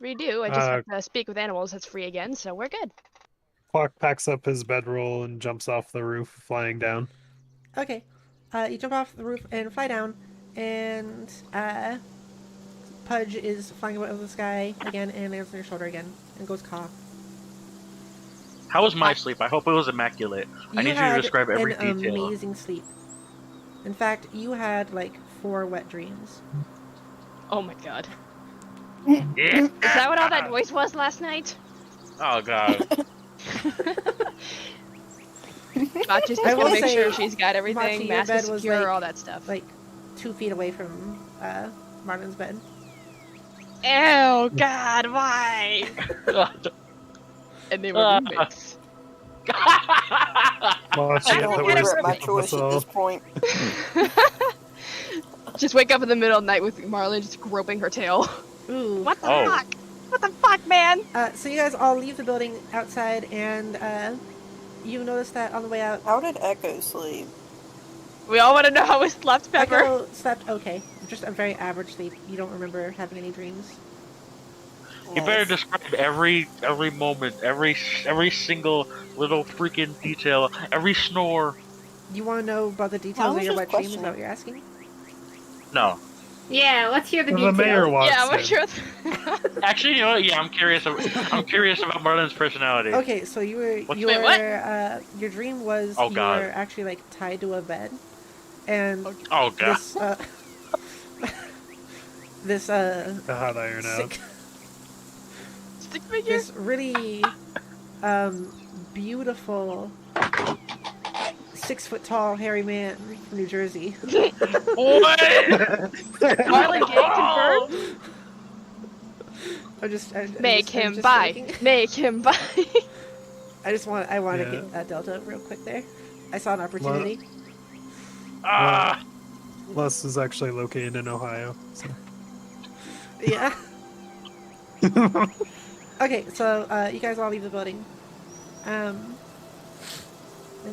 redo. I just have to speak with animals. That's free again, so we're good. Clock packs up his bedroll and jumps off the roof, flying down. Okay. You jump off the roof and fly down, and Pudge is flying above the sky again and lands on your shoulder again and goes caw. How was my sleep? I hope it was immaculate. I need you to had describe every an detail. amazing sleep. In fact, you had like 4 wet dreams. Oh my god. Yeah. Is that what all that noise was last night? Oh god. Machi's just I will gonna make say, sure she's got everything, Machi, your mask bed is was, secure, like- all that stuff. Like 2 feet away from Martin's bed. Ew, god, why? And they were roommates. Well, she I had don't the regret worst my sleep of choice us at this all. point. Just wake up in the middle of the night with Marlon just groping her tail. Ooh. What the Oh. fuck? What the fuck, man? So you guys all leave the building outside, and you notice that on the way out, How did Echo sleep? We all want to know how we slept, Pepper. Echo slept okay. Just a very average sleep. You don't remember having any dreams. You better Nice. describe every moment, every single little freaking detail, every snore. You want to know about the I details of was your just wet dream? Is that questioning. what you're asking? No. Yeah, let's hear the The mayor details. walks Yeah, I'm in. sure. Actually, you know what? Yeah, I'm curious. I'm curious about Merlin's personality. Okay, so you were What's- Wait, what? your dream was Oh, you God. were actually like tied to a bed, and Oh god. this this The hot iron out. sick, Stick figure. this really beautiful 6 foot tall hairy man from New Jersey. What? Marlon gay confirmed. I'm just Make him just buy. joking. Make him buy. I want to Yeah. get Delta real quick there. I saw an opportunity. Ah. Les is actually located in Ohio. So. Yeah. Okay, so you guys all leave the building. And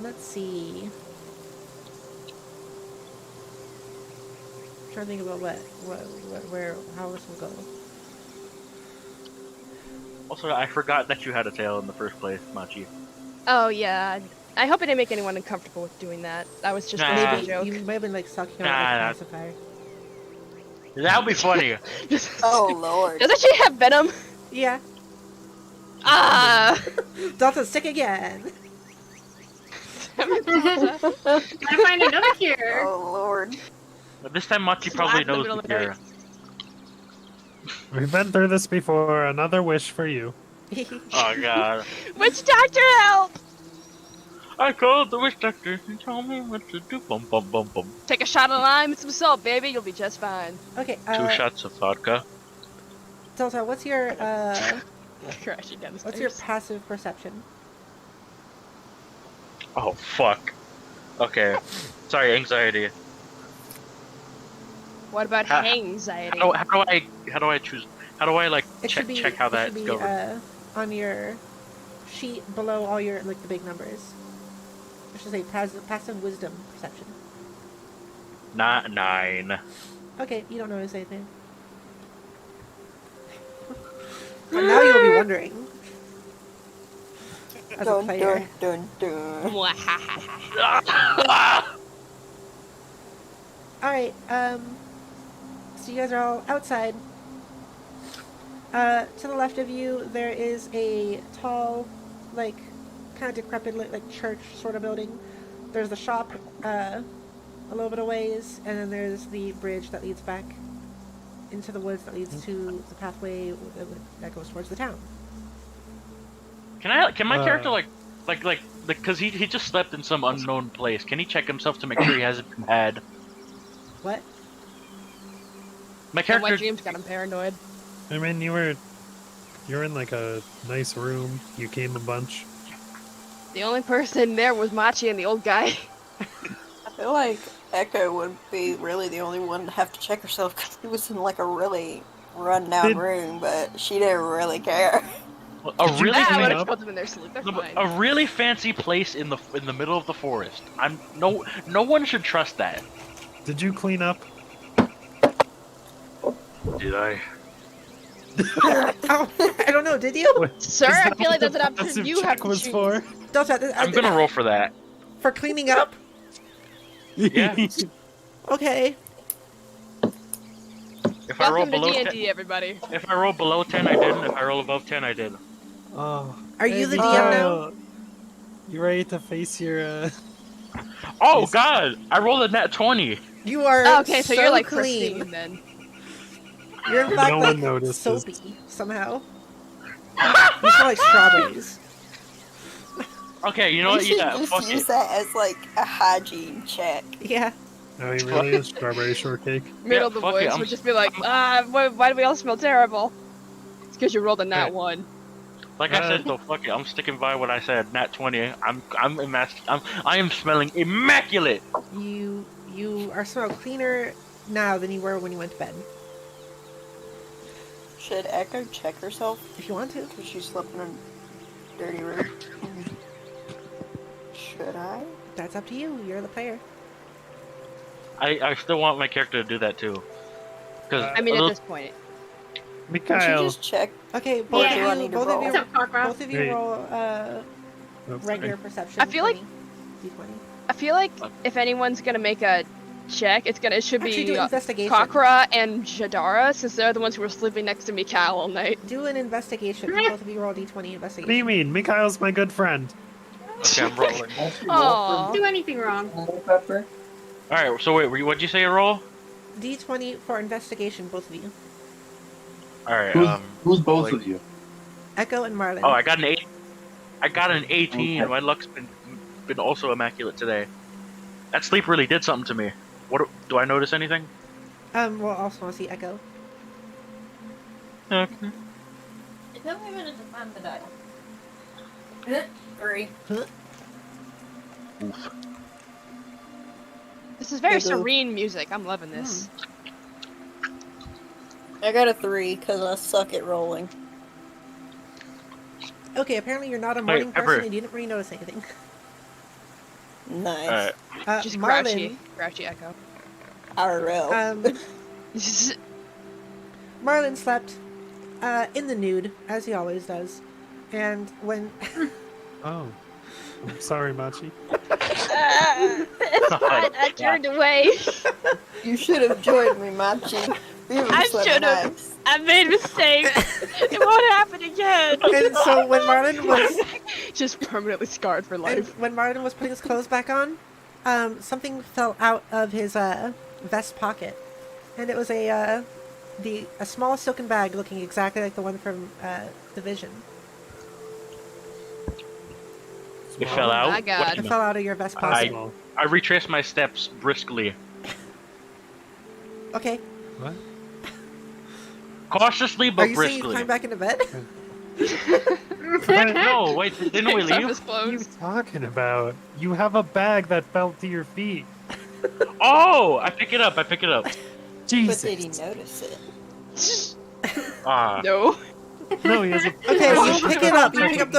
let's see. I'm trying to think about where, how this will go. Also, I forgot that you had a tail in the first place, Machi. Oh yeah. I hope I didn't make anyone uncomfortable with doing that. That was just Nah. a Maybe joke. you might have been like sucking on Nah, like a nah. pacifier. That would be funny. Oh lord. Doesn't she have venom? Yeah. Ah. Delta's sick again. Gotta find another cure. Oh lord. But this time, Machi Slap probably in the knows middle the of the night. cure. We've been through this before. Another wish for you. Oh god. Witch doctor, help! I called the witch doctor. He told me what to do. Bum bum bum bum. Take a shot of lime and some salt, baby. You'll be just fine. Okay, 2 shots of vodka. Delta, what's your Crashing down the what's your stairs. passive perception? Oh fuck. Okay. Sorry, anxiety. What about How- anxiety? How do I choose? How do I like It should be check how it that's should be governed? on your sheet below all your like the big numbers. I should say passive wisdom perception. Not 9. Okay, you don't notice anything. But now you'll be wondering. As a Dun player. dun dun dun. Alright, so you guys are all outside. To the left of you, there is a tall, like, kind of decrepit, like church sort of building. There's the shop, a little bit of ways, and then there's the bridge that leads back into the woods that leads to the pathway that goes towards the town. Can my character because he just slept in some unknown place. Can he check himself to make sure he hasn't been had? What? My And my character. dreams got him paranoid. I mean, you're in like a nice room. You came a bunch. The only person there was Machi and the old guy. I feel like Echo would be really the only one to have to check herself because he was in like a really run down Did- room, but she didn't really care. A Did you really I clean would have up? put them in their sleep. They're No, but fine. a really fancy place in the middle of the forest. No one should trust that. Did you clean up? Did I? Oh, I don't know, did you? Sir, Is I that feel like what that's an the option passive you have check to was choose. for? Delta, I'm gonna roll for that. for cleaning up? Yeah. Okay. If I roll Welcome to below D&D, 10, everybody. if I roll below 10, I didn't. If I roll above 10, I did. Oh. Are you the Hey, DM now? Miguel, you ready to face your? Oh Yes. God! I rolled a nat 20. You are Oh, okay, so you're like clean. pristine then. You're in fact No like one notices. soapy somehow. You smell like strawberries. Okay, you know We what? should Yeah, just fuck use it. that as like a hygiene check. Yeah. No, he really is strawberry shortcake. Middle of the fuck it, woods I'm- would just be like, why do we all smell terrible? It's because you rolled a nat Okay. 1. Like I said, though, fuck it. I'm sticking by what I said. Nat 20. I am smelling immaculate. You are smell cleaner now than you were when you went to bed. Should Echo check herself If you want to. because she slept in a dirty room? Should I? That's up to you. You're the player. I still want my character to do that too. Because I mean, at this point. Did you Mikhail. just check? Okay, both Yeah. Do I of you, need to both of roll? you, What's up, Cockroach? both of you Hey. roll Oh, regular sorry. perception. I feel for like- me. D20. I feel like if anyone's gonna make a check, it should Actually, be do investigation. Kakra and Jadara, since they're the ones who were sleeping next to Mikhail all night. Do an investigation. Both of you roll D20 What do you investigation. mean? Mikhail's my good friend. Okay, I'm rolling. Aww. Do anything wrong. Pepper. All right. So wait, what'd you say? A roll? D20 for investigation, both of you. All right. Who's both like- of you? Echo and Marlin. Oh, I got an 8. I got an 18. Okay. My luck's been also immaculate today. That sleep really did something to me. What do I notice anything? Well, also want to see Echo. Okay. It took me a minute to find the die. 3. Oof. This is very They do. serene music. I'm loving this. I got a 3 because I suck at rolling. Okay, apparently you're not a morning Pepper. person and you didn't really notice anything. Nice. All right. Just Marlin, grouchy Echo. RL. Marlin slept in the nude, as he always does. And when... Oh. I'm sorry, Machi. I turned away. You should have joined me, Machi. We were I slept should've. nice. I made mistakes. It won't happen again. and so when Marlin was... Just permanently scarred for And life. when Martin was putting his clothes back on, something fell out of his vest pocket, and it was a small silken bag looking exactly like the one from the Vision. It fell out. my God. What? It fell out of your vest pocket. I retraced my steps briskly, Okay, What? cautiously are but you saying you briskly. climbed back into bed? No, wait, didn't we Takes off leave? his What are you clothes. talking about? You have a bag that fell to your feet. Oh, I pick it up. But Jesus. did he notice it? Ah, No. No, he has a. Okay, Oh, you pick it up. You my pick up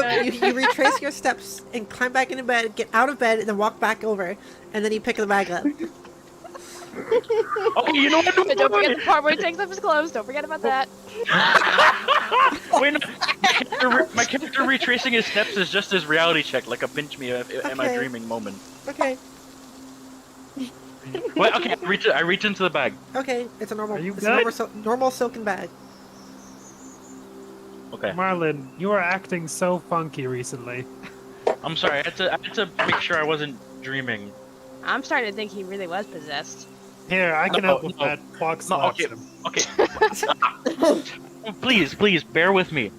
you retrace your steps and climb back into bed, get out of bed, and then walk back over, and then you pick the bag up. okay, you know what? And don't forget the part where he takes off his clothes. Don't forget about that. Wait, no. My character retracing his steps is just his reality check, like a pinch me am I Okay. dreaming moment. Okay, Wait, okay, I reach into the bag. okay, it's a normal, Are you it's a good? normal silken bag. Okay, Marlin, you are acting so funky recently. I'm sorry. I had to make sure I wasn't dreaming. I'm starting to think he really was possessed. Here, I can No, help with no. that. Quack No, slaps okay. him. Okay. Please, bear with me.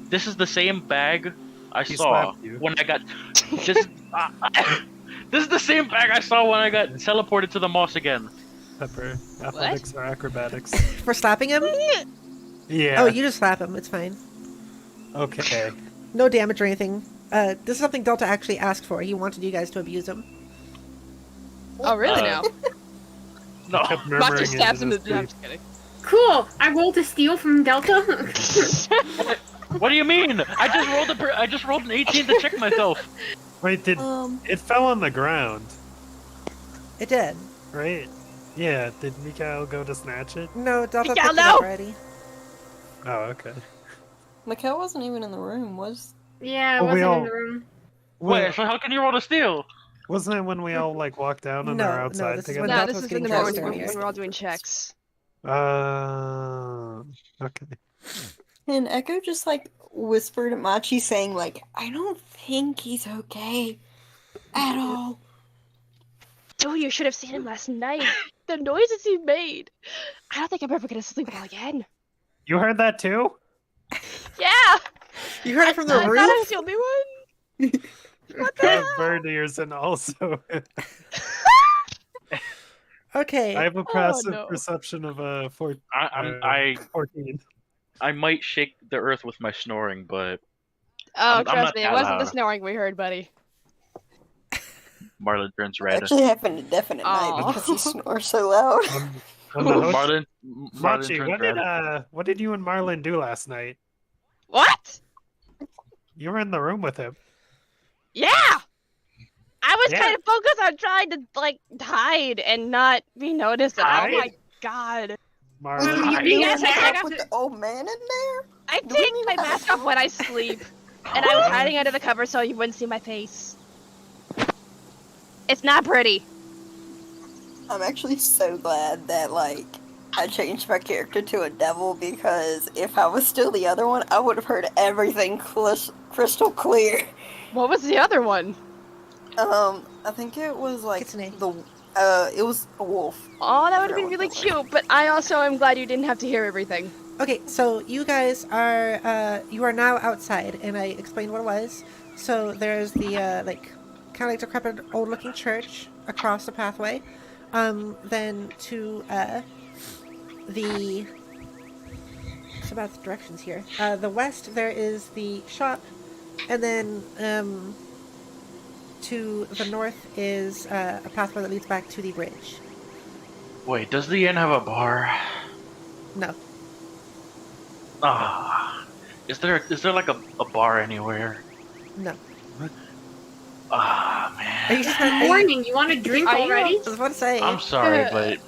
This is the same bag I He saw slapped you. when I got. This, this is the same bag I saw when I got teleported to the moss again. Pepper. Athletics or acrobatics? For slapping him? Yeah. Oh, you just slap him. It's fine. Okay. No damage or anything. This is something Delta actually asked for. He wanted you guys to abuse him. Oh, really now? No. Kept Machi murmuring stabs him. into I'm his just kidding. Cool. I rolled to steal from Delta. What do you mean? I just rolled an 18 to check myself. Wait, did it fell on the ground, It did. right? Yeah. Did Mikhail go to snatch it? No, Delta Miguel, picked it up no! already. Oh, okay. Mikhail wasn't even in the room, was? Yeah, I Well, we wasn't in all- the room. Wait, so how can you roll to steal? Wasn't it when we all like walked down and No, are no, outside this is together? when No, Delta this was is in getting the dressed moment when earlier. we're all doing checks. Okay. And Echo just like whispered at Machi saying like, I don't think he's okay at all. Oh, you should have seen him last night. The noises he made. I don't think I'm ever gonna sleep well again. You heard that too? Yeah. You heard it from the I thought I was roof? the only one. What the I have hell? bird ears and also Okay. I have a passive no. perception of a 14. I might shake the earth with my snoring, but Oh, I'm trust not me, it that wasn't the loud. snoring we heard, buddy. Marlon turns It red. actually happened at definite night Aw. because he snores so loud. On the hook. Marlon Machi, turns red. what did you and Marlon do last night? What? You were in the room with him. Yeah. I was Yeah. kind of focused on trying to like hide and not be noticed. And, oh Hide? my god. Marlon. You Yes, I take off With the old man in there? I Do we take need my to- mask off when I sleep, and I was hiding under the cover so you wouldn't see my face. It's not pretty. I'm actually so glad that, like, I changed my character to a devil, because if I was still the other one, I would have heard everything crystal clear. What was the other one? I think it was like Kitsune. it was a wolf. Oh, that I would have been forgot really what that was. cute, but I also am glad you didn't have to hear everything. Okay, so you guys are you are now outside, and I explained what it was. So there's the like kind of like decrepit old-looking church across the pathway. Then to the it's about the directions here. The west there is the shop, and then to the north is a pathway that leads back to the bridge. Wait, does the inn have a bar? No. Ah, is there like a bar anywhere? No. Ah, Are you man. just are you, Morning, you want a drink Are you- already? I was about to say. I'm sorry, but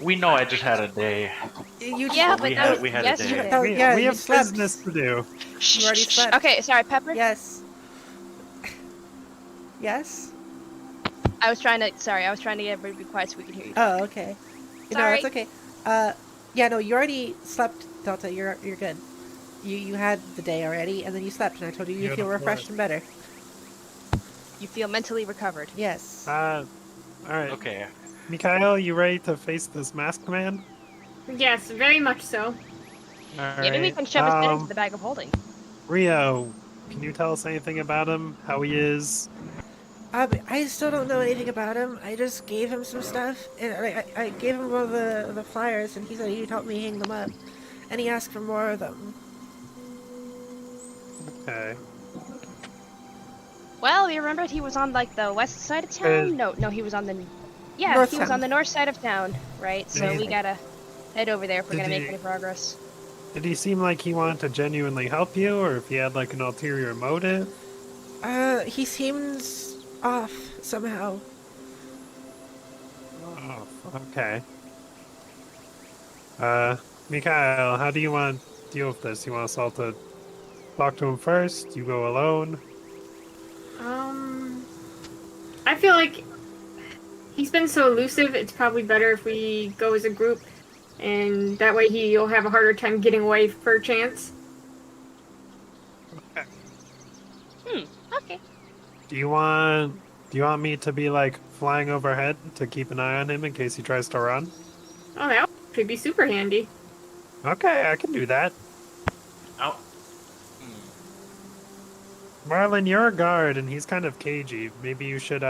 we know I just had a day. You just, Yeah, we but had- that was we had a yesterday. day. Oh, We, yeah, we you have slept. business to do. You already slept. Okay, sorry, Pepper. Yes. Yes? I was trying to get everybody to be quiet so we could hear you. Oh, okay. No, Sorry. it's okay. Yeah, no, you already slept, Delta. You're good. You had the day already, and then you slept, and I told you you feel Beautiful. refreshed and better. You feel mentally recovered. Yes. All right. Okay. Mikhail, you ready to face this masked man? Yes, very much so. All Maybe we right. can shove his head into the bag of holding. Rio, can you tell us anything about him? How he is? I still don't know anything about him. I just gave him some stuff, and I gave him one of the flyers, and he said he'd help me hang them up, and he asked for more of them. Okay. Well, you remembered he was on like the west side of town? No, he was on the North he was town. on the north side of town, right? So Did we he- gotta head over there if we're Did gonna make he- any progress. Did he seem like he wanted to genuinely help you, or if he had like an ulterior motive? He seems off somehow. Oh, okay. Mikhail, how do you want to deal with this? You want us all to talk to him first? You go alone? I feel like he's been so elusive, it's probably better if we go as a group, and that way he'll have a harder time getting away per chance. Okay. Do you want me to be like flying overhead to keep an eye on him in case he tries to run? Oh, that would be super handy. Okay, I can do that. Oh. Marlon, you're a guard and he's kind of cagey. Maybe you should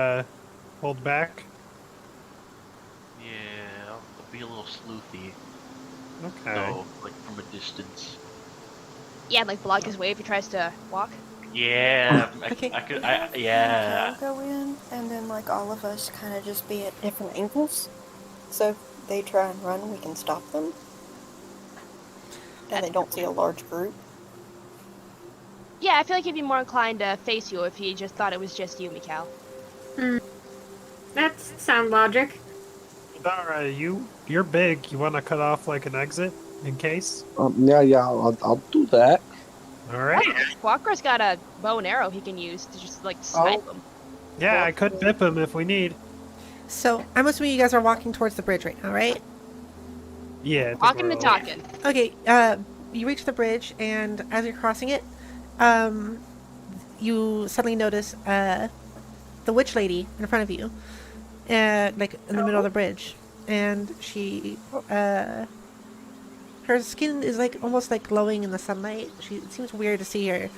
hold back. Yeah, I'll be a little sleuthy. Okay. So, like from a distance. Yeah, like block his way if he tries to walk. Yeah. Okay. Yeah. Go in, and then like all of us kind of just be at different angles. So if they try and run, we can stop them. And they don't see a large group. Yeah, I feel like he'd be more inclined to face you if he just thought it was just you, Mikal. That's sound logic. Dara, you're big. You want to cut off like an exit in case? Yeah, I'll do that. All right. Quacker's got a bow and arrow he can use to just like snipe him. Yeah, I could bip him if we need. So I'm assuming you guys are walking towards the bridge right now, right? Yeah. I think Walking we're and all- talking. Okay. You reach the bridge, and as you're crossing it, you suddenly notice the witch lady in front of you, like in the middle of the bridge, and she her skin is like almost like glowing in the sunlight. It seems weird to see her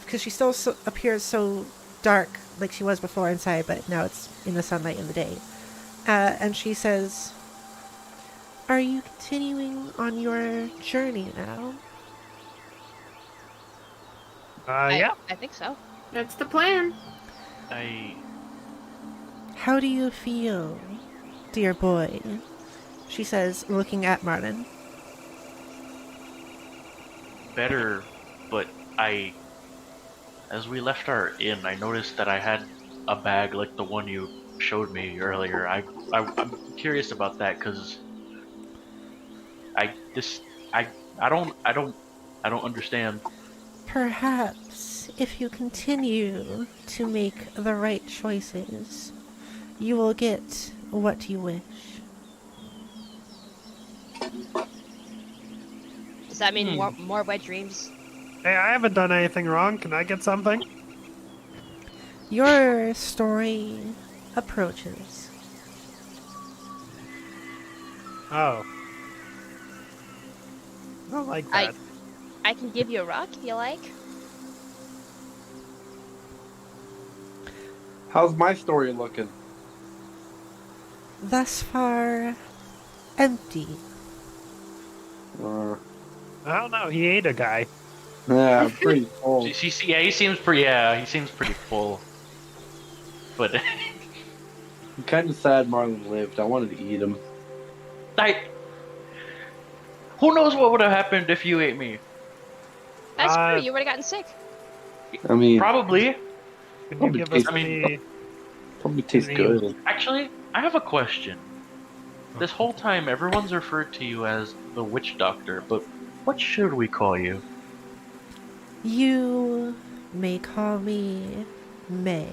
because she still appears so dark like she was before inside, but now it's in the sunlight in the day. And she says, "Are you continuing on your journey now?" Yeah. I think so. That's the plan. "How do you feel, dear boy?" she says, looking at Martin. Better, but as we left our inn, I noticed that I had a bag like the one you showed me earlier. I'm curious about that because this I don't understand. Perhaps if you continue to make the right choices, you will get what you wish. Does that mean more wet dreams? Hey, I haven't done anything wrong. Can I get something? Your story approaches. Oh. I don't like that. I can give you a rock if you like. How's my story looking? Thus far, empty. Uh, I don't know. He ate a guy. yeah, pretty full. He seems pretty full. But I'm kind of sad Marlon lived. I wanted to eat him. Who knows what would have happened if you ate me? That's true. You would have gotten sick. I mean, Probably. Can you give us any... probably tastes good. Actually, I have a question. This whole time, everyone's referred to you as the witch doctor, but what should we call you? You may call me May.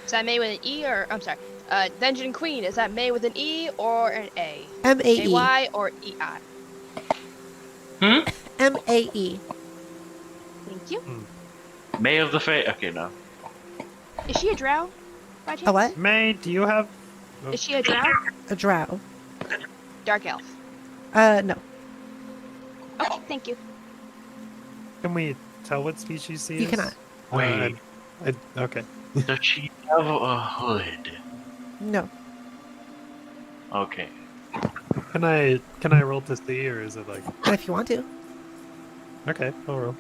Is that May with an E or I'm sorry, Dungeon Queen? Is that May with an E or an A? M-A-E. A-Y or E-I? M-A-E. Thank you. May of the Fae. Okay, no. Is she a drow? By chance? A what? May, do you have... Is she a drow? A drow. Dark elf. No. Okay, thank you. Can we tell what species she is? You cannot. Wait. Okay. Does she have a hood? No. Okay. Can I roll to see, or is it like... But if you want to. Okay, I'll roll.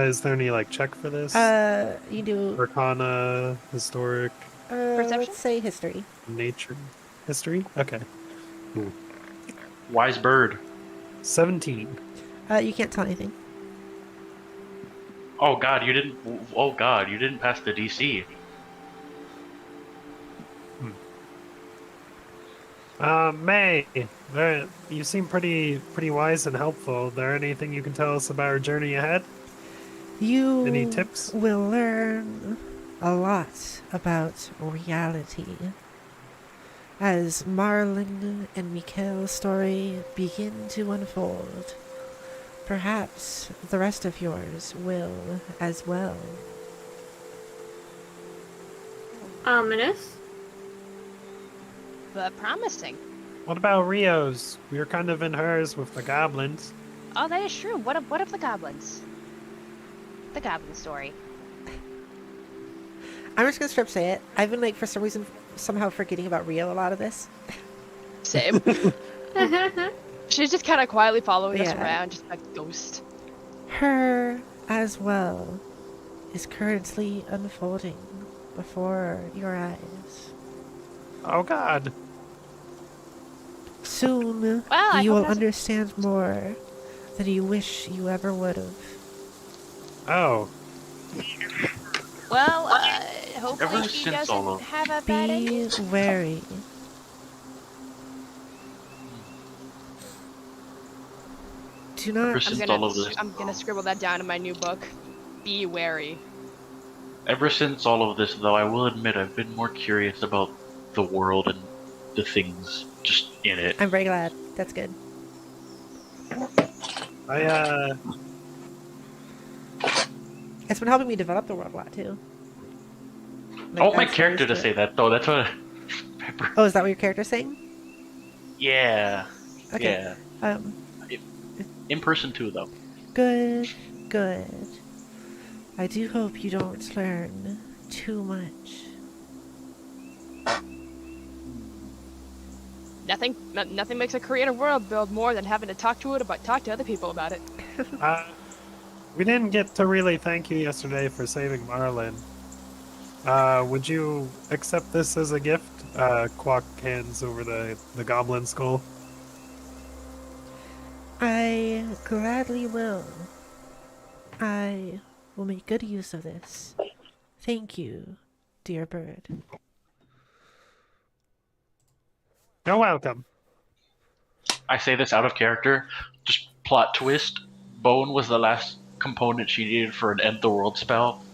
Is there any like check for this? You do. Arcana, historic, Perception? Let's say history. nature, history. Okay. Wise bird. 17. You can't tell anything. Oh god, you didn't. Oh god, you didn't pass the DC. May, you seem pretty wise and helpful. Is there anything you can tell us about our journey ahead? You Any tips? will learn a lot about reality as Marlin and Mikhail's story begin to unfold. Perhaps the rest of yours will as well. Ominous. But promising. What about Rio's? We were kind of in hers with the goblins. Oh, that is true. What of the goblins? The goblin story. I'm just gonna straight up say it. I've been like, for some reason, somehow forgetting about Rio a lot of this. Same. She's just kind of quietly following us Yeah. around, just like a ghost. Her, as well, is currently unfolding before your eyes. Oh god. Soon, I you hope will that's- understand more than you wish you ever would have. Oh. Well, hopefully Ever she since all doesn't of- have a bad Be ending. wary. Do not. Ever since all of this, I'm gonna scribble that down in my new book. Be wary. ever since all of this, though, I will admit I've been more curious about the world and the things just in it. I'm very glad. That's good. It's been helping me develop the world a lot too. I want my that's character to always say good. that, though. That's what. Oh, is that what your character's saying? Yeah. Okay. Yeah. In person too, though. Good, good. I do hope you don't learn too much. Nothing makes a creative world build more than having to talk to other people about it. We didn't get to really thank you yesterday for saving Marlin. Would you accept this as a gift? Quack hands over the goblin skull. I gladly will. I will make good use of this. Thank you, dear bird. You're welcome. I say this out of character. Just plot twist. Bone was the last component she needed for an end the world spell.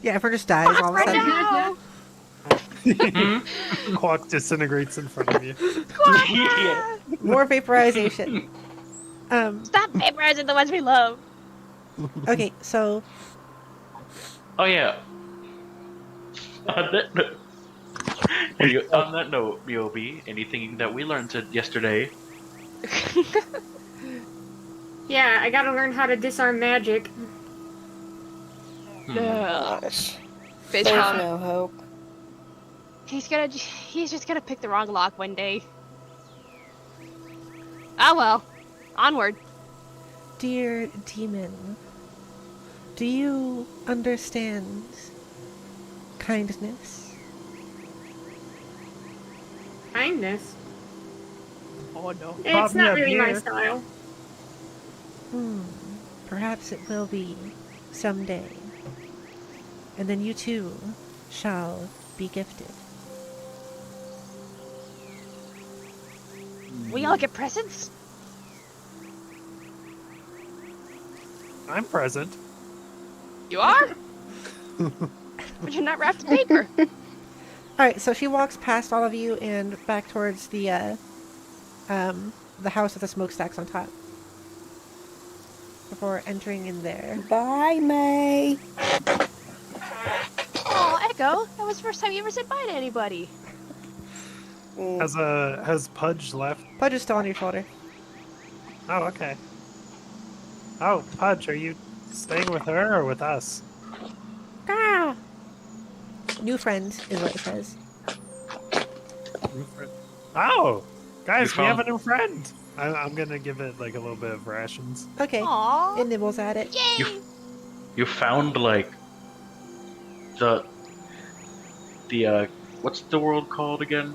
Yeah, if her just dies all of a sudden. Quack disintegrates in front of you. Yeah. More vaporization. Stop vaporizing the ones we love. Okay, so Oh yeah. On that note, Miobi, anything that we learned yesterday? Yeah, I gotta learn how to disarm magic. Ugh. Gosh. Bitch, There's huh? no hope. He's just gonna pick the wrong lock one day. Ah well. Onward. dear demon, do you understand kindness? Kindness. Oh no. It's Bob me not up really my here. style. Perhaps it will be someday. And then you too shall be gifted. We all get presents? I'm present. You are? But you're not wrapped in paper. Alright, so she walks past all of you and back towards the house with the smokestacks on top. Before entering in there. Bye, May. Oh, Echo, that was the first time you ever said bye to anybody. Has Pudge left? Pudge is still on your shoulder. Oh, okay. Oh, Pudge, are you staying with her or with us? Ah! New friend is what it says. New friend. Oh, guys, You we have a found- new friend. I'm gonna give it like a little bit of rations. Okay. Aww. It nibbles at it. Yay! You found like the what's the world called again?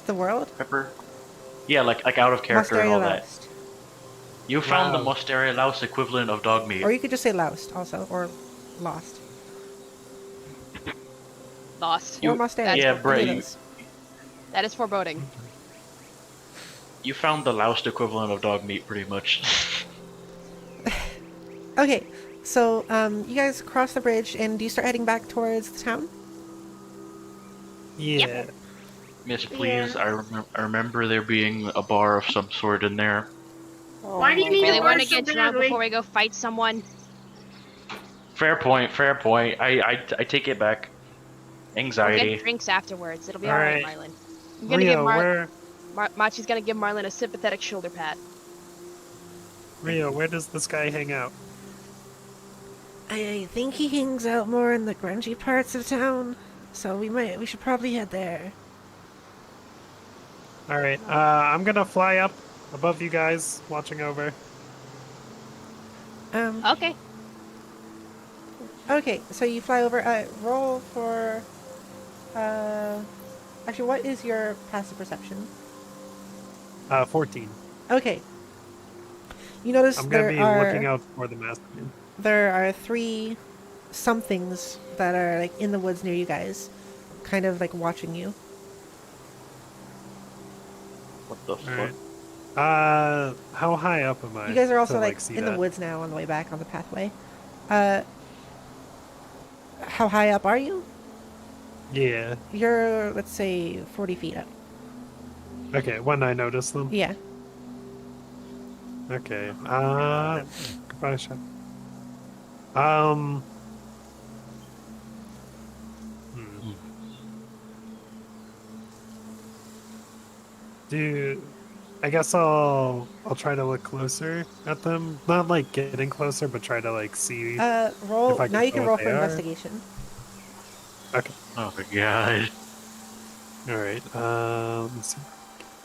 The world? Pepper? Yeah, like out of character and all that. Loust. You found the Wow. Mosteria Laos equivalent of dog meat. Or you could just say loust also, or lost. Lost. You- or Mosteria. yeah, Any Bray, of you- those. That is foreboding. You found the Laos equivalent of dog meat, pretty much. Okay, so you guys cross the bridge, and do you start heading back towards the town? Yeah. Miss, please, I remember there being a bar of some sort in there. Why do you my need Really to God. want to so get drunk badly. before we go fight someone? Fair point, fair point. I take it back. We'll Anxiety. get drinks afterwards. It'll be All alright, right. Marlon. I'm gonna Rio, give where Machi's gonna give Marlon a sympathetic shoulder pat. Rio, where does this guy hang out? I think he hangs out more in the grungy parts of town, so we should probably head there. All right, I'm gonna fly up above you guys, watching over. Okay. Okay, so you fly over. Roll for. Actually, what is your passive perception? 14. Okay. You notice I'm gonna there be are looking out for the master. there are 3 somethings that are like in the woods near you guys, kind of like watching you. What the All fuck? right. How high up am I? You guys are also to, like see in the that? woods now on the way back on the pathway. How high up are you? Yeah. You're, let's say, 40 feet up. Okay. When I notice them. Yeah. Okay. Goodbye, Chef. Hmm. I guess I'll try to look closer at them. Not like getting closer, but try to like see. Roll. If I can Now you tell can what roll they for are. investigation. Okay. Oh my god. All right. Let me see.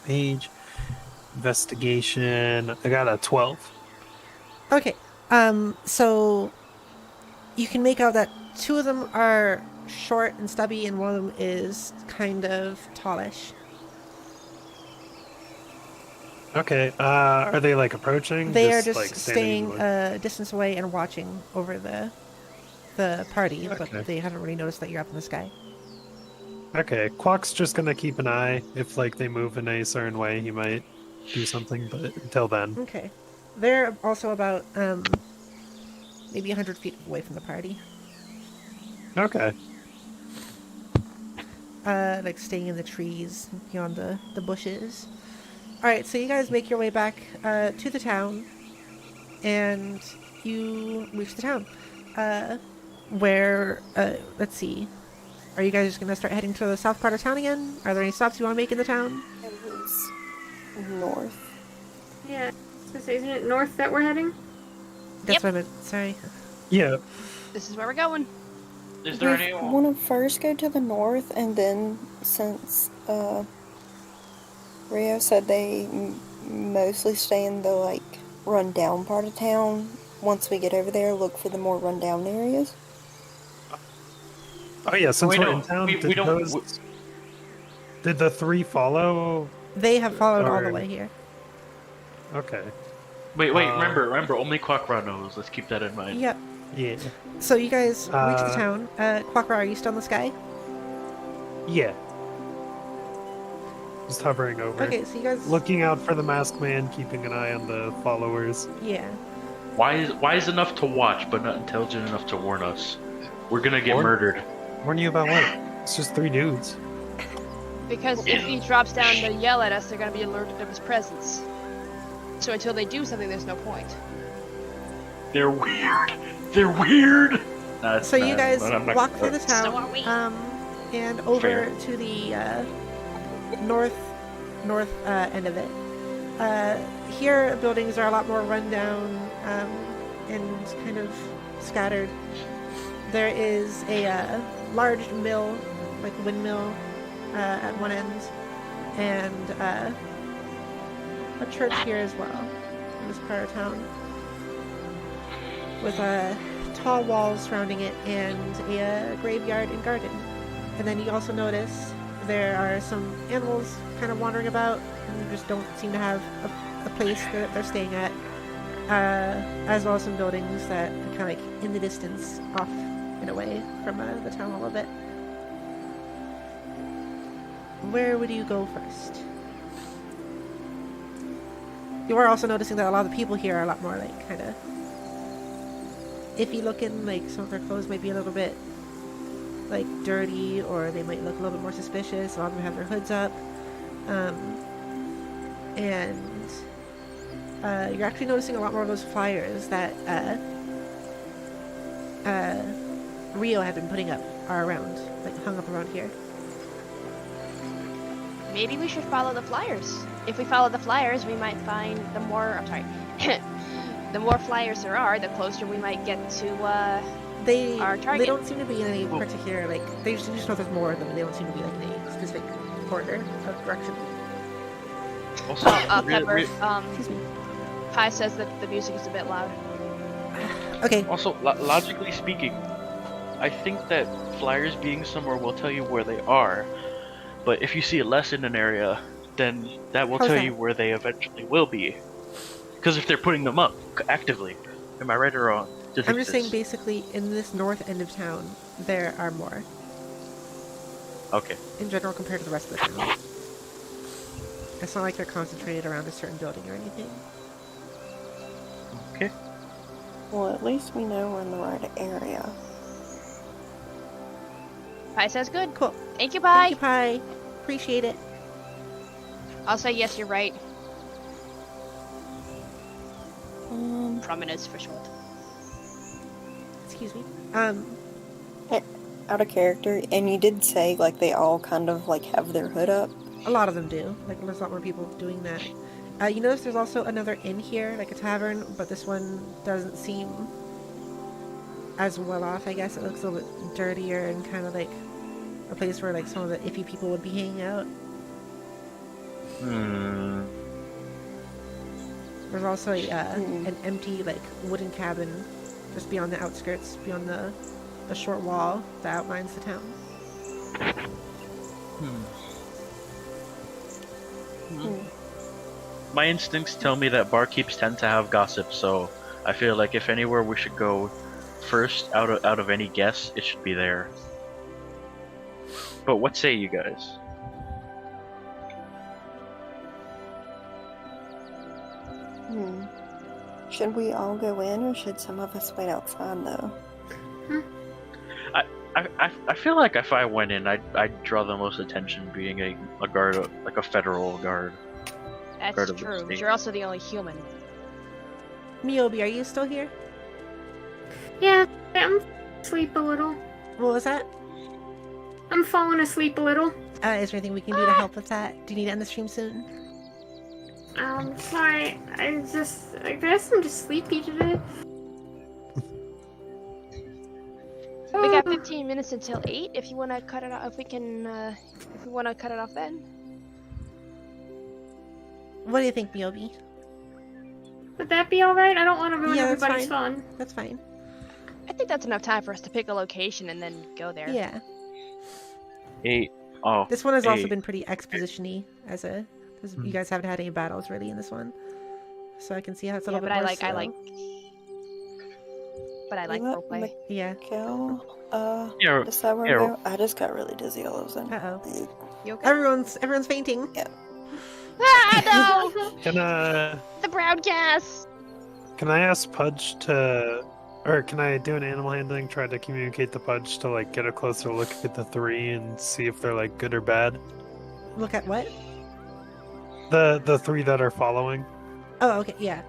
Page. Investigation. I got a 12. Okay. So you can make out that 2 of them are short and stubby, and one of them is kind of tallish. Okay. Are they like approaching? They are just like, standing in staying the wood? a distance away and watching over the party, Okay. but they haven't really noticed that you're up in the sky. Okay, Quack's just gonna keep an eye. If like they move in a certain way, he might do something. But until then, Okay. They're also about maybe 100 feet away from the party. okay. Like staying in the trees beyond the bushes. Alright, so you guys make your way back to the town, and you reach the town. Where, let's see. Are you guys just gonna start heading to the south part of town again? Are there any stops you want to make in the town? It was north. Yeah. I was gonna say, isn't it north that we're heading? That's Yep. what I meant. Sorry. Yeah. This is where we're going. Is there We any? want to first go to the north, and then since Rio said they mostly stay in the like rundown part of town, once we get over there, look for the more rundown areas. Oh yeah. Since We we're don't- in town, we did don't- those? Did the three follow? They have followed all the Alright. way here. Okay. Wait, Uh, remember, only Quackra knows. Let's keep that in mind. Yep. Yeah. So you guys reach the Uh, town. Quackra, are you still in the sky? Yeah. Just hovering over. Okay, so you guys... Looking out for the masked man, keeping an eye on the followers. Yeah. Wise enough to watch, but not intelligent enough to warn us. We're gonna get Warn- murdered. Warn you about what? It's just three dudes. Because if he drops down to yell at us, they're gonna be alerted of his presence. So until they do something, there's no point. They're weird. They're weird. Nah, it's So you not- guys I'm not walk gonna- through the town, So are we. and over Fair. to the north end of it. Here, buildings are a lot more rundown and kind of scattered. There is a large mill, like windmill, at one end, and a church here as well in this part of town, with tall walls surrounding it and a graveyard and garden. And then you also notice there are some animals kind of wandering about and just don't seem to have a place that they're staying at, as well as some buildings that are kind of like in the distance, off and away from the town a little bit. Where would you go first? You are also noticing that a lot of the people here are a lot more like kind of iffy looking, like some of their clothes might be a little bit like dirty, or they might look a little bit more suspicious. A lot of them have their hoods up. And you're actually noticing a lot more of those flyers that Rio had been putting up are around, like hung up around here. Maybe we should follow the flyers. If we follow the flyers, we might find the more. I'm sorry. The more flyers there are, the closer we might get to our They target. don't seem to be in any particular, like, they just know there's more of them, and they don't seem to be like in any specific order of direction. Also, Pepper. Excuse me. Pi says that the music is a bit loud. Okay. Also, logically speaking, I think that flyers being somewhere will tell you where they are. But if you see it less in an area, then that will How's tell that? you where they eventually will be. Because if they're putting them up actively, am I right or wrong? I'm just saying, basically, in this north end of town, there are more, Okay. in general, compared to the rest of the town. It's not like they're concentrated around a certain building or anything. Okay. Well, at least we know we're in the right area. Pi says good. Cool. Thank you, Pi. Thank you, Pi. Appreciate it. I'll say yes, you're right. Um, Prominence for short. Excuse me. out of character, and you did say like they all kind of like have their hood up. A lot of them do. Like, there's a lot more people doing that. You notice there's also another inn here, like a tavern, but this one doesn't seem as well off, I guess. It looks a little bit dirtier and kind of like a place where like some of the iffy people would be hanging out. There's also an empty like wooden cabin just beyond the outskirts, beyond the short wall that outlines the town. My instincts tell me that barkeeps tend to have gossip, so I feel like if anywhere we should go first out of any guess, it should be there. But what say you guys? Should we all go in, or should some of us wait outside, though? I feel like if I went in, I'd draw the most attention being a guard, like a federal guard. That's Guard of the true, but state. you're also the only human. Miyobi, are you still here? Yeah, I'm asleep a little. What was that? I'm falling asleep a little. Is there anything we can do to help with that? Do you need to end the stream soon? Sorry. I guess I'm just sleepy today. We got 15 minutes until 8. If you want to cut it off, if we want to cut it off then. What do you think, Miyobi? Would that be alright? I don't want to ruin Yeah, that's everybody's fine. fun. That's fine. I think that's enough time for us to pick a location and then go there. Yeah. 8. Oh. This one has also 8. been pretty exposition-y because you guys haven't had any battles really in this one. So I can see how it's a Yeah, little but bit I more like slow. roleplay. Yeah. Go. Yeah, Is that where yeah. we go? I just got really dizzy all of a sudden. Uh-oh. You okay? Everyone's fainting. Yeah. Ah, no! Can The brown gas! can I ask Pudge to, or can I do an animal handling? Try to communicate to Pudge to like get a closer look at the 3 and see if they're like good or bad. Look at what? The 3 that are following. Oh, okay, yeah.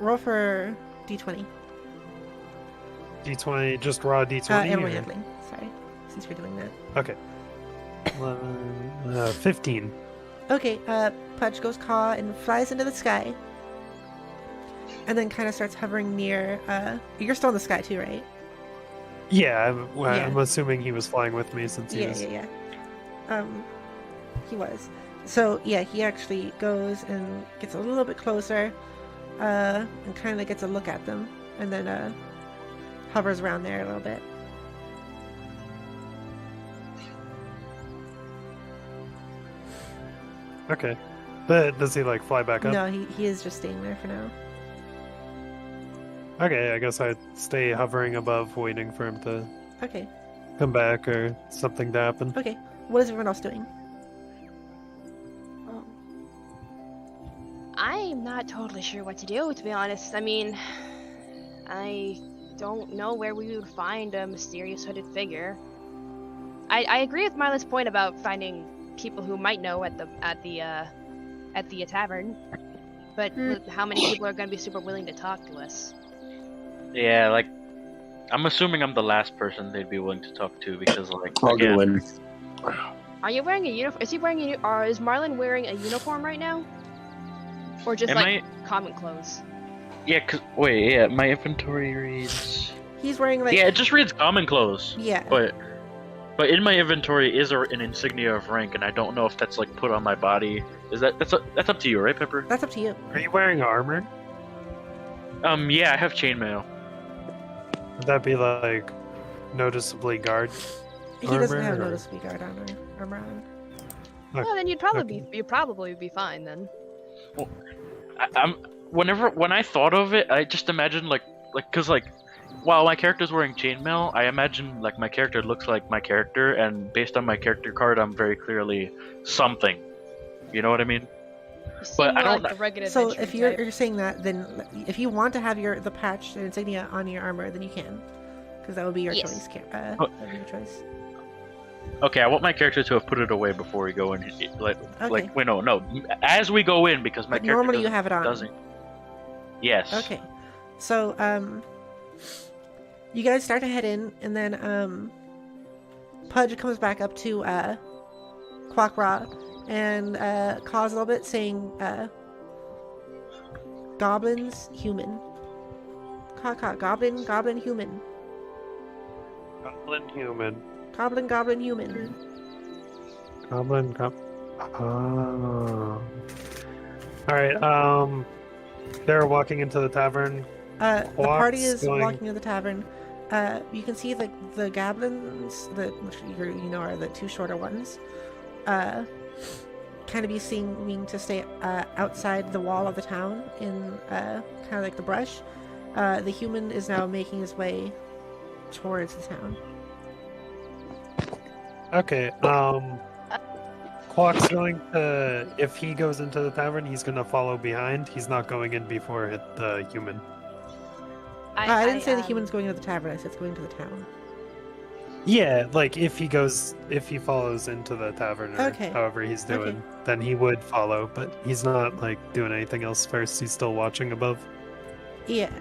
Roll for D20. D20, just raw D20. Animal or- handling. Sorry, since you're doing that. Okay. 15. Okay, Pudge goes caw and flies into the sky. And then kind of starts hovering near, you're still in the sky too, right? Yeah, Yeah. I'm assuming he was flying with me since he Yeah, was. yeah. He was. So, yeah, he actually goes and gets a little bit closer, and kind of gets a look at them, and then, hovers around there a little bit. Okay. But does he like fly back up? No, he is just staying there for now. Okay, I guess I'd stay hovering above, waiting for him to Okay, come back or something to happen. okay. What is everyone else doing? I'm not totally sure what to do, to be honest. I mean, I don't know where we would find a mysterious hooded figure. I agree with Mila's point about finding people who might know at the tavern, but how many people are going to be super willing to talk to us? Yeah, like I'm assuming I'm the last person they'd be willing to talk to because, like, I'll again, go in. Are you wearing a uniform? Is he wearing a? Or is Marlon wearing a uniform right now? Or just Am like common clothes? Yeah, wait, yeah, my inventory reads. He's wearing like Yeah, it just reads common clothes. yeah. But in my inventory is an insignia of rank, and I don't know if that's like put on my body. Is that's up to you, right, Pepper? That's up to you. Are you wearing armor? Yeah, I have chainmail. Would that be like noticeably guard? He doesn't armor, have or- noticeably guard armor on. Well, then you'd probably be fine then. I'm when I thought of it, I just imagined cause while my character's wearing chainmail, I imagine like my character looks like my character, and based on my character card, I'm very clearly something. You know what I mean? You seem But I more don't like the rugged So adventurer if you're, type. you're saying that, then if you want to have the patch and insignia on your armor, then you can, because that would be your Yes. choice. That would be your choice. Okay, I want my character to have put it away before we go in. Okay. Wait, no, as we go in, because my But character normally you have it on. doesn't. Yes. Okay. So you guys start to head in, and then Pudge comes back up to Quackra and calls a little bit, saying goblins, human. Goblin, human. Goblin human. Goblin, human. Goblin. Oh. Alright, they're walking into the tavern. The party is going- walking to the tavern. You can see the goblins, which you know are the two shorter ones, kind of be seeming to stay outside the wall of the town in kind of like the brush. The human is now making his way towards the town. Okay, Quack's going to, if he goes into the tavern, he's going to follow behind. He's not going in before the human. I didn't say the human's going to the tavern. I said it's going to the town. Yeah, like if he follows into the tavern or Okay. however he's doing, Okay. then he would follow, but he's not like doing anything else first. He's still watching above. Yeah.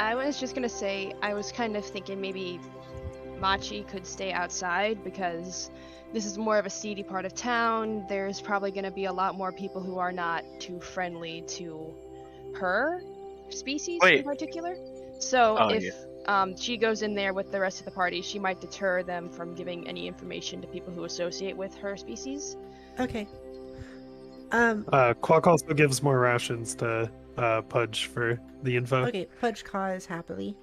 I was just gonna say, I was kind of thinking maybe Machi could stay outside because this is more of a seedy part of town. There's probably gonna be a lot more people who are not too friendly to her species in particular. So if she goes in there with the rest of the party, she might deter them from giving any information to people who associate with her species. Okay. Quack also gives more rations to Pudge for the info. Okay, Pudge caws happily.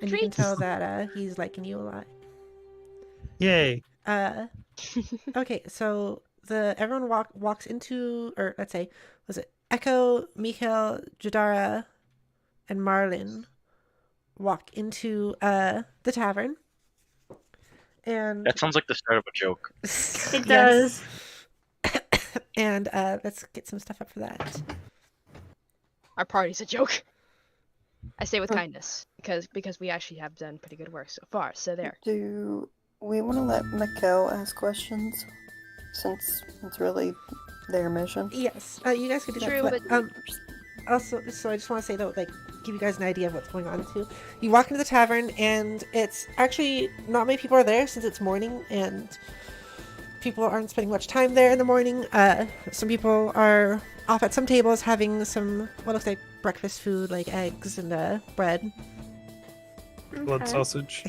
And you can tell that he's liking you a lot. Yay. Okay, so everyone walks into, or let's say, was it Echo, Mikhail, Jadara, and Marlin walk into the tavern. And That sounds like the start of a joke. It does. And let's get some stuff up for that. Our party's a joke. I say with kindness because we actually have done pretty good work so far. So there. Do we want to let Mikkel ask questions since it's really their mission? Yes, you guys could do True, that. But also, so I just want to say though, like, give you guys an idea of what's going on too. You walk into the tavern, and it's actually not many people are there since it's morning, and people aren't spending much time there in the morning. Some people are off at some tables having some what looks like breakfast food, like eggs and bread. Blood sausage.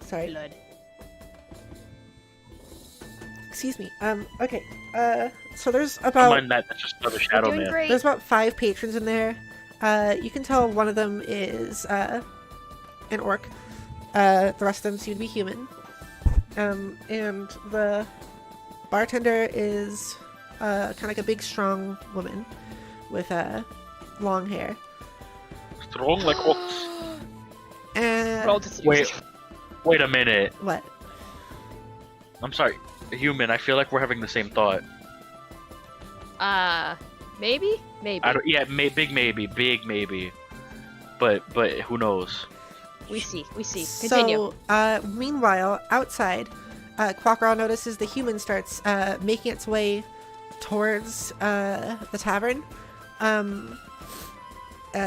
Sorry. Blood. Excuse me. Okay. So there's Don't about mind that. That's just another shadow Doing man. great. there's about 5 patrons in there. You can tell one of them is an orc. The rest of them seem to be human. And the bartender is kind of like a big, strong woman with long hair. Strong like ox. And Roll to Wait a minute. what? I'm sorry. Human, I feel like we're having the same thought. Maybe. I don't. Yeah, big maybe. But who knows? We see. Continue. So, meanwhile, outside, Quackra notices the human starts making its way towards the tavern,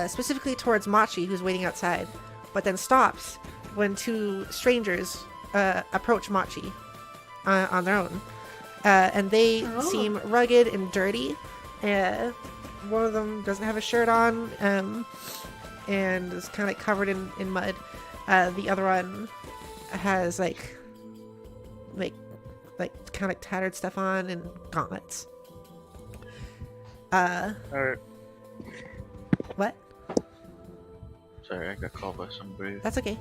specifically towards Machi, who's waiting outside, but then stops when 2 strangers approach Machi on their own. And they seem rugged and dirty. One of them doesn't have a shirt on and is kind of covered in mud. The other one has like kind of tattered stuff on and gauntlets. Alright. What? Sorry, I got called by somebody. That's okay.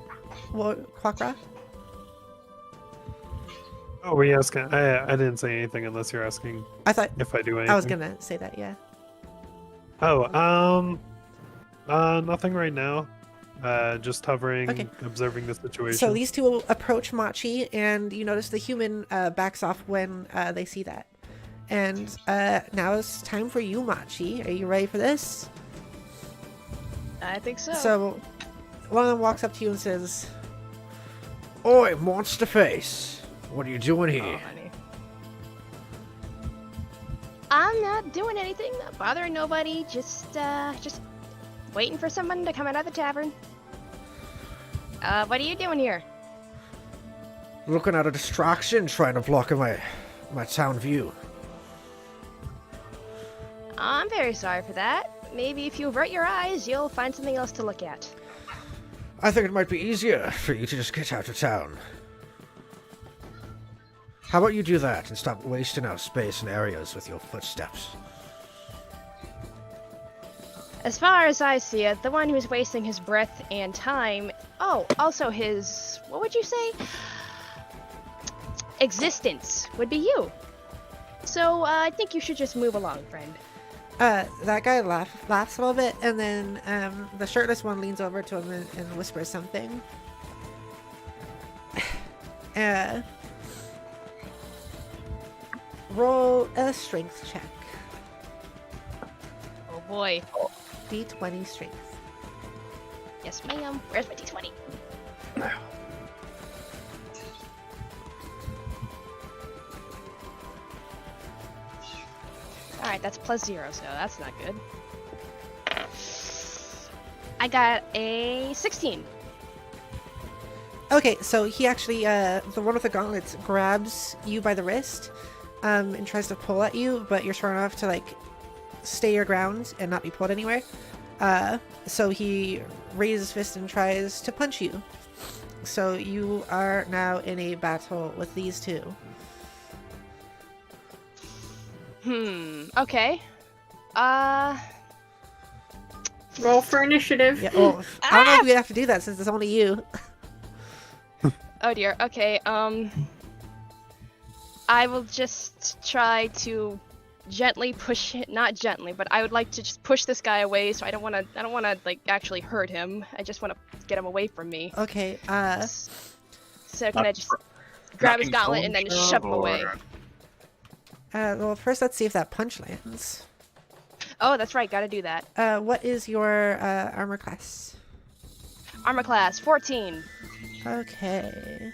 Well, Quackra? Oh, were you asking? I didn't say anything unless you're asking I thought if I do anything. I was gonna say that, yeah. Oh, nothing right now. Just hovering, Okay. observing the situation. So these 2 approach Machi, and you notice the human backs off when they see that. And now it's time for you, Machi. Are you ready for this? I think so. So one of them walks up to you and says, "Oi, monster face! What are you doing here?" Honey. I'm not doing anything, not bothering nobody, just waiting for someone to come out of the tavern. What are you doing here? Looking at a distraction, trying to block my town view. I'm very sorry for that. Maybe if you avert your eyes, you'll find something else to look at. I think it might be easier for you to just get out of town. How about you do that and stop wasting our space and areas with your footsteps? As far as I see it, the one who's wasting his breath and time, also his, what would you say? Existence would be you. So, I think you should just move along, friend. That guy laughs a little bit, and then the shirtless one leans over to him and whispers something. Roll a strength check. Oh boy. D20 strength. Yes, ma'am. Where's my D20? Alright, that's +0, so that's not good. I got a 16. Okay, so he actually, the one with the gauntlets grabs you by the wrist, and tries to pull at you, but you're strong enough to, like, stay your ground and not be pulled anywhere. So he raises his fist and tries to punch you. So you are now in a battle with these two. Okay. Roll for initiative. Yeah, well, I don't know if we have to do that since it's only you. Oh dear, okay, I will just try to gently push it, not gently, but I would like to just push this guy away, so I don't wanna, like, actually hurt him. I just wanna get him away from me. Okay, So can I just grab his gauntlet and then just shove him away? well, first let's see if that punch lands. Oh, that's right, gotta do that. What is your, armor class? Armor class, 14. Okay.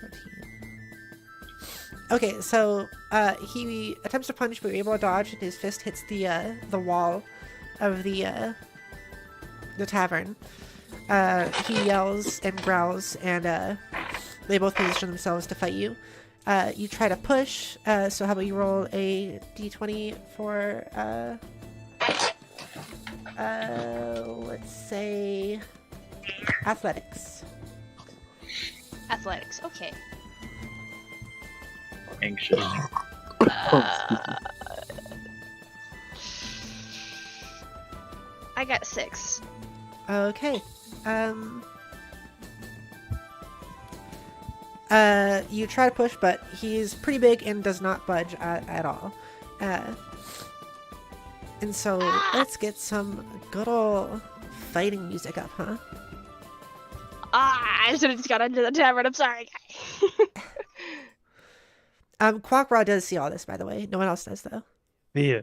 14. Okay, so he attempts to punch, but you're able to dodge, and his fist hits the wall of the tavern. He yells and growls, and they both position themselves to fight you. You try to push, so how about you roll a d20 for let's say athletics. Athletics, okay. Anxious. I got 6. Okay. You try to push, but he's pretty big and does not budge at all. And so let's get some good old fighting music up, huh? I should have just got into the tavern, I'm sorry. Quackra does see all this, by the way. No one else does, though. Yeah.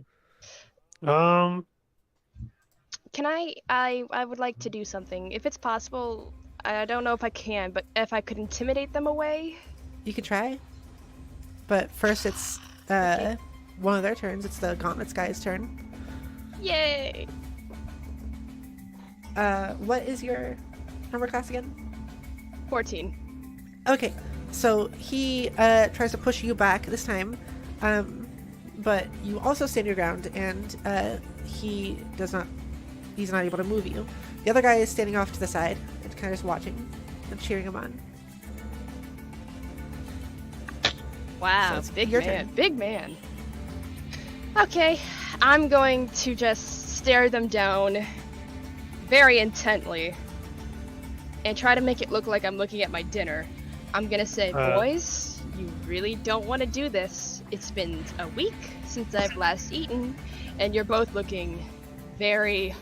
Can I would like to do something. If it's possible, I don't know if I can, but if I could intimidate them away? You could try. But first it's one of their turns. It's the Gauntlets guy's turn. Yay! What is your armor class again? 14. Okay, so he tries to push you back this time, but you also stand your ground, and he's not able to move you. The other guy is standing off to the side and kind of just watching and cheering him on. Wow, So it's big your man, turn. big man. Okay, I'm going to just stare them down very intently and try to make it look like I'm looking at my dinner. I'm gonna say, boys, you really don't want to do this. It's been a week since I've last eaten, and you're both looking very,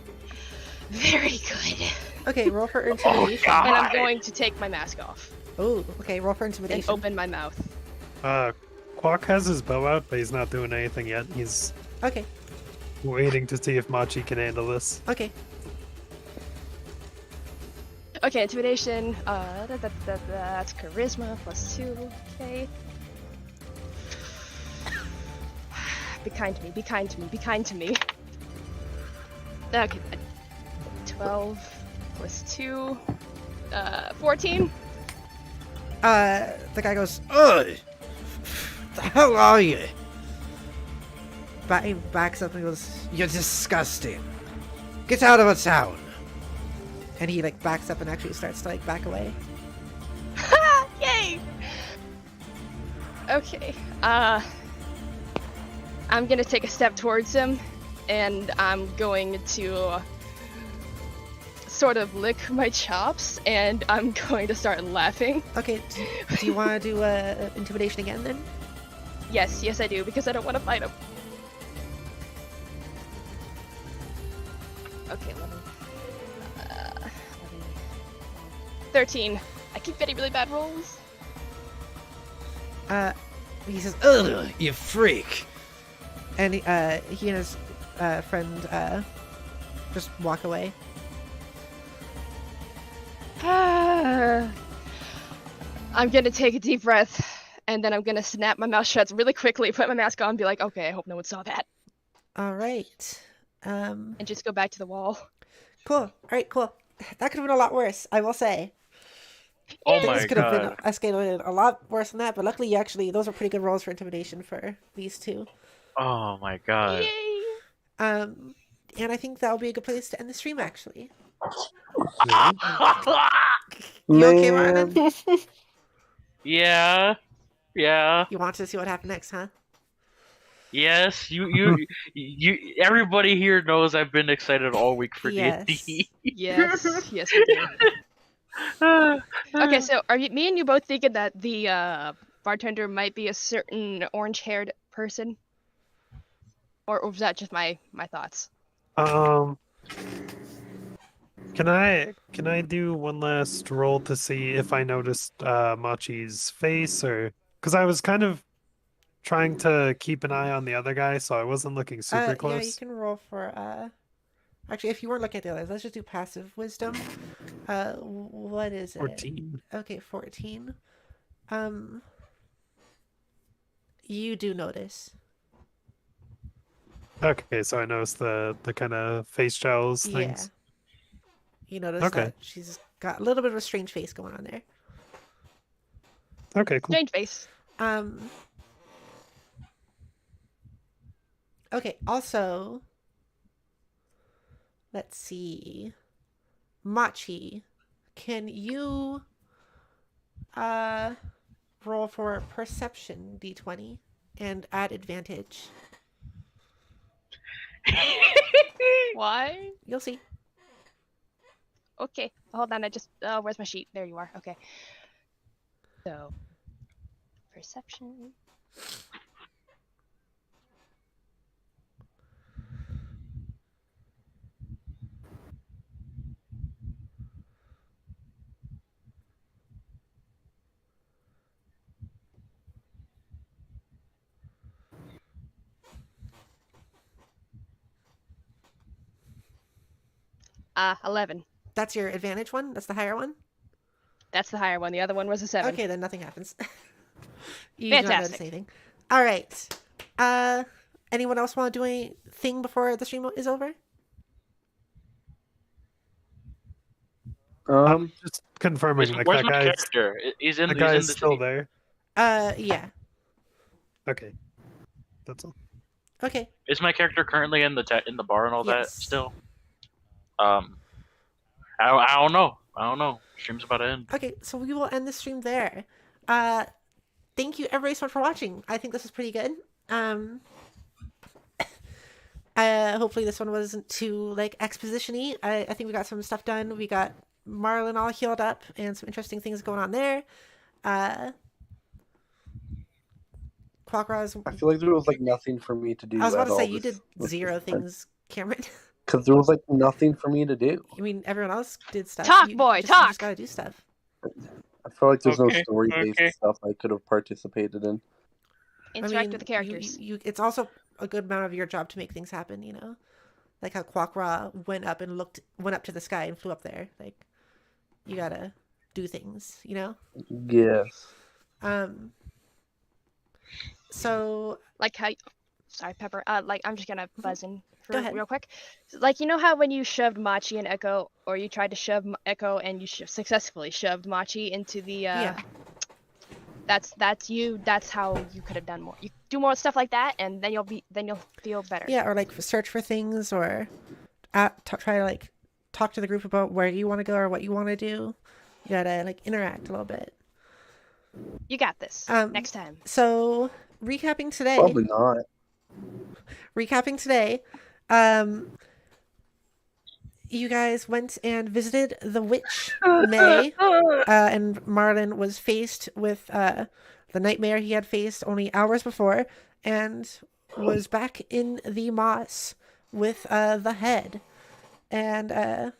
very good. Okay, roll for intimidation. And I'm going to take my mask off Oh, okay, roll for and intimidation. open my mouth. Quack has his bow out, but he's not doing anything yet. He's Okay, waiting to see if Machi can handle this. okay. Okay, intimidation. That's charisma +2. Okay. Be kind to me. Be kind to me. Be kind to me. Okay. 12 +2. 14. The guy goes, "Ugh! The hell are you?" He backs up and goes, You're disgusting. Get out of a town. and he like backs up and actually starts to like back away. Yay! Okay. I'm gonna take a step towards him, and I'm going to sort of lick my chops, and I'm going to start laughing. Okay, do you want to do intimidation again then? Yes, I do, because I don't want to fight him. Okay, 11. 13. I keep getting really bad rolls. He says, "Ugh, you freak," and he and his friend just walk away. I'm gonna take a deep breath, and then I'm gonna snap my mouth shut really quickly, put my mask on, and be like, okay, I hope no one saw that. All right. And just go back to the wall. Cool. All right, cool. That could have been a lot worse, I will say. Oh Things my could have been god. escalated a lot worse than that, but luckily, those are pretty good rolls for intimidation for these two. Oh my god. Yay! And I think that'll be a good place to end the stream, actually. You okay, Martin? Yeah. Yeah. You want to see what happened next, huh? Yes. You. Everybody here knows I've been excited all week for D&D. Yes, we do. Okay, so are me and you both thinking that the bartender might be a certain orange-haired person, or was that just my thoughts? Can I do one last roll to see if I noticed Machi's face, or because I was kind of trying to keep an eye on the other guy, so I wasn't looking super close. Yeah, you can roll for actually, if you weren't looking at the others, let's just do passive wisdom. What is it? 14. Okay, 14. You do notice. Okay, so I noticed the kind of face jowls things. Yeah. You notice Okay. that she's got a little bit of a strange face going on there. Okay, cool. Strange face. Okay, also, let's see. Machi, can you roll for perception D20 and add advantage? Why? You'll see. Okay, hold on. I just where's my sheet? There you are. Okay. So, perception. Ah, 11. That's your advantage one? That's the higher one? That's the higher one. The other one was a 7. Okay, then nothing happens. You do not notice Fantastic. anything. All right. Anyone else want to do anything before the stream is over? I'm just confirming, like, Where's that my guy's, character? He's in. that He's guy in is the still city. there. Yeah. Okay, that's all. Okay. Is my character currently in the bar and all that Yes. still? I don't know. I don't know. Stream's about to end. Okay, so we will end the stream there. Thank you everybody so much for watching. I think this was pretty good. Hopefully this one wasn't too like exposition-y. I think we got some stuff done. We got Marlon all healed up and some interesting things going on there. Quackraw's... I feel like there was like nothing for me to do. I was about to at say, all you did this 0 things, Cameron. Because there was like nothing for me to do. I mean, everyone else did stuff. Talk, You boy, just, talk! You just gotta do stuff. I feel like there's no Okay, story-based okay. stuff I could have participated in. Interact with the characters. It's also a good amount of your job to make things happen, you know? Like how Quackra went up to the sky and flew up there. Like, you gotta do things, you know? Yes. So... Like how... Sorry, Pepper. Like, I'm just gonna buzz in Go ahead. real quick. Like, you know how when you shoved Machi and Echo, or you tried to shove Echo and you successfully shoved Machi into the... Yeah. That's you. That's how you could have done more. You do more stuff like that, and then you'll feel better. Yeah, or like search for things, or try to like talk to the group about where you want to go or what you want to do. You gotta like interact a little bit. You got this. Next time. So recapping today. Probably not. Recapping today, you guys went and visited the witch May, and Marlon was faced with the nightmare he had faced only hours before, and was back in the moss with the head, and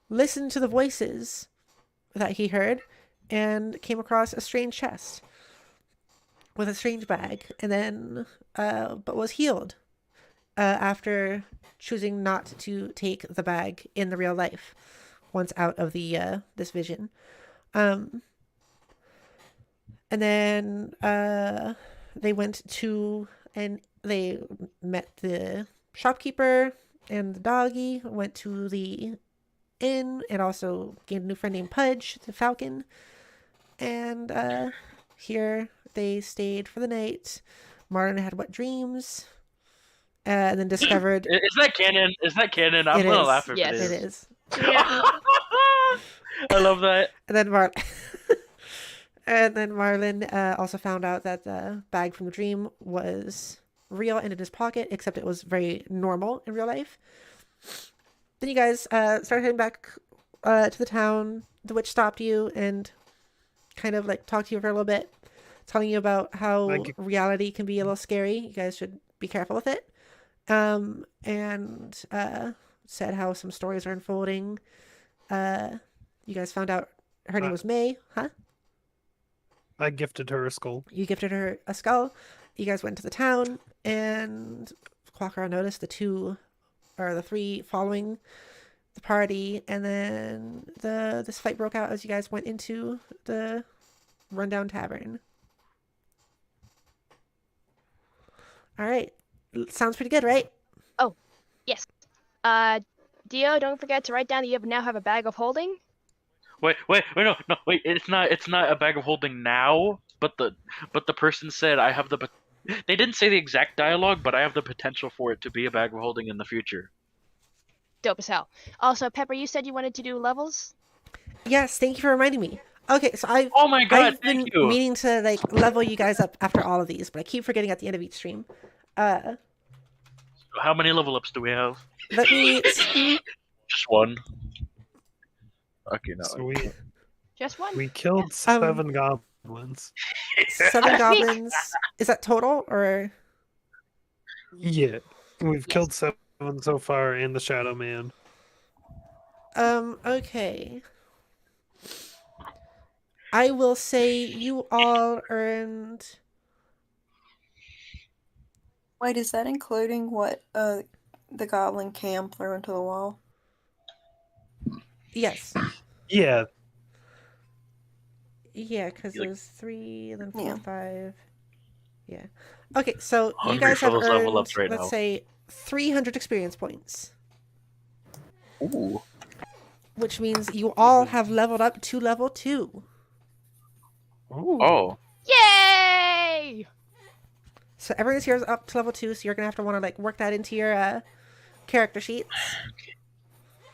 listened to the voices that he heard, and came across a strange chest with a strange bag, and then but was healed after choosing not to take the bag in the real life once out of the this vision. And then they went to, and they met the shopkeeper and the doggy, went to the inn, and also gained a new friend named Pudge, the falcon. And here they stayed for the night. Marlon had wet dreams, and then discovered... Is that canon? Is that canon? I'm It gonna is. laugh if Yes. it is. It is. Yeah. I love that. And then Marlon also found out that the bag from the dream was real and in his pocket, except it was very normal in real life. Then you guys started heading back to the town. The witch stopped you and kind of like talked to you for a little bit, telling you about how reality can be a little scary. You guys should be careful with it. And said how some stories are unfolding. You guys found out her name was May, huh? I gifted her a skull. You gifted her a skull. You guys went to the town, and Quackra noticed the three following the party, and then this fight broke out as you guys went into the rundown tavern. All right, sounds pretty good, right? Oh, yes. Dio, don't forget to write down that you now have a bag of holding. Wait, no, wait. It's not a bag of holding now, but the person said I have the. They didn't say the exact dialogue, but I have the potential for it to be a bag of holding in the future. Dope as hell. Also, Pepper, you said you wanted to do levels? Yes, thank you for reminding me. Okay, so Oh my god, I've been thank you. meaning to like level you guys up after all of these, but I keep forgetting at the end of each stream. How many level ups do we have? Let me... Just one. Okay, no. So Just one? we killed 7 goblins. 7 goblins. Is that total, or? Yeah, we've killed 7 so far, and the Shadow Man. Okay. I will say you all earned... Wait, is that including what the goblin Cam threw into the wall? Yes. Yeah. Yeah, because it was 3, then 4, Yeah. 5. Yeah. Okay, so you Hungry guys for have those level earned, ups right let's now. say, 300 experience points. Ooh. Which means you all have leveled up to level 2. Ooh. Oh. Yay! So everyone's here is up to level 2, so you're going to have to want to like work that into your character sheets.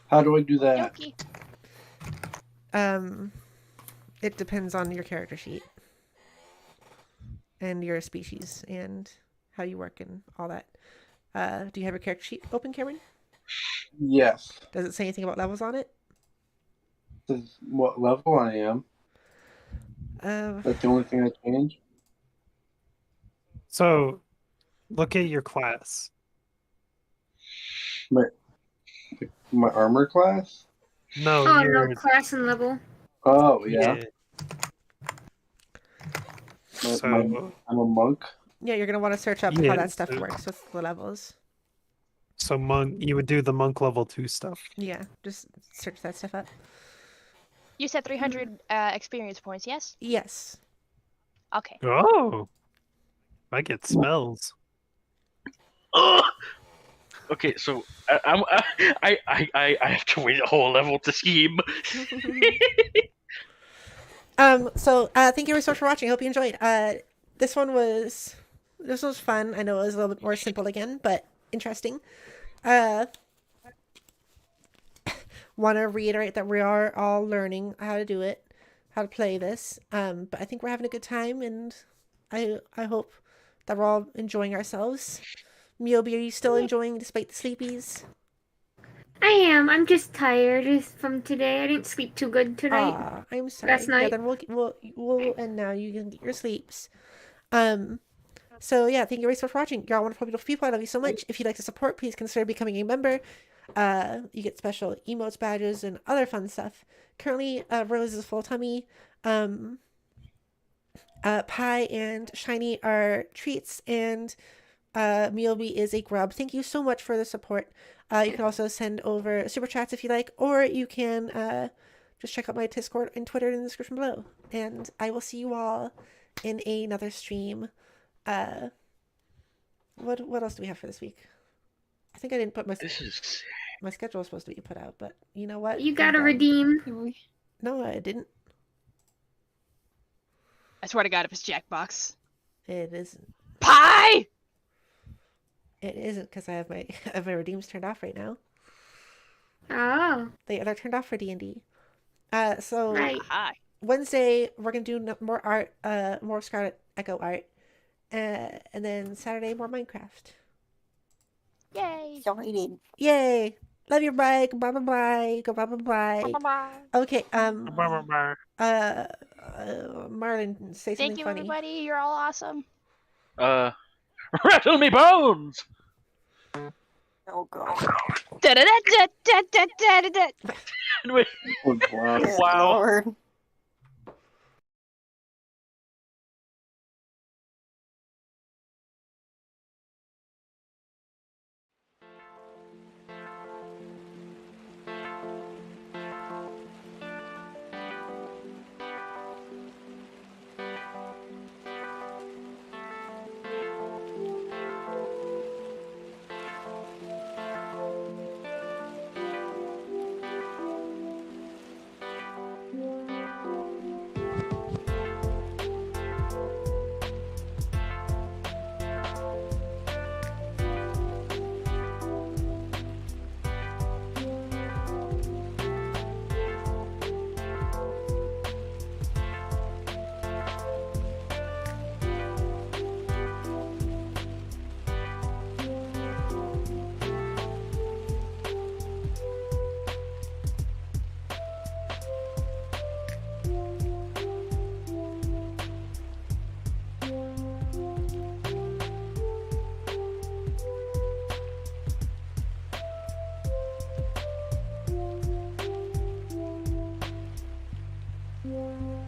How do I do that? Yoki. It depends on your character sheet. And your species and how you work and all that. Do you have your character sheet open, Cameron? Yes. Does it say anything about levels on it? This is what level I am. That's the only thing I changed. So, look at your class. My armor class? No, Oh, your... no, class and level. Oh, yeah. So, I'm a monk. Yeah, you're going to want to search up how Yeah, that stuff so- works with the levels. so monk, you would do the monk level 2 stuff. Yeah, just search that stuff up. You said 300 experience points, yes? Yes. Okay. Oh, I get spells. Okay, so I have to wait a whole level to scheme. So thank you so much for watching. I hope you enjoyed. This one was fun. I know it was a little bit more simple again, but interesting. Want to reiterate that we are all learning how to do it, how to play this. But I think we're having a good time, and I hope that we're all enjoying ourselves. Miobi, are you still enjoying despite the sleepies? I am. I'm just tired from today. I didn't sleep too good tonight. I'm sorry. Last Yeah, night. then we'll end now. You can get your sleeps. So yeah, thank you guys so much for watching. You're all wonderful, beautiful people. I love you so much. If you'd like to support, please consider becoming a member. You get special emotes, badges, and other fun stuff. Currently, Rose is full tummy. Pie and Shiny are treats, and Miyobi is a grub. Thank you so much for the support. You can also send over super chats if you like, or you can just check out my Discord and Twitter in the description below. And I will see you all in another stream. What else do we have for this week? I think I didn't put my schedule was supposed to be put out, but you know what? You gotta redeem. No, I didn't. I swear to God, if it's Jackbox. It isn't. Pie! It isn't because I have my redeems turned off right now. Oh. They're turned off for D&D. So Right. Wednesday we're gonna do more art, more Scarlet Echo art, and then Saturday more Minecraft. Yay! Excited. Yay! Love your bike. Bye bye bye. Go bye bye bye. Bye-bye. Okay. Bye. Marlon, say something Thank you, funny. everybody. You're all awesome. Rattle me bones! Oh god. Da-da-da-da-da-da-da-da. Wait, Oh, wow. Good Wow. Lord. Yeah.